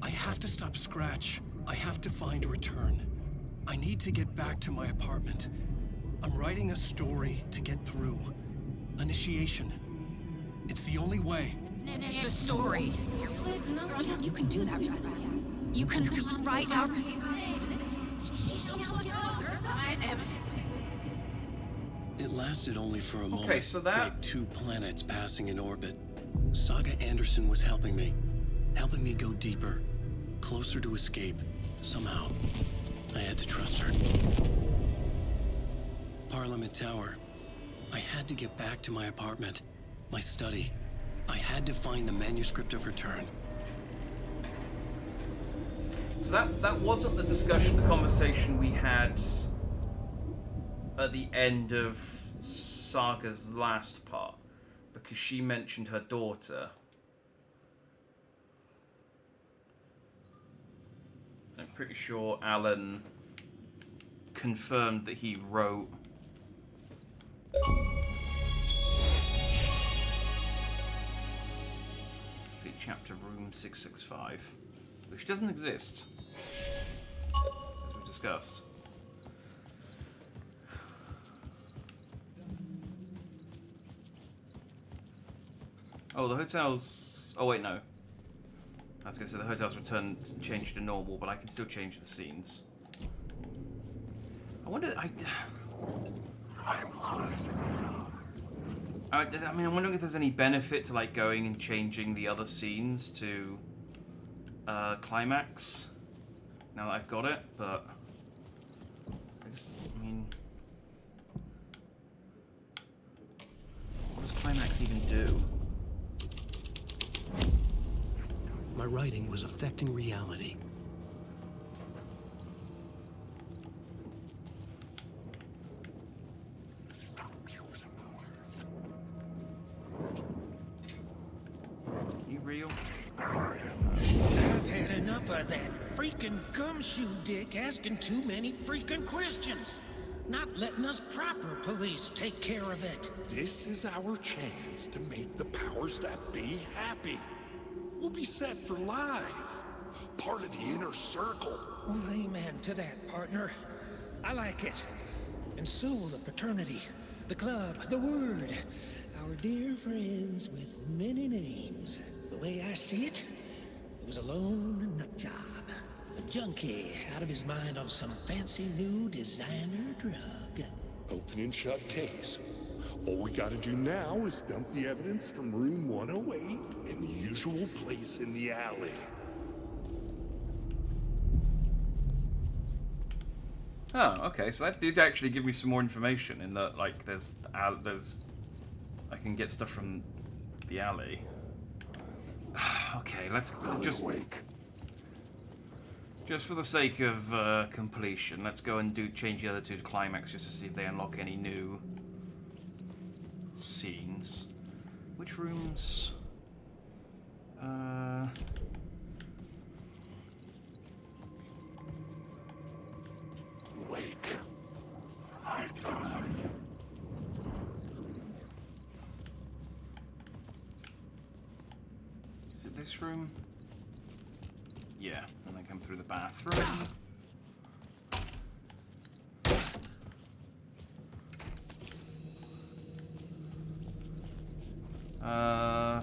I have to stop Scratch. I have to find Return. I need to get back to my apartment. I'm writing a story to get through. Initiation. It's the only way. The story. You can do that. You can write out. It lasted only for a moment. Okay, so that... like 2 planets passing in orbit. Saga Anderson was helping me go deeper, closer to escape. Somehow, I had to trust her. Parliament Tower. I had to get back to my apartment, my study. I had to find the manuscript of Return. So that wasn't the discussion, the conversation we had at the end of Saga's last part, because she mentioned her daughter. I'm pretty sure Alan confirmed that he wrote the chapter Room 665, which doesn't exist, as we discussed. Oh, the hotel's... Oh, wait, no. I was going to say the hotel's changed to normal, but I can still change the scenes. I wonder... I'm lost. I mean, I'm wondering if there's any benefit to, like, going and changing the other scenes to climax, now that I've got it, but... I mean... What does climax even do? My writing was affecting reality. You real? I've had enough of that freaking gumshoe dick asking too many freaking questions. Not letting us proper police take care of it. This is our chance to make the powers that be happy. We'll be set for life. Part of the inner circle. Well, amen to that, partner. I like it. And so will the fraternity, the club, the word. Our dear friends with many names. The way I see it, it was a lone nut job. A junkie out of his mind on some fancy new designer drug. Open and shut case. All we gotta do now is dump the evidence from room 108 in the usual place in the alley. Oh, okay. So that did actually give me some more information in that, like, there's I can get stuff from the alley. Okay, let's just for the sake of completion, let's go and change the other two to climax just to see if they unlock any new scenes. Which rooms? Wake. Is it this room? Yeah, and then come through the bathroom.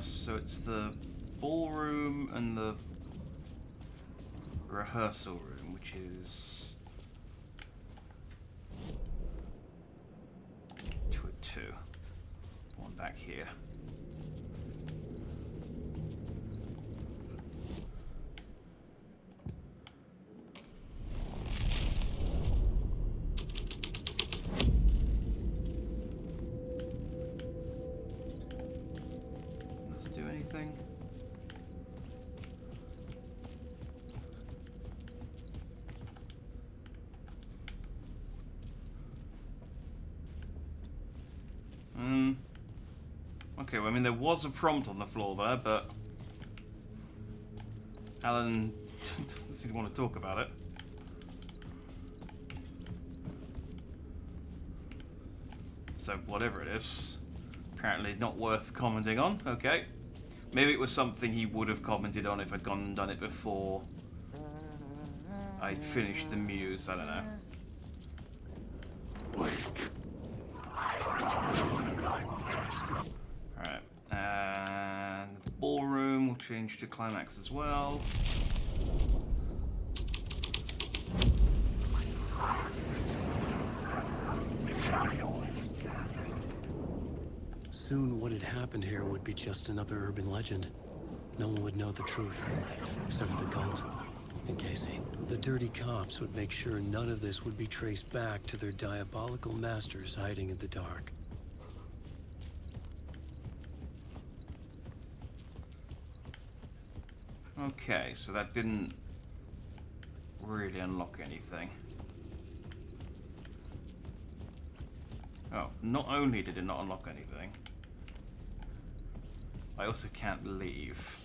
So it's the ballroom and the rehearsal room, which is 202. One back here. Okay, well, I mean, there was a prompt on the floor there, but Alan doesn't seem to want to talk about it. So, whatever it is, apparently not worth commenting on. Okay. Maybe it was something he would have commented on if I'd gone and done it before I'd finished the muse. I don't know. Alright, and the ballroom will change to climax as well. Soon what had happened here would be just another urban legend. No one would know the truth, except for the cult and Casey. The dirty cops would make sure none of this would be traced back to their diabolical masters hiding in the dark. Okay, so that didn't really unlock anything. Oh, not only did it not unlock anything, I also can't leave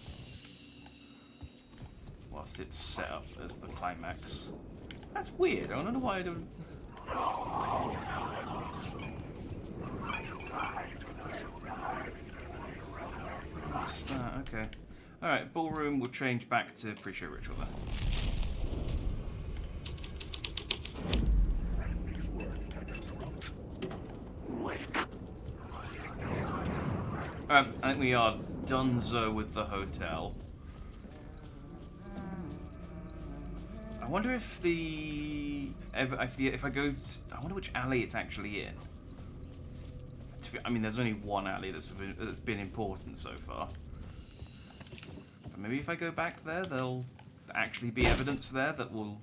whilst it's set up as the climax. That's weird. I don't know why I don't... It's just that, okay. Alright, ballroom will change back to pre-show ritual then. I think we are donezo with the hotel. I wonder if if I go... I wonder which alley it's actually in. I mean, there's only one alley that's been important so far. But maybe if I go back there, there'll actually be evidence there that will...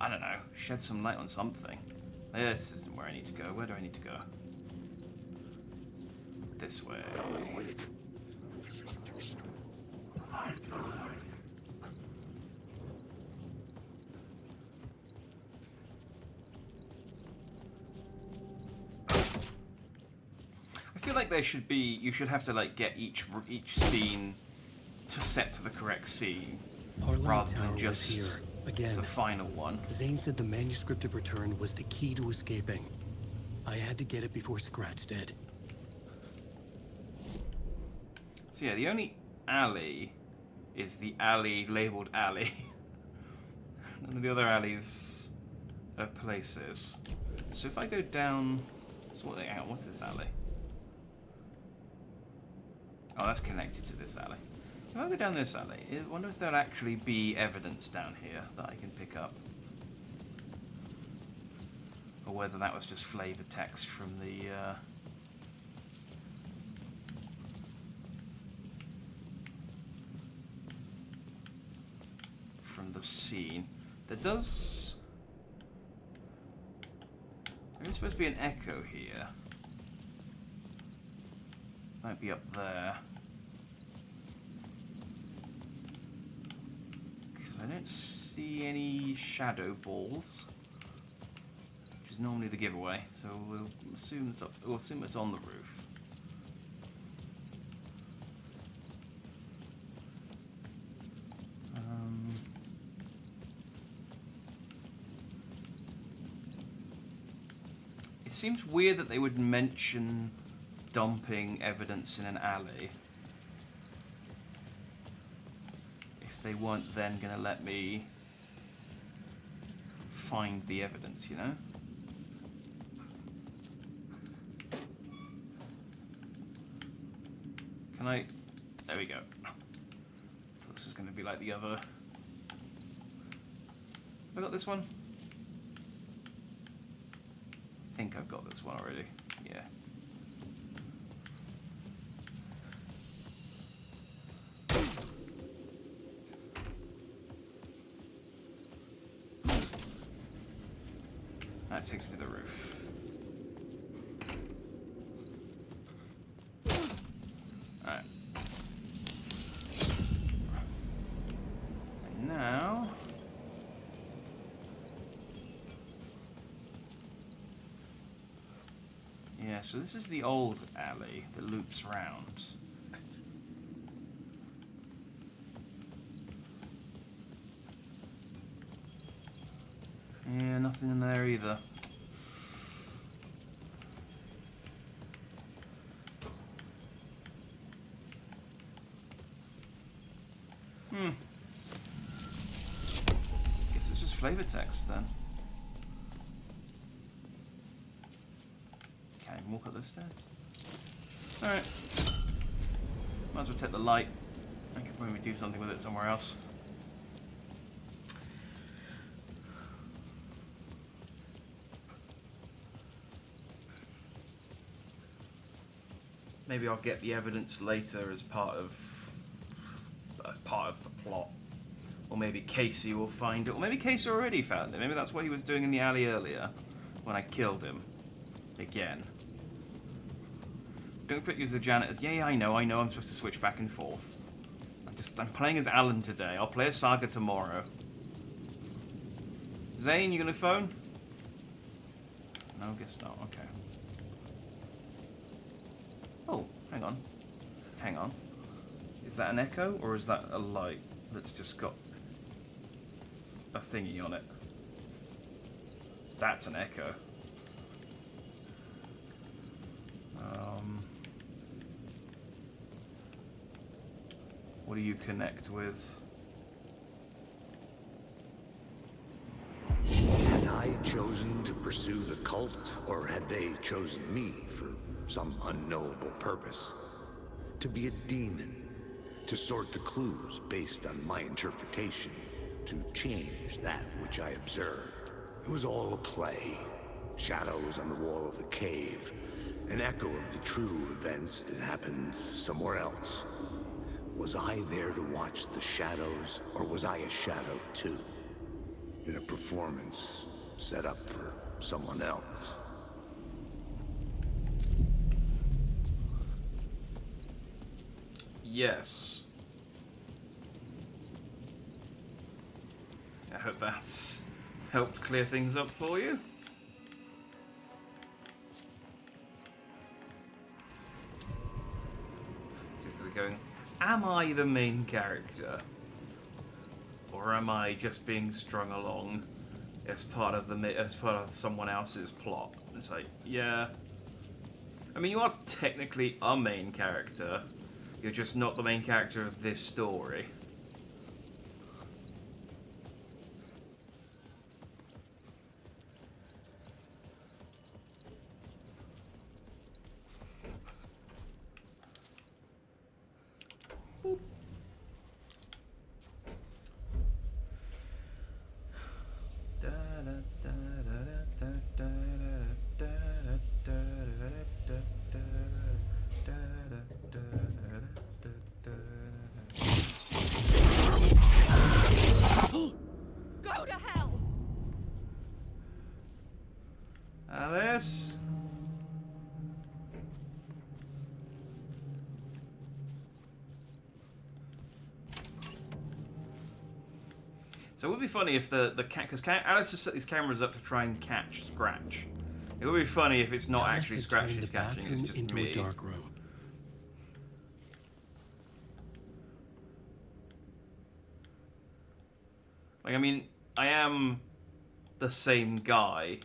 I don't know, shed some light on something. This isn't where I need to go. Where do I need to go? This way. I feel like there should be... You should have to like get each scene to set to the correct scene, rather than just here. Again, the final one. Zane said the manuscript of Return was the key to escaping. I had to get it before Scratch did. So yeah, the only alley is the alley labeled alley. None of the other alleys are places. So if I go down... So what's this alley? Oh, that's connected to this alley. If I go down this alley, I wonder if there'll actually be evidence down here that I can pick up. Or whether that was just flavoured text from the... from the scene. There does... There's supposed to be an echo here. Might be up there. Because I don't see any shadow balls, which is normally the giveaway. So we'll assume it's up. We'll assume it's on the roof. It seems weird that they would mention dumping evidence in an alley if they weren't then going to let me find the evidence, you know? Can I... There we go. Thought this was going to be like the other... Have I got this one? I think I've got this one already. Yeah. That takes me to the roof. Alright. And now... Yeah, so this is the old alley that loops round. Yeah, nothing in there either. Guess it's just flavor text then. Can't even walk up those stairs. Alright. Might as well take the light. I could probably do something with it somewhere else. Maybe I'll get the evidence later as part of the plot. Or maybe Casey will find it. Or maybe Casey already found it. Maybe that's what he was doing in the alley earlier when I killed him. Again. Don't put you as the janitors. Yeah, I know. I'm supposed to switch back and forth. I'm playing as Alan today. I'll play as Saga tomorrow. Zane, you gonna phone? No, guess not. Okay. Oh, hang on. Hang on. Is that an echo, or is that a light that's just got a thingy on it? That's an echo. What do you connect with? Had I chosen to pursue the cult, or had they chosen me for some unknowable purpose? To be a demon, to sort the clues based on my interpretation, to change that which I observed. It was all a play. Shadows on the wall of the cave, an echo of the true events that happened somewhere else. Was I there to watch the shadows, or was I a shadow too? In a performance set up for someone else. Yes. I hope that's helped clear things up for you. So they're going, am I the main character? Or am I just being strung along as part of someone else's plot? It's like, yeah. I mean, you are technically a main character. You're just not the main character of this story. Go to hell! Alice? So it would be funny if the cat, because Alice just set these cameras up to try and catch Scratch. It would be funny if it's not Alice actually has Scratch turned she's the catching, it's bathroom just into me. a dark room. Like, I mean, I am the same guy,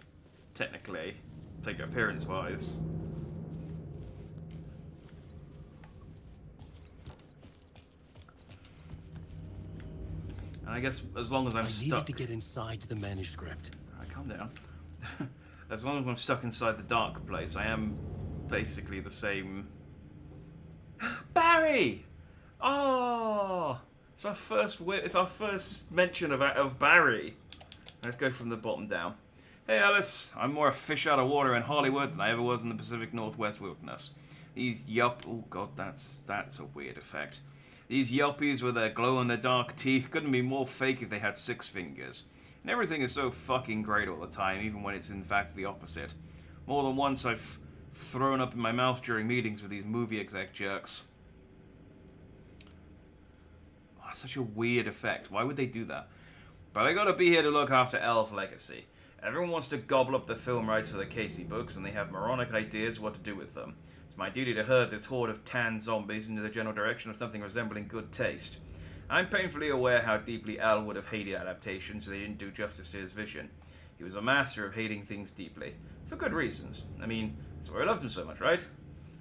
technically, like appearance-wise. And I guess as long as I'm stuck... I needed to get inside the manuscript. Alright, calm down. As long as I'm stuck inside the dark place, I am basically the same... Barry! Oh! It's our first mention of Barry. Let's go from the bottom down. Hey Alice, I'm more a fish out of water in Hollywood than I ever was in the Pacific Northwest wilderness. These oh god, that's a weird effect. These yuppies with their glow-in-the-dark teeth couldn't be more fake if they had 6 fingers. And everything is so fucking great all the time, even when it's in fact the opposite. More than once I've thrown up in my mouth during meetings with these movie exec jerks. Oh, such a weird effect. Why would they do that? But I gotta be here to look after Elle's legacy. Everyone wants to gobble up the film rights for the Casey books, and they have moronic ideas what to do with them. It's my duty to herd this horde of tan zombies into the general direction of something resembling good taste. I'm painfully aware how deeply Elle would have hated adaptation, so they didn't do justice to his vision. He was a master of hating things deeply. For good reasons. I mean, that's why I loved him so much, right?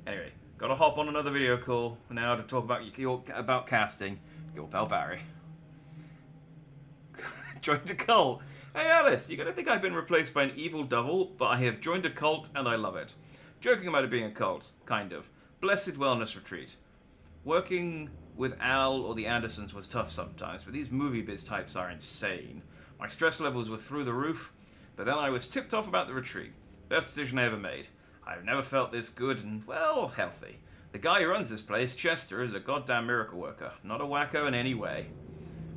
Anyway, gotta hop on another video call now to talk about casting. Your pal Barry. Joined a cult. Hey Alice, you're gonna think I've been replaced by an evil devil, but I have joined a cult and I love it. Joking about it being a cult, kind of. Blessed wellness retreat. Working with Al or the Andersons was tough sometimes, but these movie biz types are insane. My stress levels were through the roof, but then I was tipped off about the retreat. Best decision I ever made. I've never felt this good and, well, healthy. The guy who runs this place, Chester, is a goddamn miracle worker. Not a wacko in any way.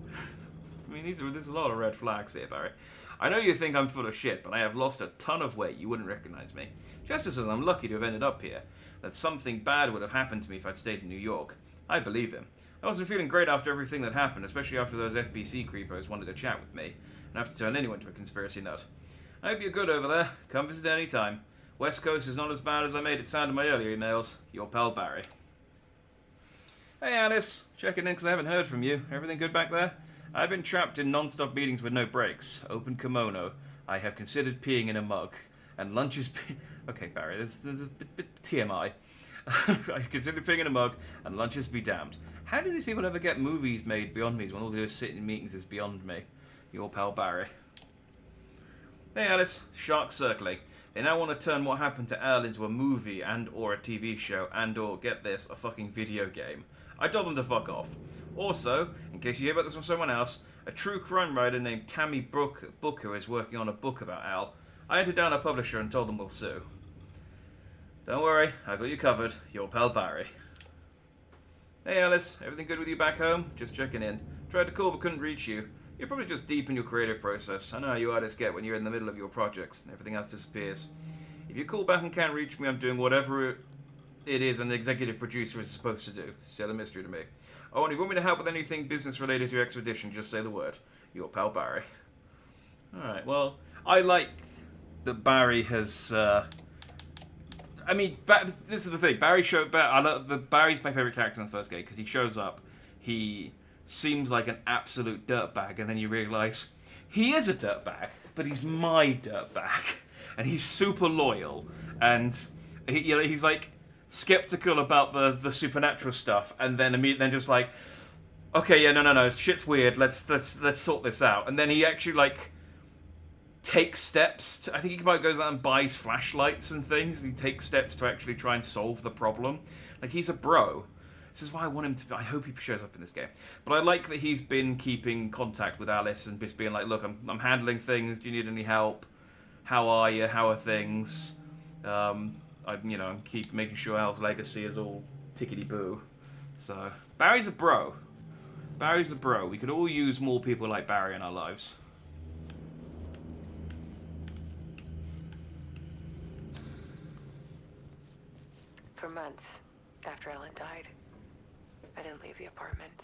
I mean, there's a lot of red flags here, Barry. I know you think I'm full of shit, but I have lost a ton of weight. You wouldn't recognize me. Chester says I'm lucky to have ended up here. that something bad would have happened to me if I'd stayed in New York. I believe him. I wasn't feeling great after everything that happened, especially after those FBC creepos wanted to chat with me, and have to turn anyone into a conspiracy nut. I hope you're good over there. Come visit any time. West Coast is not as bad as I made it sound in my earlier emails. Your pal Barry. Hey Alice, checking in because I haven't heard from you. Everything good back there? I've been trapped in non-stop meetings with no breaks. Open kimono. I have considered peeing in a mug. And lunch is... Okay, Barry, there's a bit TMI. I considered peeing in a mug, and lunches be damned. How do these people ever get movies made beyond me when all they do is sit in meetings is beyond me? Your pal Barry. Hey Alice, Shark Circling. They now want to turn what happened to Al into a movie and or a TV show and or, get this, a fucking video game. I told them to fuck off. Also, in case you hear about this from someone else, a true crime writer named Tammy Booker is working on a book about Al. I hunted down a publisher and told them we'll sue. Don't worry, I got you covered. Your pal Barry. Hey Alice, everything good with you back home? Just checking in. Tried to call but couldn't reach you. You're probably just deep in your creative process. I know how you artists get when you're in the middle of your projects. Everything else disappears. If you call back and can't reach me, I'm doing whatever it is an executive producer is supposed to do. Still a mystery to me. Oh, and if you want me to help with anything business related to your expedition, just say the word. Your pal Barry. Alright, well, I like that Barry has... I mean, this is the thing. Barry's my favourite character in the first game because he shows up, he seems like an absolute dirtbag, and then you realise he is a dirtbag, but he's my dirtbag, and he's super loyal, and he's like skeptical about the supernatural stuff, and then immediately just like, okay, yeah, no, shit's weird. Let's sort this out, and then he actually like takes steps. I think he goes out and buys flashlights and things. He takes steps to actually try and solve the problem. Like, he's a bro. This is why I want him to... I hope he shows up in this game. But I like that he's been keeping contact with Alice and just being like, look, I'm handling things. Do you need any help? How are you? How are things? I keep making sure Al's legacy is all tickety-boo. So, Barry's a bro. Barry's a bro. We could all use more people like Barry in our lives. For months after Ellen died, I didn't leave the apartment.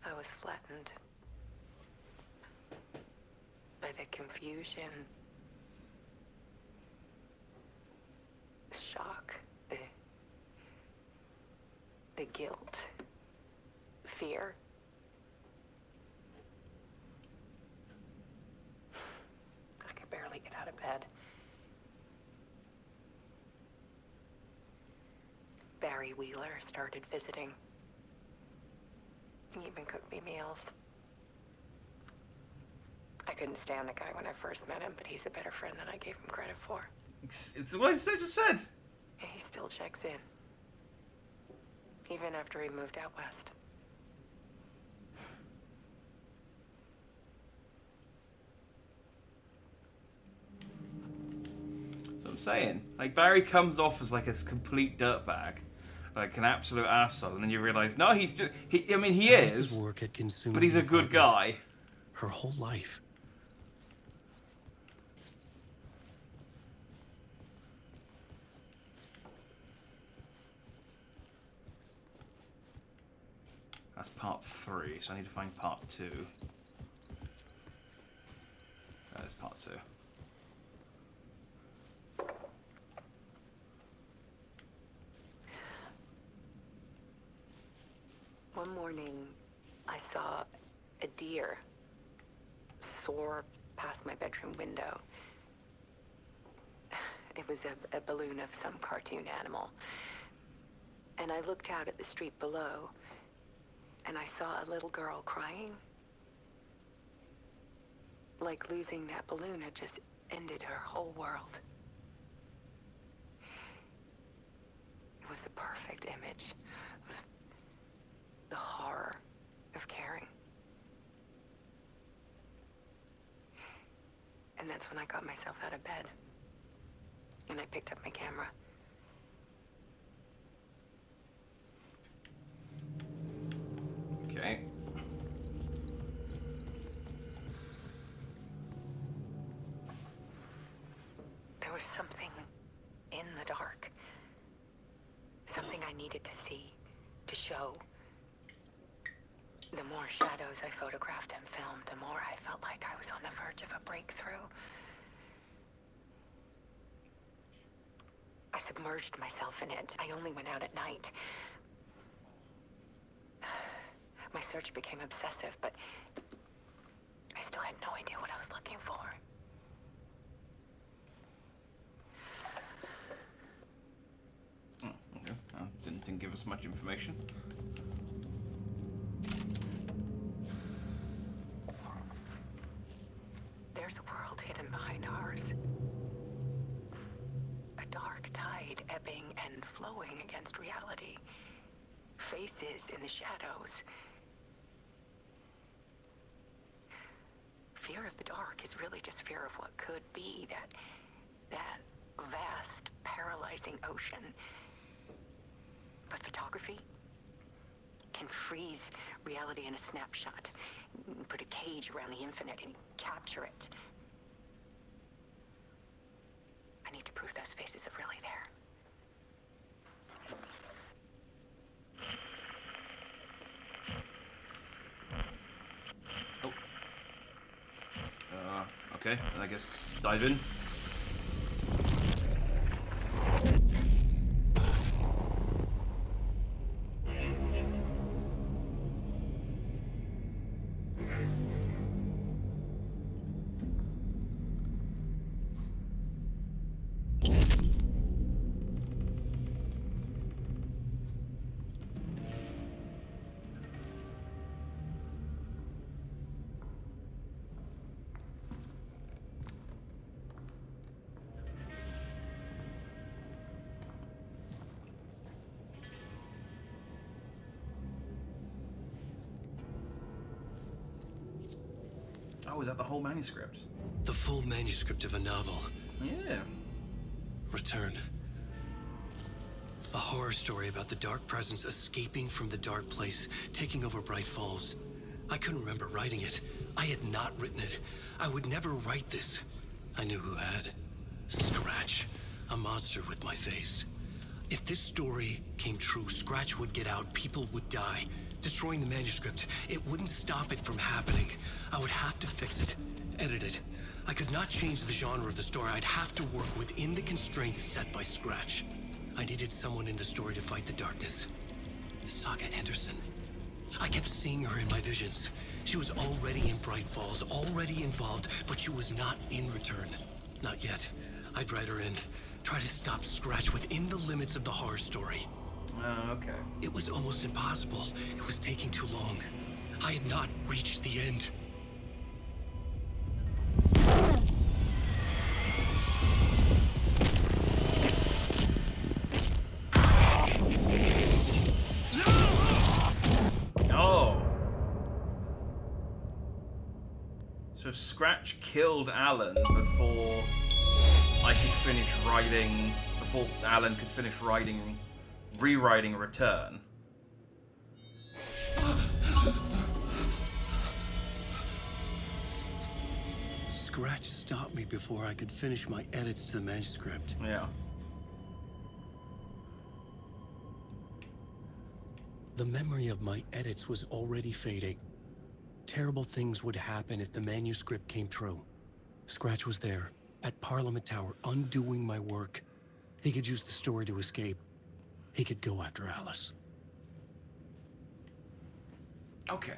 I was flattened by the confusion, the shock, the guilt, fear. I could barely get out of bed. Barry Wheeler started visiting. He even cooked me meals. I couldn't stand the guy when I first met him, but he's a better friend than I gave him credit for. It's what I just said. And he still checks in. Even after he moved out west. So I'm saying, like, Barry comes off as like a complete dirtbag. Like an absolute asshole, and then you realise, no, he's just... he is, work had consumed but he's a good guy. Her whole life. That's part 3, so I need to find part 2. There's part 2. One morning, I saw a deer soar past my bedroom window. It was a balloon of some cartoon animal. And I looked out at the street below, and I saw a little girl crying. Like losing that balloon had just ended her whole world. It was the perfect image of the horror of caring. And that's when I got myself out of bed. And I picked up my camera. Okay. There was something in the dark. Something I needed to see, to show. The more shadows I photographed and filmed, the more I felt like I was on the verge of a breakthrough. I submerged myself in it. I only went out at night. My search became obsessive, but I still had no idea what I was looking for. Okay. Didn't give us much information. There's a world hidden behind ours. A dark tide ebbing and flowing against reality. Faces in the shadows. Fear of the dark is really just fear of what could be, that vast, paralyzing ocean. But photography can freeze reality in a snapshot, put a cage around the infinite and capture it. I need to prove those faces are really there. Okay, I guess dive in. Oh, is that the whole manuscript? The full manuscript of a novel. Yeah. Return. A horror story about the dark presence escaping from the dark place, taking over Bright Falls. I couldn't remember writing it. I had not written it. I would never write this. I knew who had. Scratch. A monster with my face. If this story came true, Scratch would get out, people would die. Destroying the manuscript, it wouldn't stop it from happening. I would have to fix it, edit it. I could not change the genre of the story. I'd have to work within the constraints set by Scratch. I needed someone in the story to fight the darkness. Saga Anderson. I kept seeing her in my visions. She was already in Bright Falls, already involved, but she was not in Return. Not yet. I'd write her in. Try to stop Scratch within the limits of the horror story. Okay. It was almost impossible. It was taking too long. I had not reached the end. Oh. So Scratch killed Alan before I could finish writing, before Alan could finish rewriting Return. Scratch stopped me before I could finish my edits to the manuscript. Yeah. The memory of my edits was already fading. Terrible things would happen if the manuscript came true. Scratch was there, at Parliament Tower, undoing my work. He could use the story to escape. He could go after Alice. Okay.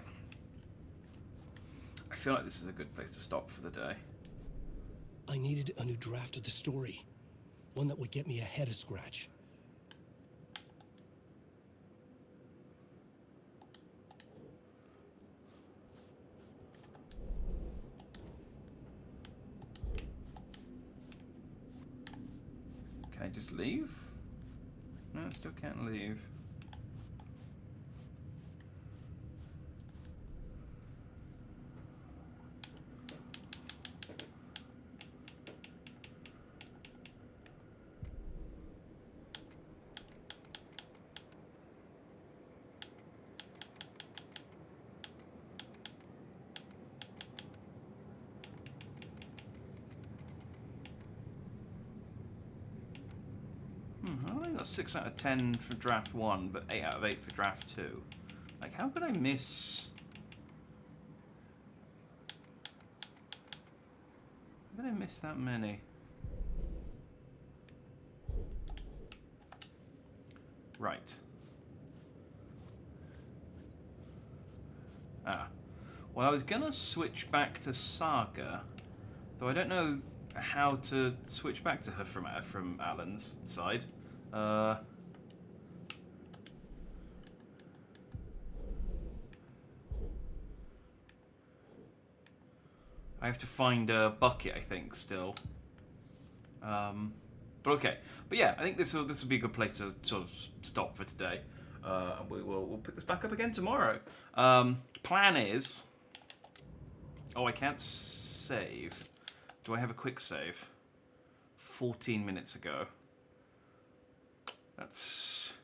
I feel like this is a good place to stop for the day. I needed a new draft of the story. One that would get me ahead of Scratch. Can I just leave? No, I still can't leave. a 6 out of 10 for draft 1, but 8 out of 8 for draft 2. Like, how could I miss... How did I miss that many? Right. Well, I was gonna switch back to Saga, though I don't know how to switch back to her from Alan's side. I have to find a bucket, I think, still. But okay. But yeah, I think this will be a good place to sort of stop for today. We'll pick this back up again tomorrow. Plan is... Oh, I can't save. Do I have a quick save? 14 minutes ago. That's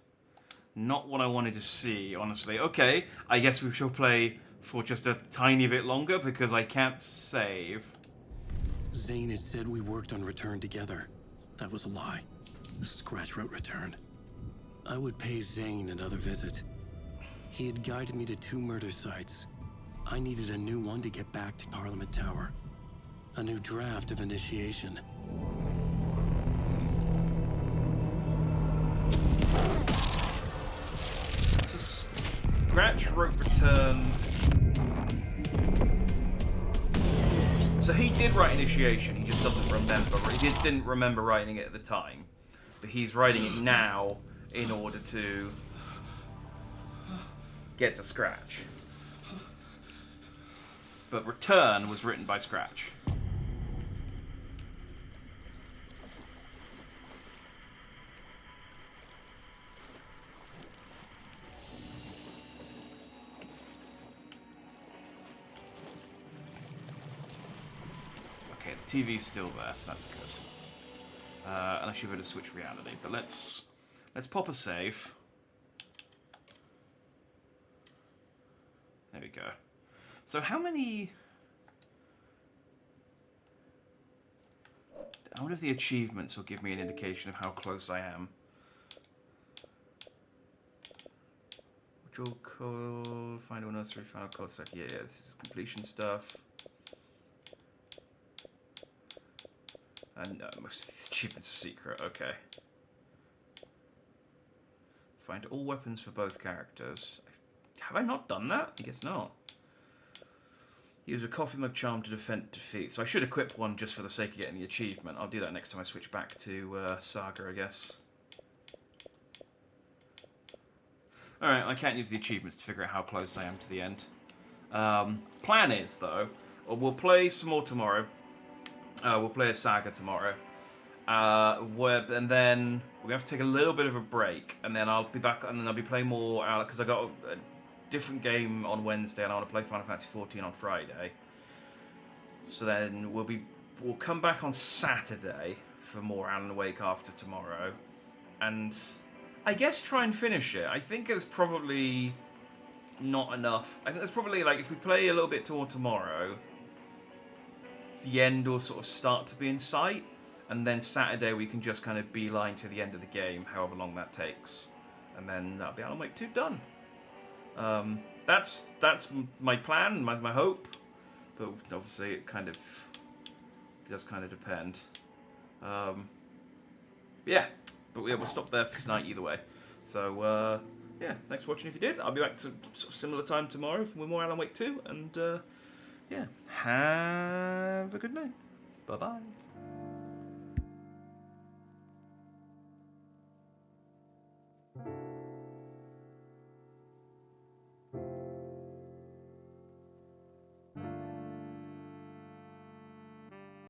not what I wanted to see, honestly. Okay, I guess we shall play for just a tiny bit longer because I can't save. Zane had said we worked on Return together. That was a lie. Scratch wrote Return. I would pay Zane another visit. He had guided me to 2 murder sites. I needed a new one to get back to Parliament Tower. A new draft of Initiation. So Scratch wrote Return. So he did write Initiation, he just doesn't remember. He didn't remember writing it at the time. But he's writing it now in order to get to Scratch. But Return was written by Scratch. Okay, the TV's still there, so that's good. Unless you're going to switch reality. But let's pop a save. There we go. So how many... I wonder if the achievements will give me an indication of how close I am. Draw code, find all nursery, final code set. Yeah, this is completion stuff. And no, most of these achievements are secret, okay. Find all weapons for both characters. Have I not done that? I guess not. Use a coffee mug charm to defeat. So I should equip one just for the sake of getting the achievement. I'll do that next time I switch back to Saga, I guess. Alright, I can't use the achievements to figure out how close I am to the end. Plan is, though, we'll play some more tomorrow. We'll play a Saga tomorrow. And then we're going to have to take a little bit of a break. And then I'll be back, and then I'll be playing more, because I got a different game on Wednesday, and I want to play Final Fantasy XIV on Friday. So then we'll come back on Saturday for more Alan Wake after tomorrow, and I guess try and finish it. I think it's probably not enough. I think it's probably like if we play a little bit toward tomorrow, the end will sort of start to be in sight, and then Saturday we can just kind of beeline to the end of the game, however long that takes, and then that'll be Alan Wake 2 done. That's my plan, my hope, but obviously it does kind of depend. Yeah, but we'll stop there for tonight either way. So yeah, thanks for watching if you did. I'll be back to sort of similar time tomorrow with more Alan Wake 2, and yeah, have a good night. Bye bye.